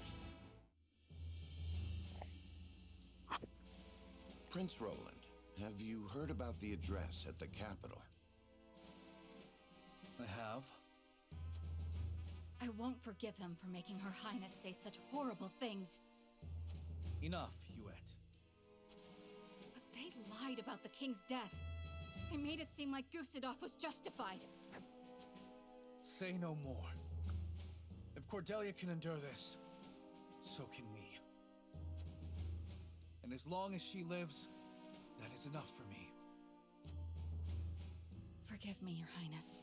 Prince Roland, have you heard about the address at the capital? I have. I won't forgive them for making Her Highness say such horrible things. Enough, Hewitt. But they lied about the king's death. They made it seem like Gustadolf was justified. Say no more. If Cordelia can endure this, so can we. And as long as she lives, that is enough for me. Forgive me, Your Highness.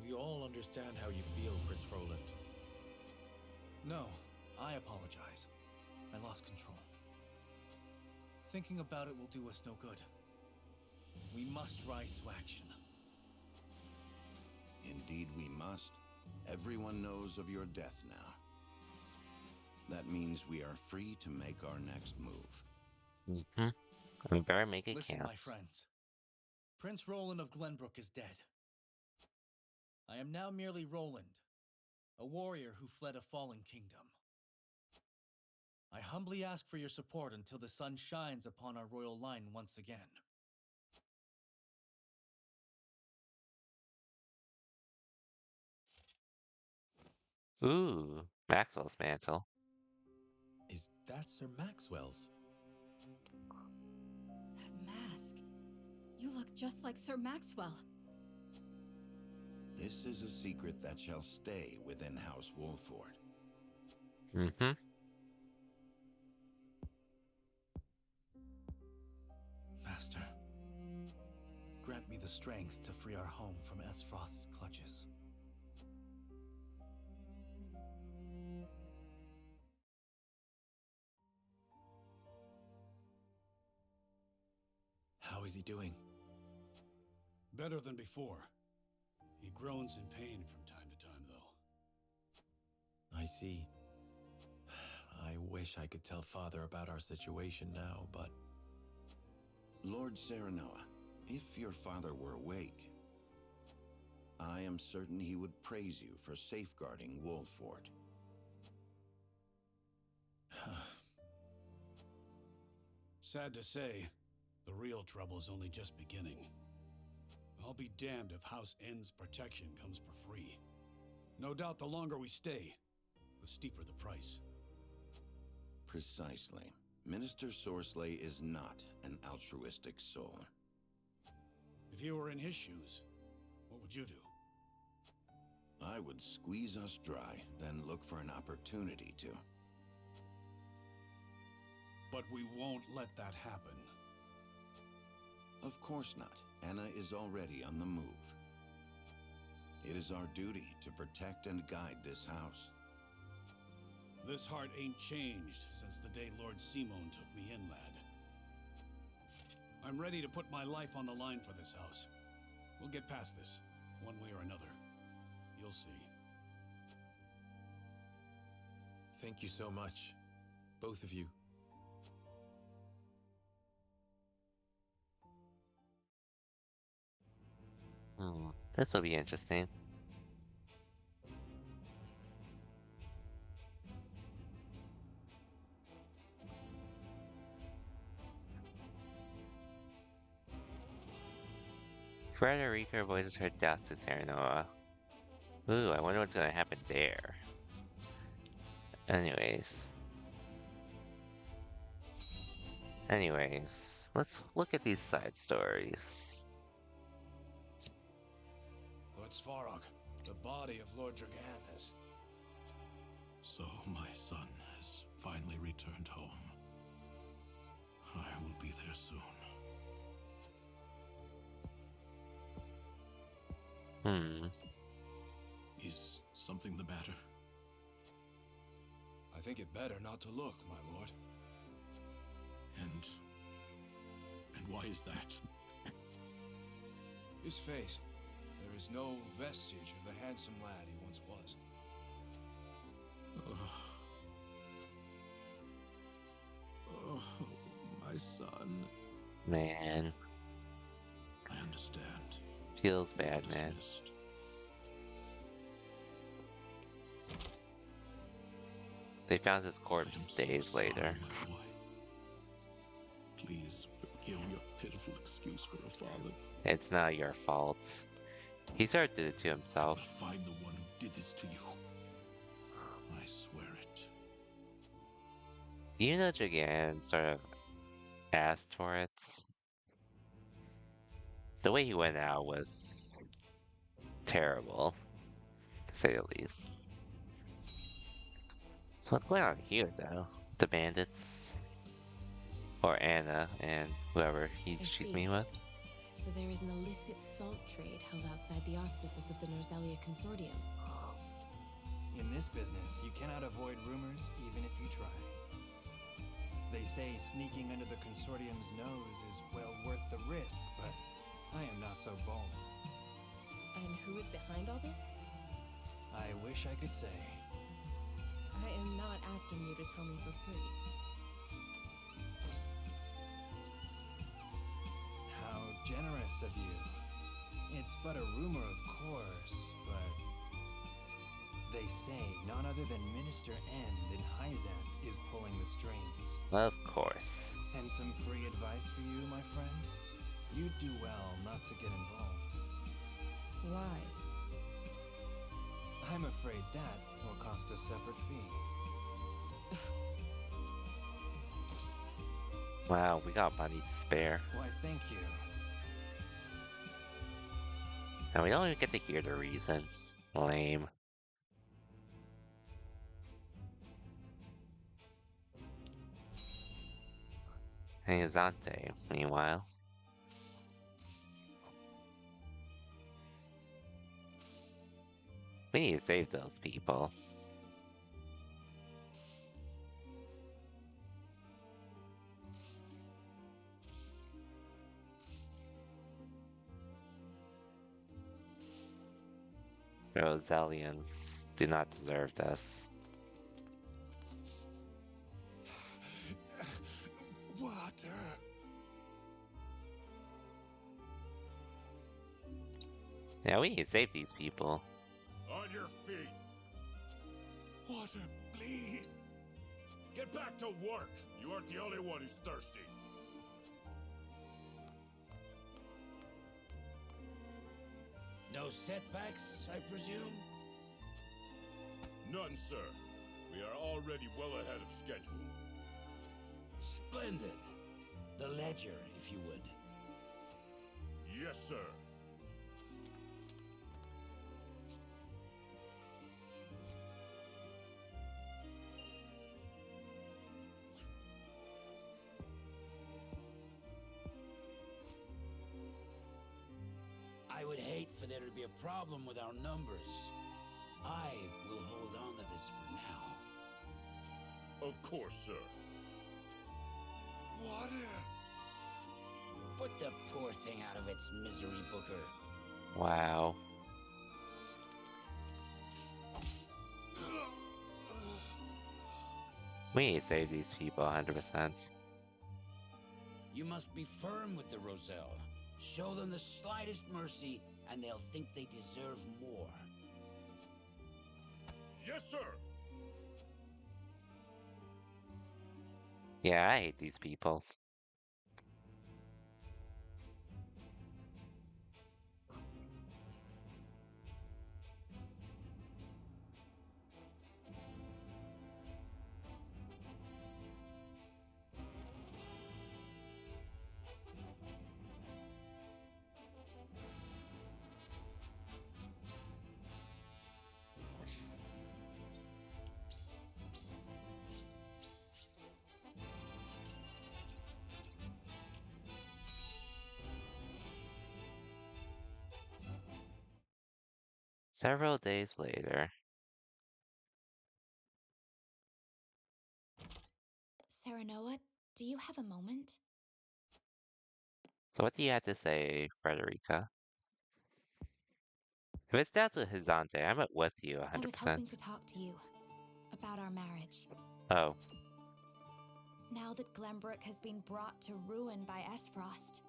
We all understand how you feel, Prince Roland. No, I apologize. I lost control. Thinking about it will do us no good. We must rise to action. Indeed we must. Everyone knows of your death now. That means we are free to make our next move. We better make it Listen, count. my friends. Prince Roland of Glenbrook is dead. I am now merely Roland, a warrior who fled a fallen kingdom. I humbly ask for your support until the sun shines upon our royal line once again. Ooh, Maxwell's mantle. Is that Sir Maxwell's? That mask. You look just like Sir Maxwell. This is a secret that shall stay within House Wolford. Master, grant me the strength to free our home from Esfrost's clutches. How is he doing? Better than before. He groans in pain from time to time, though. I see. I wish I could tell Father about our situation now, but... Lord Serenoa, if your father were awake, I am certain he would praise you for safeguarding Wolford. Sad to say, the real trouble is only just beginning. I'll be damned if House N's protection comes for free. No doubt the longer we stay, the steeper the price. Precisely. Minister Sorsley is not an altruistic soul. If you were in his shoes, what would you do? I would squeeze us dry, then look for an opportunity to. But we won't let that happen. Of course not. Anna is already on the move. It is our duty to protect and guide this house. This heart ain't changed since the day Lord Simon took me in, lad. I'm ready to put my life on the line for this house. We'll get past this, one way or another. You'll see. Thank you so much, both of you. This will be interesting. Frederica voices her doubts to Serenoa. Ooh, I wonder what's gonna happen there. Anyways, let's look at these side stories. Lord Svarog, the body of Lord Dragan has... So my son has finally returned home. I will be there soon. Is something the matter? I think it better not to look, my lord. And why is that? His face. There is no vestige of the handsome lad he once was. Oh, my son. Man. I understand. Feels bad, man. They found his corpse days later. Please forgive your pitiful excuse for a father. It's not your fault. He sort of did it to himself. Find the one who did this to you. I swear it. Do you know Dragan sort of asked for it? The way he went out was terrible, to say the least. So what's going on here, though? The bandits? Or Anna and whoever she's meeting with? So there is an illicit salt trade held outside the auspices of the Norzelia Consortium. In this business, you cannot avoid rumors even if you try. They say sneaking under the Consortium's nose is well worth the risk, but I am not so bold. And who is behind all this? I wish I could say. I am not asking you to tell me for free. How generous of you. It's but a rumor, of course, but they say none other than Minister End in Hyzant is pulling the strings. Of course. And some free advice for you, my friend? You'd do well not to get involved. Why? I'm afraid that will cost a separate fee. Wow, we got money to spare. Why, thank you. And we don't even get to hear the reason. Lame. And Zante, meanwhile. We need to save those people. Rosalians do not deserve this. Water. Yeah, we need to save these people. On your feet. Water, please. Get back to work. You aren't the only one who's thirsty. No setbacks, I presume? None, sir. We are already well ahead of schedule. Splendid. The ledger, if you would. Yes, sir. would hate for there to be a problem with our numbers. I will hold on to this for now. Of course, sir. What? Put the poor thing out of its misery, Booker. Wow. We need to save these people 100%. You must be firm with the Roselle. Show them the slightest mercy, and they'll think they deserve more. Yes, sir. Yeah, I hate these people. Several days later. Serenoa, do you have a moment? So what do you have to say, Frederica? If it's down to Hizante, I'm with you I was hoping 100%. to talk to you about our marriage. Oh, Now that Glenbrook has been brought to ruin by Esfrost,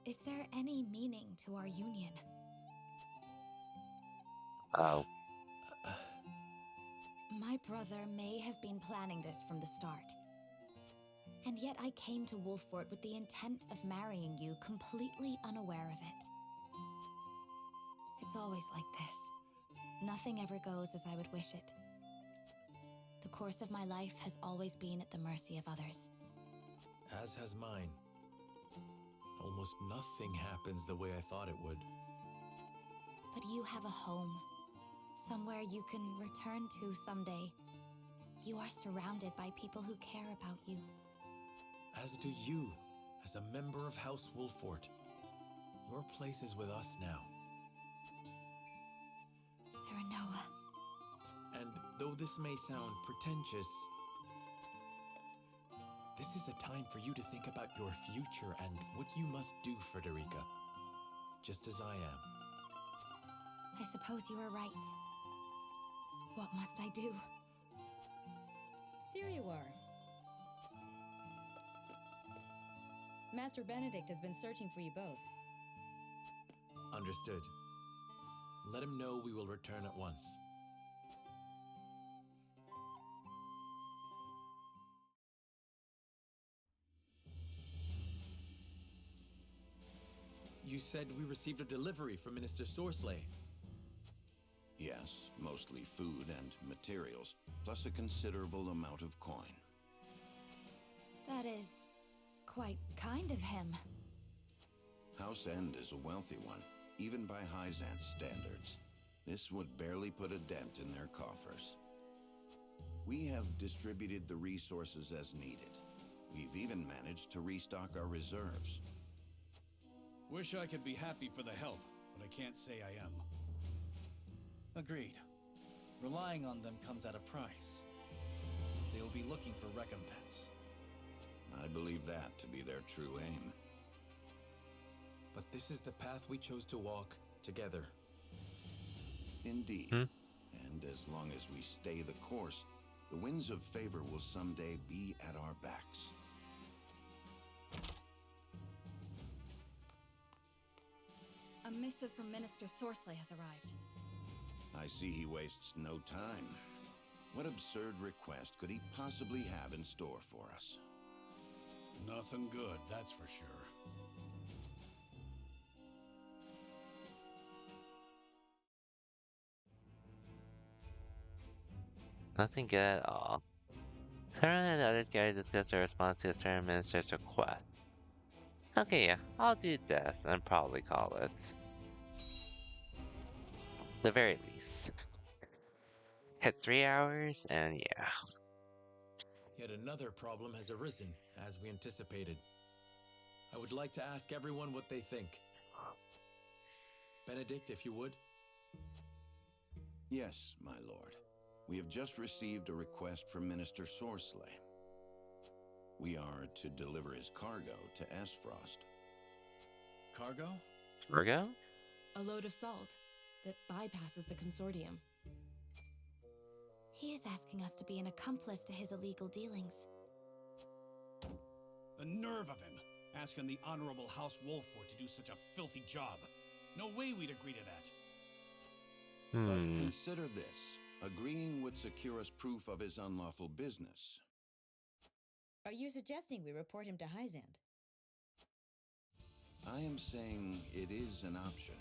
is there any meaning to our union? oh. My brother may have been planning this from the start. And yet I came to Wolffort with the intent of marrying you, completely unaware of it. It's always like this. Nothing ever goes as I would wish it. The course of my life has always been at the mercy of others. As has mine. Almost nothing happens the way I thought it would. But you have a home. Somewhere you can return to someday. You are surrounded by people who care about you. As do you, as a member of House Wolffort. Your place is with us now. Serenoa. And though this may sound pretentious, this is a time for you to think about your future and what you must do, Frederica. Just as I am. I suppose you are right. What must I do? Here you are. Master Benedict has been searching for you both. Understood. Let him know we will return at once. You said we received a delivery from Minister Sorsley. Yes, mostly food and materials, plus a considerable amount of coin. That is quite kind of him. House End is a wealthy one, even by Hyzant's standards. This would barely put a dent in their coffers. We have distributed the resources as needed. We've even managed to restock our reserves. Wish I could be happy for the help, but I can't say I am. Agreed. Relying on them comes at a price. They will be looking for recompense. I believe that to be their true aim. But this is the path we chose to walk together. Indeed. And as long as we stay the course, the winds of favor will someday be at our backs. A missive from Minister Sorsley has arrived. I see he wastes no time. What absurd request could he possibly have in store for us? Nothing good, that's for sure. Nothing good at all. Sarah and the others gather to discuss their response to a certain minister's request. Okay, yeah, I'll do this and probably call it. The very least. Hit 3 hours, and yeah. Yet another problem has arisen, as we anticipated. I would like to ask everyone what they think. Benedict, if you would. Yes, my lord. We have just received a request from Minister Sorsley. We are to deliver his cargo to Aesfrost. Cargo? Virgo? A load of salt that bypasses the consortium. He is asking us to be an accomplice to his illegal dealings. The nerve of him, asking the Honorable House Wolford to do such a filthy job. No way we'd agree to that. But consider this. Agreeing would secure us proof of his unlawful business. Are you suggesting we report him to Hyzant? I am saying it is an option.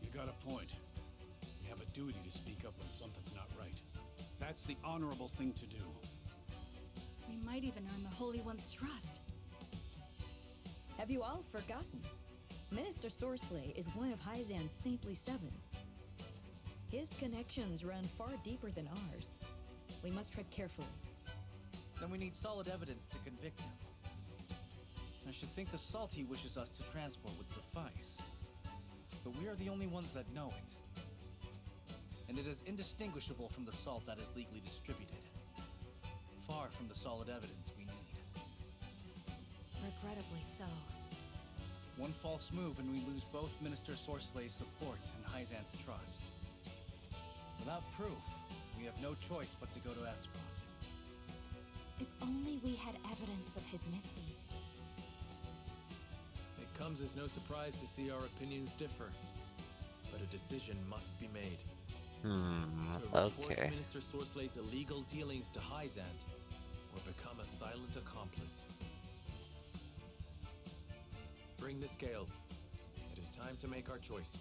You got a point. We have a duty to speak up when something's not right. That's the honorable thing to do. We might even earn the Holy One's trust. Have you all forgotten? Minister Sorsley is one of Hyzant's Saintly Seven. His connections run far deeper than ours. We must tread carefully. Then we need solid evidence to convict him. I should think the salt he wishes us to transport would suffice. But we are the only ones that know it. And it is indistinguishable from the salt that is legally distributed. Far from the solid evidence we need. Regrettably so. One false move and we lose both Minister Sorsley's support and Hyzant's trust. Without proof, we have no choice but to go to Aesfrost. If only we had evidence of his misdeeds. It comes as no surprise to see our opinions differ. But a decision must be made. To report Okay. Minister Sorsley's illegal dealings to Hyzant, or become a silent accomplice. Bring the scales. It is time to make our choice.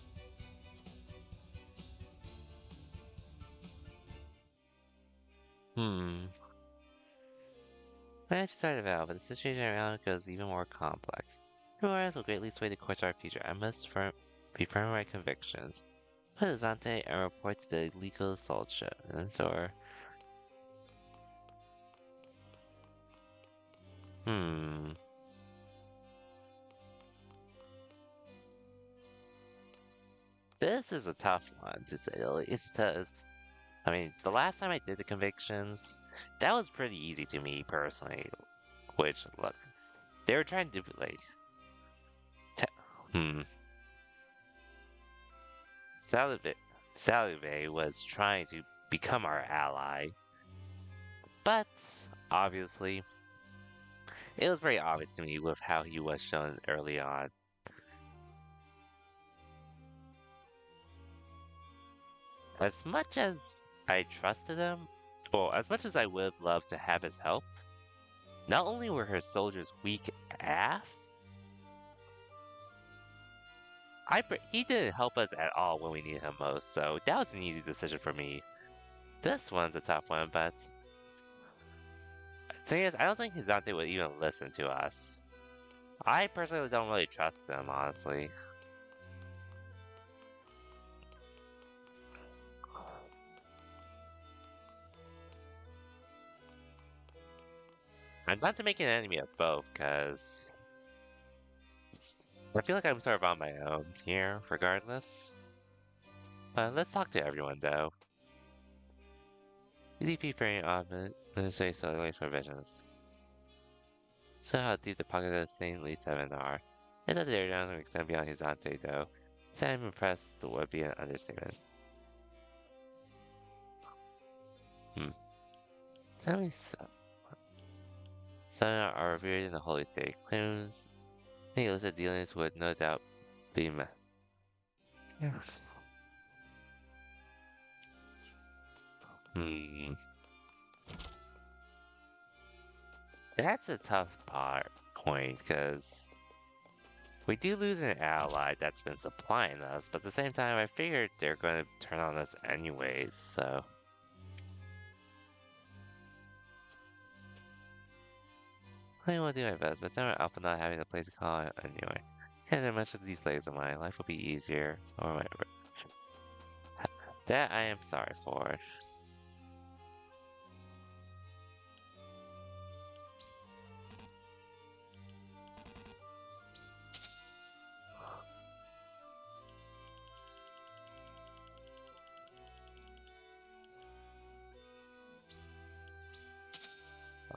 I just started out, but the situation around goes even more complex. Rewards will greatly sway the course of our future. I must be firm in my convictions. Put Zante and report to the legal assault shipments, or... This is a tough one to say the least, because, I mean, the last time I did the convictions, that was pretty easy to me personally. Which, look, they were trying to do, like, Saluve was trying to become our ally, but obviously, it was very obvious to me with how he was shown early on. As much as I trusted him, or as much as I would have loved to have his help, not only were her soldiers weak AF, he didn't help us at all when we needed him most, so that was an easy decision for me. This one's a tough one, but the thing is, I don't think Hyzante would even listen to us. I personally don't really trust him, honestly. I'm not to make an enemy of both, because I feel like I'm sort of on my own here, regardless. But let's talk to everyone, though. EDP frame administrative solar provisions. So how deep the pocket of Saintly 7 are. I thought they were down to extend beyond Hyzante, though. So I'm impressed would be an understatement. Tell me some. Some are revered in the holy state. Claims the illicit dealings would no doubt be met. That's a tough point, because we do lose an ally that's been supplying us, but at the same time, I figured they're going to turn on us anyways, so... I will do my best, but I'm Alpha not having a place to call it anyway. Can't do much of these legs of mine. Life will be easier. Or whatever. That I am sorry for.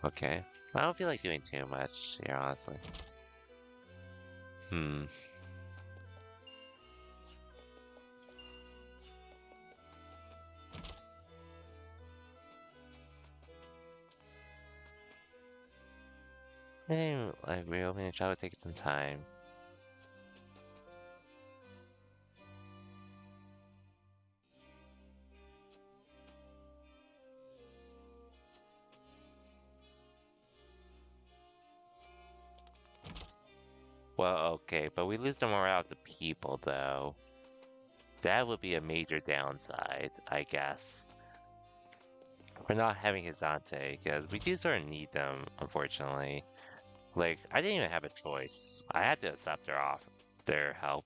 Okay. I don't feel like doing too much here, honestly. Maybe, like, reopening the shop would take some time. Well, okay, but we lose the morale of the people, though. That would be a major downside, I guess. We're not having Hizante, because we do sort of need them, unfortunately. Like, I didn't even have a choice. I had to accept their help.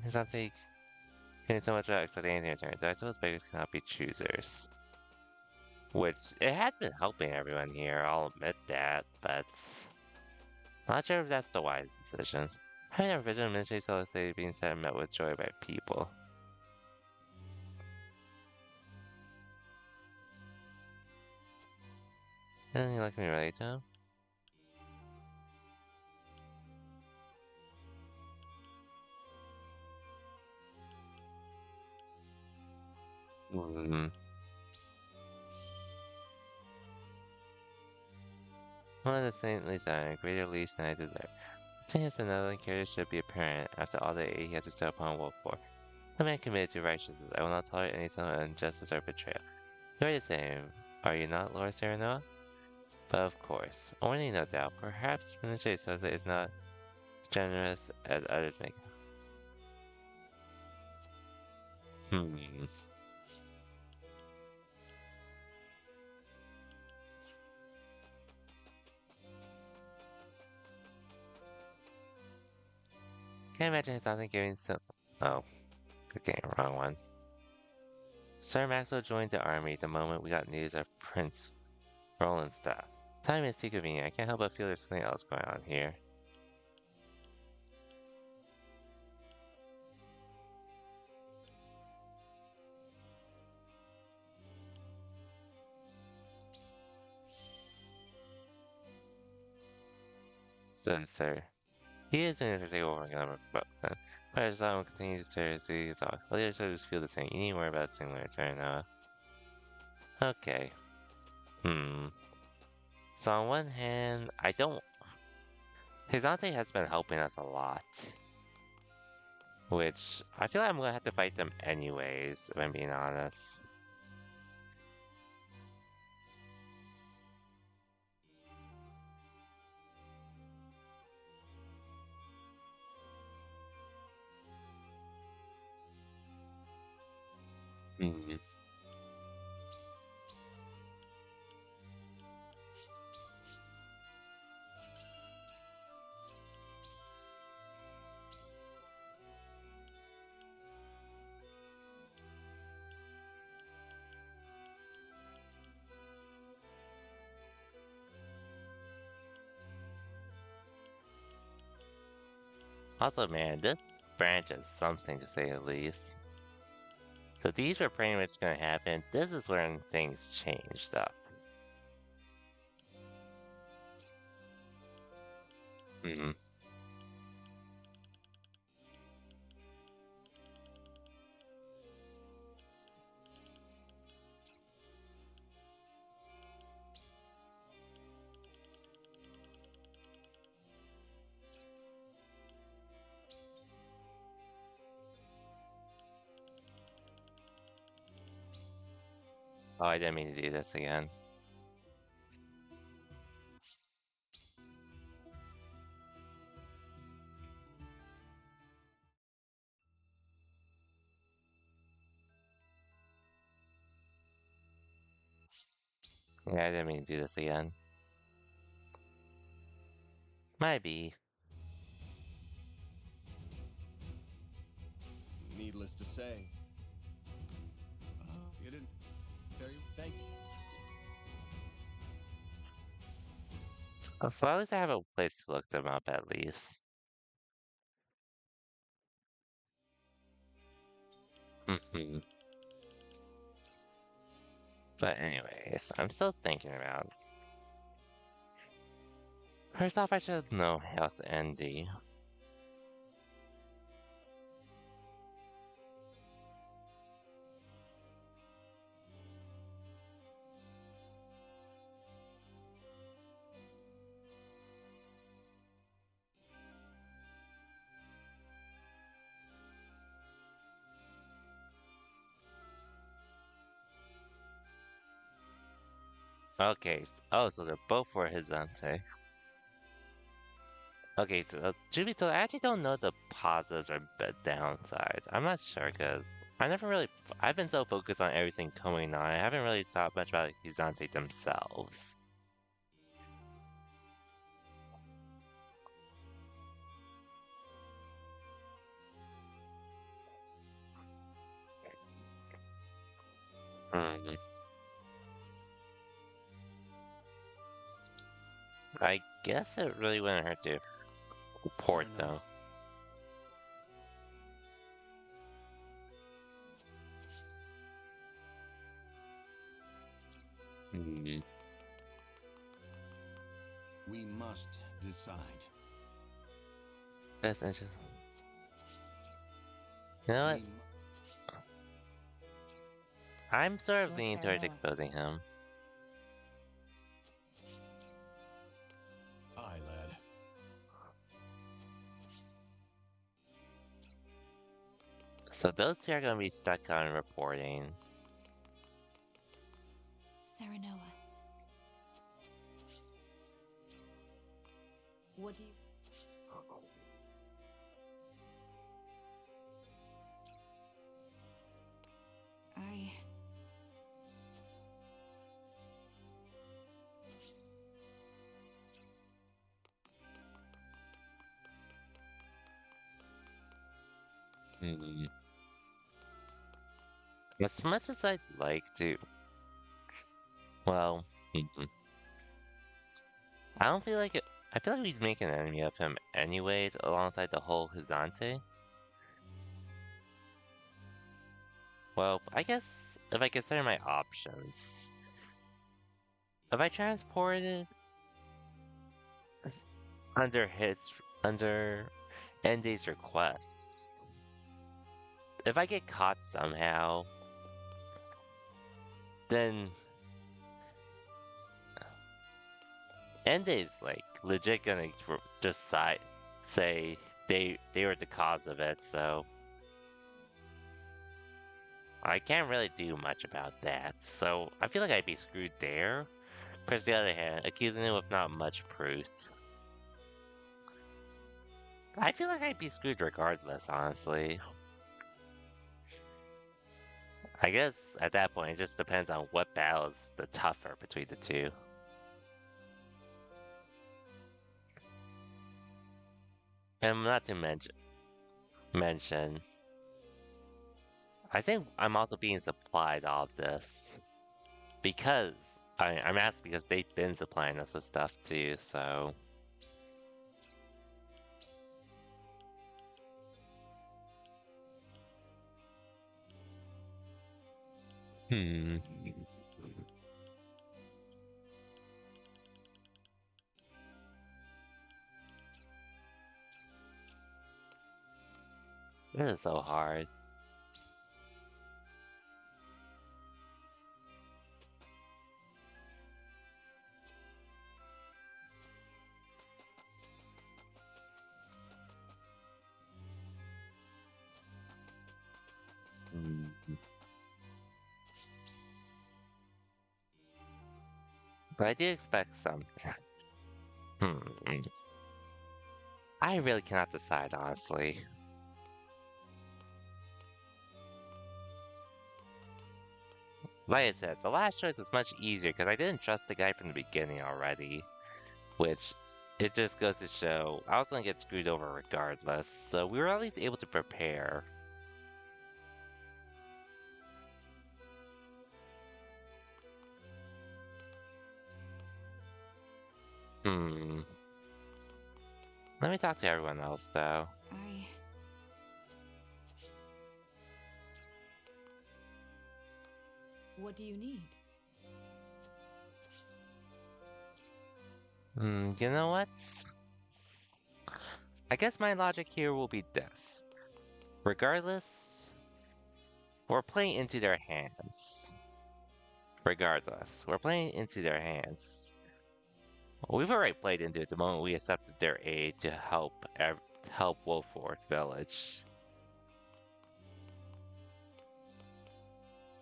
Hizante getting so much without expecting anything in return. Though I suppose beggars cannot be choosers. Which, it has been helping everyone here, I'll admit that, but... Not sure if that's the wise decision. Having a vision of Ministry Solar City being said and met with joy by people. Anything you like me relate to him? One of the saintly sign, greater leash than I deserve. His benevolent character should be apparent after all the aid he has bestowed upon Wolfborg. A man committed to righteousness. I will not tolerate any sort of injustice or betrayal. You are the same, are you not, Lord Serenoa? But of course, only no doubt, perhaps Ministry Sosa is not generous as others make. Can't imagine Hizante giving some. Oh, okay, wrong one. Sir Maxwell joined the army the moment we got news of Prince Roland's death. Time is too convenient. I can't help but feel there's something else going on here. Then, sir. He is an interesting over but then. But I just will continue to seriously his talk. Others just feel the same. You need more about similar turn, Okay. So on one hand, I don't... Hizante has been helping us a lot. Which, I feel like I'm gonna have to fight them anyways, if I'm being honest. Also, man, this branch is something to say the least. So these were pretty much gonna happen. This is when things changed up. Oh, I didn't mean to do this again. Yeah, I didn't mean to do this again. Might be. Needless to say. You didn't. Thank you. So at least I have a place to look them up at least. But anyways, I'm still thinking about. First off, I should know House Andy. Okay, oh, so they're both for Hizante. Okay, so to be told, I actually don't know the positives or downsides. I'm not sure because I've been so focused on everything going on, I haven't really thought much about Hizante themselves. Hmm. I guess it really wouldn't hurt to report though. We must decide. That's interesting. You know what? I'm sort of leaning towards exposing him. Aye, lad. So those two are gonna be stuck on reporting. Serenoa. What do you... I... As much as I'd like to, well, I don't feel like it. I feel like we'd make an enemy of him anyways, alongside the whole Hizante. Well, I guess if I consider my options, if I transported under Ende's requests, if I get caught somehow, then Ende's like legit gonna just say they were the cause of it, so I can't really do much about that. So I feel like I'd be screwed there. Because the other hand, accusing him with not much proof, I feel like I'd be screwed regardless, honestly. I guess at that point, it just depends on what battle is the tougher between the two. And not to mention, I think I'm also being supplied all of this because I'm asked because they've been supplying us with stuff too, so. This is so hard. But I do expect something. I really cannot decide, honestly. Like I said, the last choice was much easier because I didn't trust the guy from the beginning already. Which, it just goes to show, I was gonna get screwed over regardless, so we were at least able to prepare. Let me talk to everyone else, though. What do you need? You know what? I guess my logic here will be this. Regardless, we're playing into their hands. Regardless, we're playing into their hands. We've already played into it the moment we accepted their aid to help Wolford Village.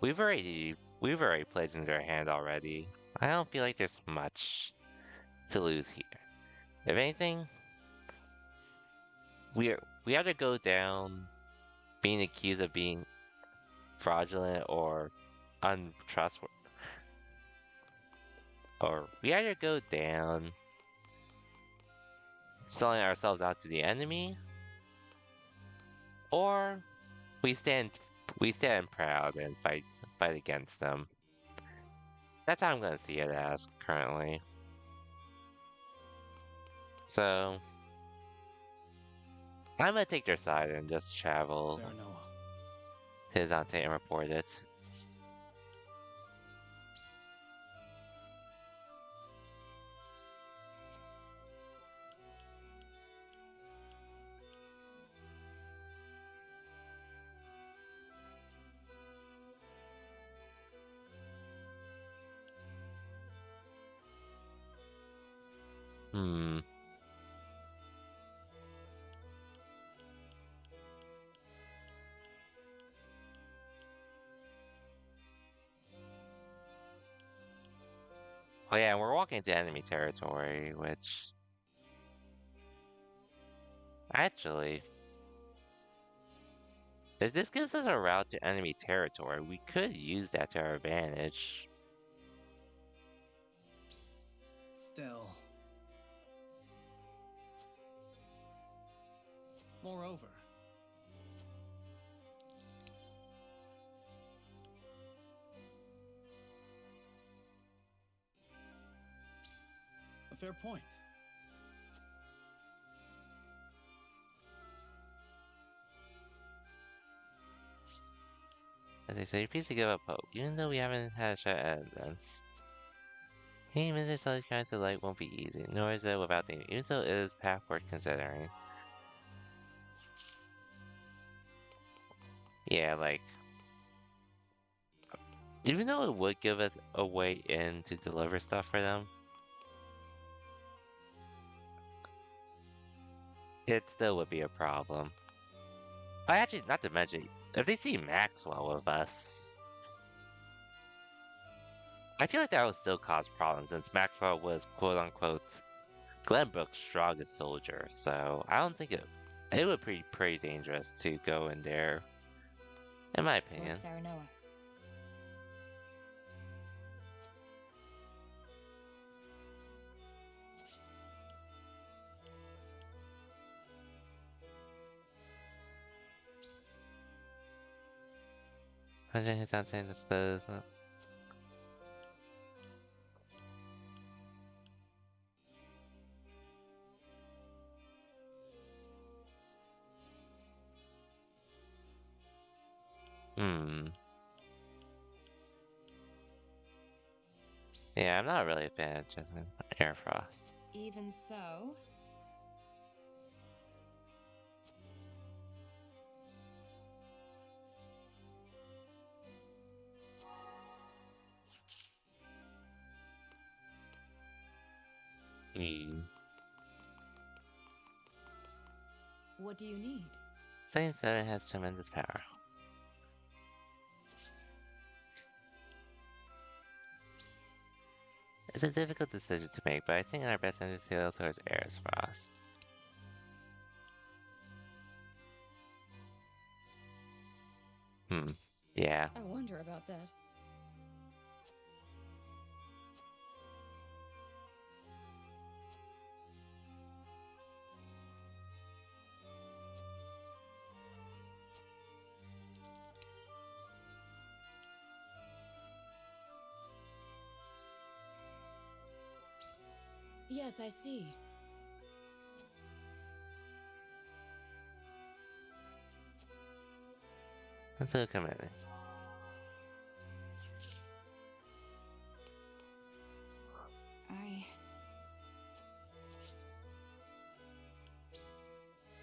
We've already played into their hand already. I don't feel like there's much to lose here. If anything, we either go down being accused of being fraudulent or untrustworthy, or we either go down selling ourselves out to the enemy, or we stand proud and fight against them. That's how I'm gonna see it as currently. So I'm gonna take their side and just travel horizontally and report it. Oh yeah, we're walking into enemy territory, which... Actually... If this gives us a route to enemy territory, we could use that to our advantage. Still. Moreover, a fair point. As they say, refuse to give up hope, even though we haven't had a shot at evidence. Hitting Mr. Sully's crimes of light won't be easy, nor is it without danger, even though it is path worth considering. Yeah, like... Even though it would give us a way in to deliver stuff for them, it still would be a problem. Actually, not to mention, if they see Maxwell with us, I feel like that would still cause problems since Maxwell was quote-unquote Glenbrook's strongest soldier, so I don't think it would be pretty dangerous to go in there, in my opinion. Lord Saranoa. Imagine his outside disposed. Yeah, I'm not really a fan of Justin Airfrost. Even so... What do you need? Saint 7 has tremendous power. It's a difficult decision to make, but I think in our best interest to sail towards Arisfrost. Yeah. I wonder about that. Yes, I see. That's a commitment.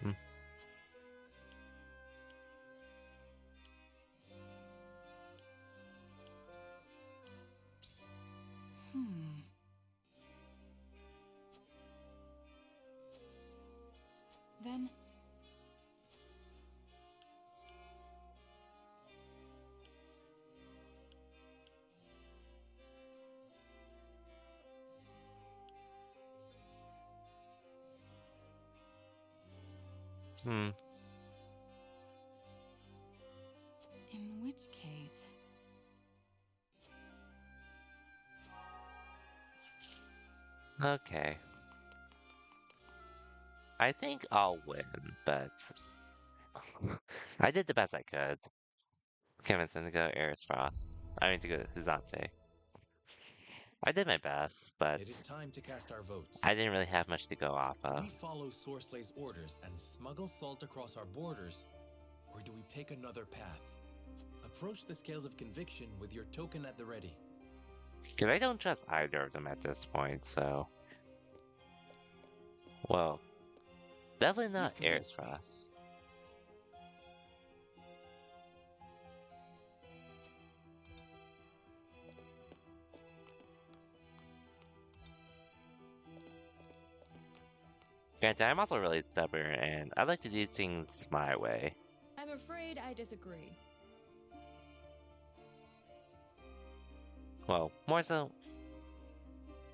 Hmm. Then... Hmm. in which case... Okay. I think I'll win, but I did the best I could. Convincing to go Ares Frost. I mean to go Hizante. I did my best, but It is time to cast our votes. I didn't really have much to go off Do of. we follow Sorslay's orders and smuggle salt across our borders, or do we take another path? Approach the scales of conviction with your token at the ready. Because I don't trust either of them at this point, so... Well, definitely not Ares Frost. Granted, I'm also really stubborn, and I like to do things my way. I'm afraid I disagree. Well, more so,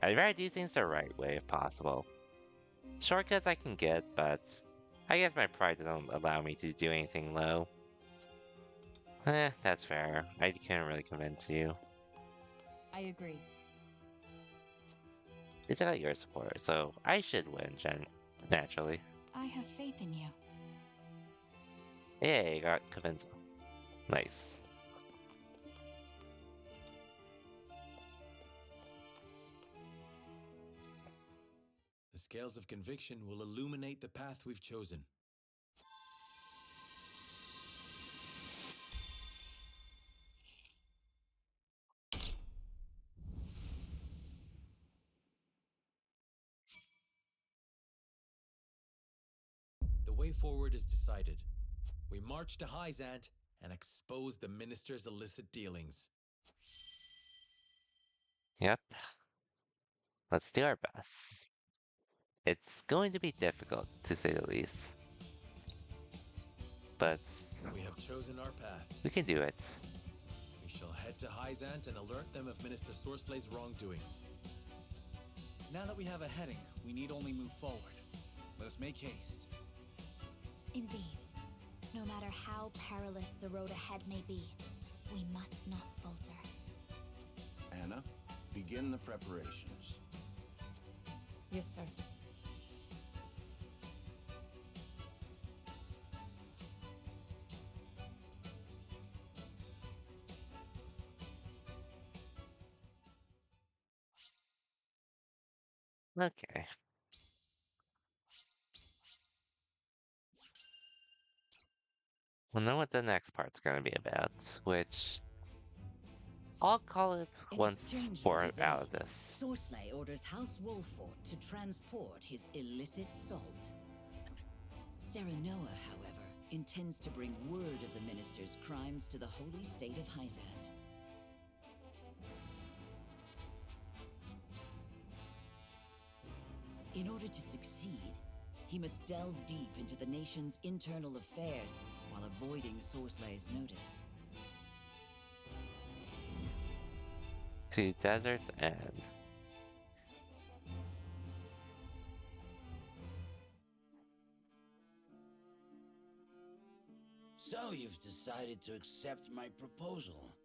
I'd rather do things the right way if possible. Shortcuts I can get, but I guess my pride doesn't allow me to do anything low. That's fair. I can't really convince you. I agree. It's about your support, so I should win, naturally. I have faith in you. Yay, got convinced. Nice. The scales of conviction will illuminate the path we've chosen. The way forward is decided. We march to Hyzant and expose the minister's illicit dealings. Yep. Let's do our best. It's going to be difficult, to say the least. But We have chosen our path. we can do it. We shall head to Hyzant and alert them of Minister Sorslay's wrongdoings. Now that we have a heading, we need only move forward. Let us make haste. Indeed. No matter how perilous the road ahead may be, we must not falter. Anna, begin the preparations. Yes, sir. Okay. We'll know what the next part's gonna be about, which I'll call it In once exchange for we're his out of aid, this. Sorsley orders House Wolfort to transport his illicit salt. Serenoa, however, intends to bring word of the minister's crimes to the holy state of Hyzant. In order to succeed, he must delve deep into the nation's internal affairs while avoiding Sorslay's notice. To Desert's End. So you've decided to accept my proposal.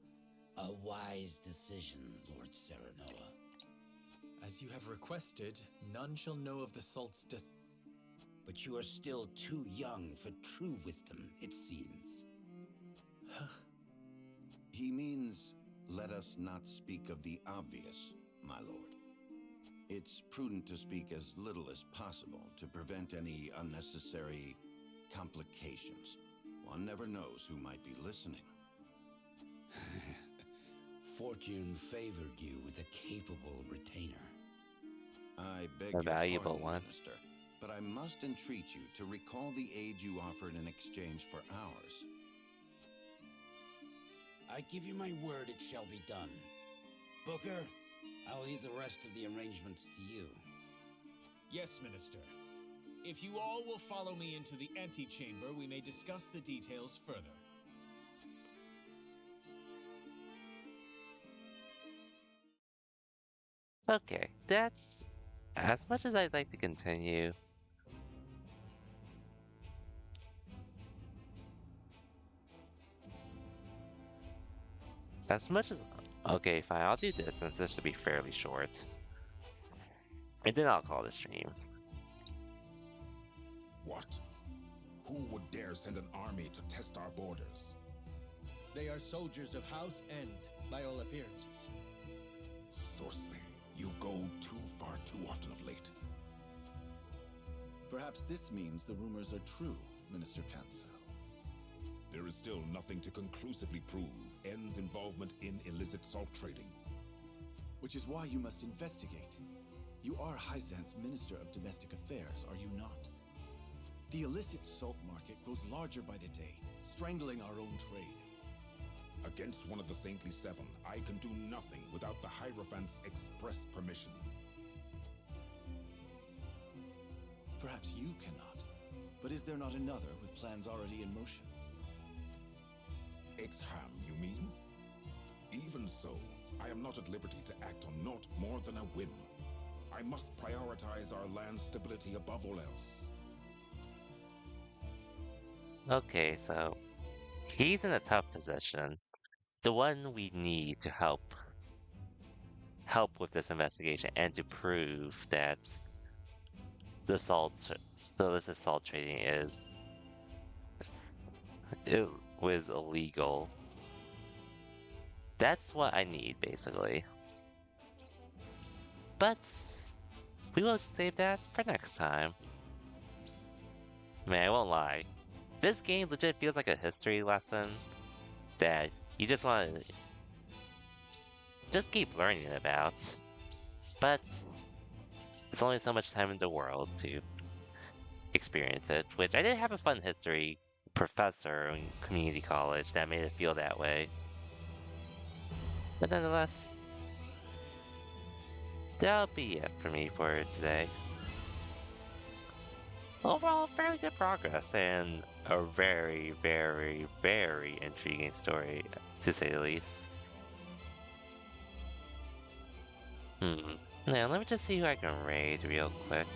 A wise decision, Lord Serenoa. As you have requested, none shall know of the salt's But you are still too young for true wisdom, it seems. He means, let us not speak of the obvious, my lord. It's prudent to speak as little as possible to prevent any unnecessary complications. One never knows who might be listening. Fortune favored you with a capable retainer. I beg A your valuable pardon, one. Minister, but I must entreat you to recall the aid you offered in exchange for ours. I give you my word it shall be done. Booker, I'll leave the rest of the arrangements to you. Yes, Minister. If you all will follow me into the antechamber, we may discuss the details further. Okay, that's as much as I'd like to continue. As much as okay, fine, I'll do this since this should be fairly short. And then I'll call the stream. What? Who would dare send an army to test our borders? They are soldiers of House End, by all appearances. Sorcery, you go too far too often of late. Perhaps this means the rumors are true, Minister Cancel. There is still nothing to conclusively prove End's involvement in illicit salt trading. Which is why you must investigate. You are Hyzant's Minister of Domestic Affairs, are you not? The illicit salt market grows larger by the day, strangling our own trade. Against one of the Saintly Seven, I can do nothing without the Hierophant's express permission. Perhaps you cannot, but is there not another with plans already in motion? Exham, you mean? Even so, I am not at liberty to act on naught more than a whim. I must prioritize our land's stability above all else. Okay, so he's in a tough position. The one we need to help with this investigation and to prove that the illicit salt trading was illegal. That's what I need, basically. But we will save that for next time. Man, I won't lie. This game legit feels like a history lesson that you just want to just keep learning about. But there's only so much time in the world to experience it, which I did have a fun history professor in community college that made it feel that way. But nonetheless, that'll be it for me for today. Overall, fairly good progress and a very, very, very intriguing story, to say the least. Now, let me just see who I can raid real quick.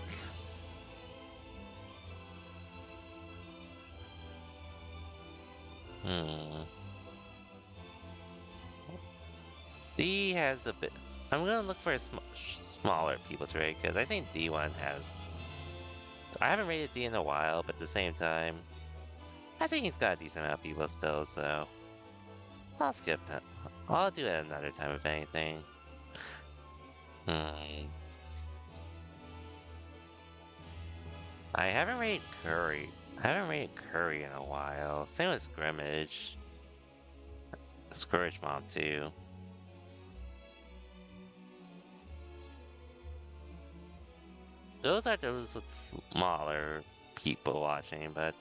D has a bit. I'm gonna look for smaller people to raid because I think D1 has. I haven't raided D in a while, but at the same time, I think he's got a decent amount of people still, so I'll skip it. I'll do it another time if anything. I haven't raided Curry. I haven't raided Curry in a while. Same with Scrimmage. Scourge Mom too. Those are those with smaller people watching, but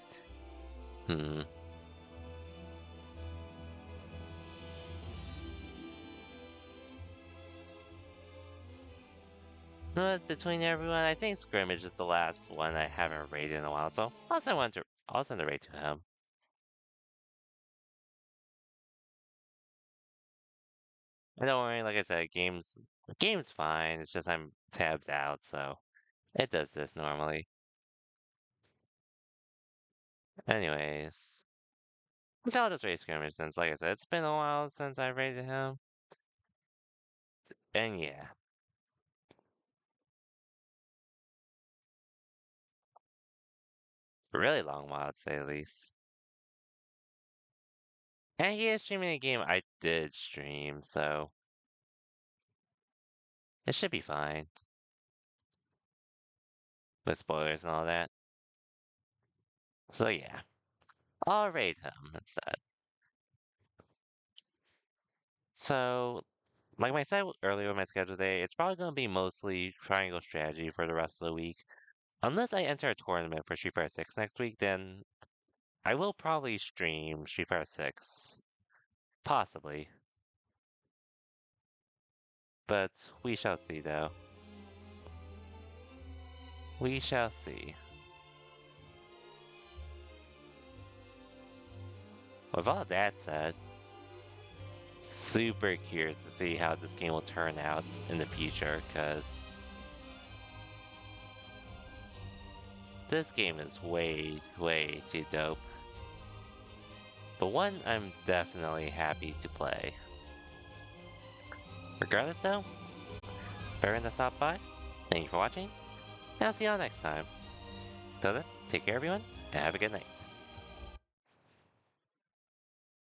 But between everyone, I think Scrimmage is the last one I haven't raided in a while, so I'll send a raid to him. And don't worry, like I said, game's fine. It's just I'm tabbed out, so it does this normally. Anyways, so I'll just raid Scrimmage since, like I said, it's been a while since I raided him. And yeah. A really long while, to say the least. And he is streaming a game I did stream, so it should be fine. With spoilers and all that. So yeah. I'll raid him instead. So, like I said earlier in my schedule today, it's probably going to be mostly triangle strategy for the rest of the week. Unless I enter a tournament for Street Fighter 6 next week, then I will probably stream Street Fighter 6. Possibly. But we shall see, though. We shall see. With all that said, super curious to see how this game will turn out in the future, because this game is way, way too dope. But one I'm definitely happy to play. Regardless though, for everyone that stopped by, thank you for watching, and I'll see y'all next time. Till then, take care everyone, and have a good night.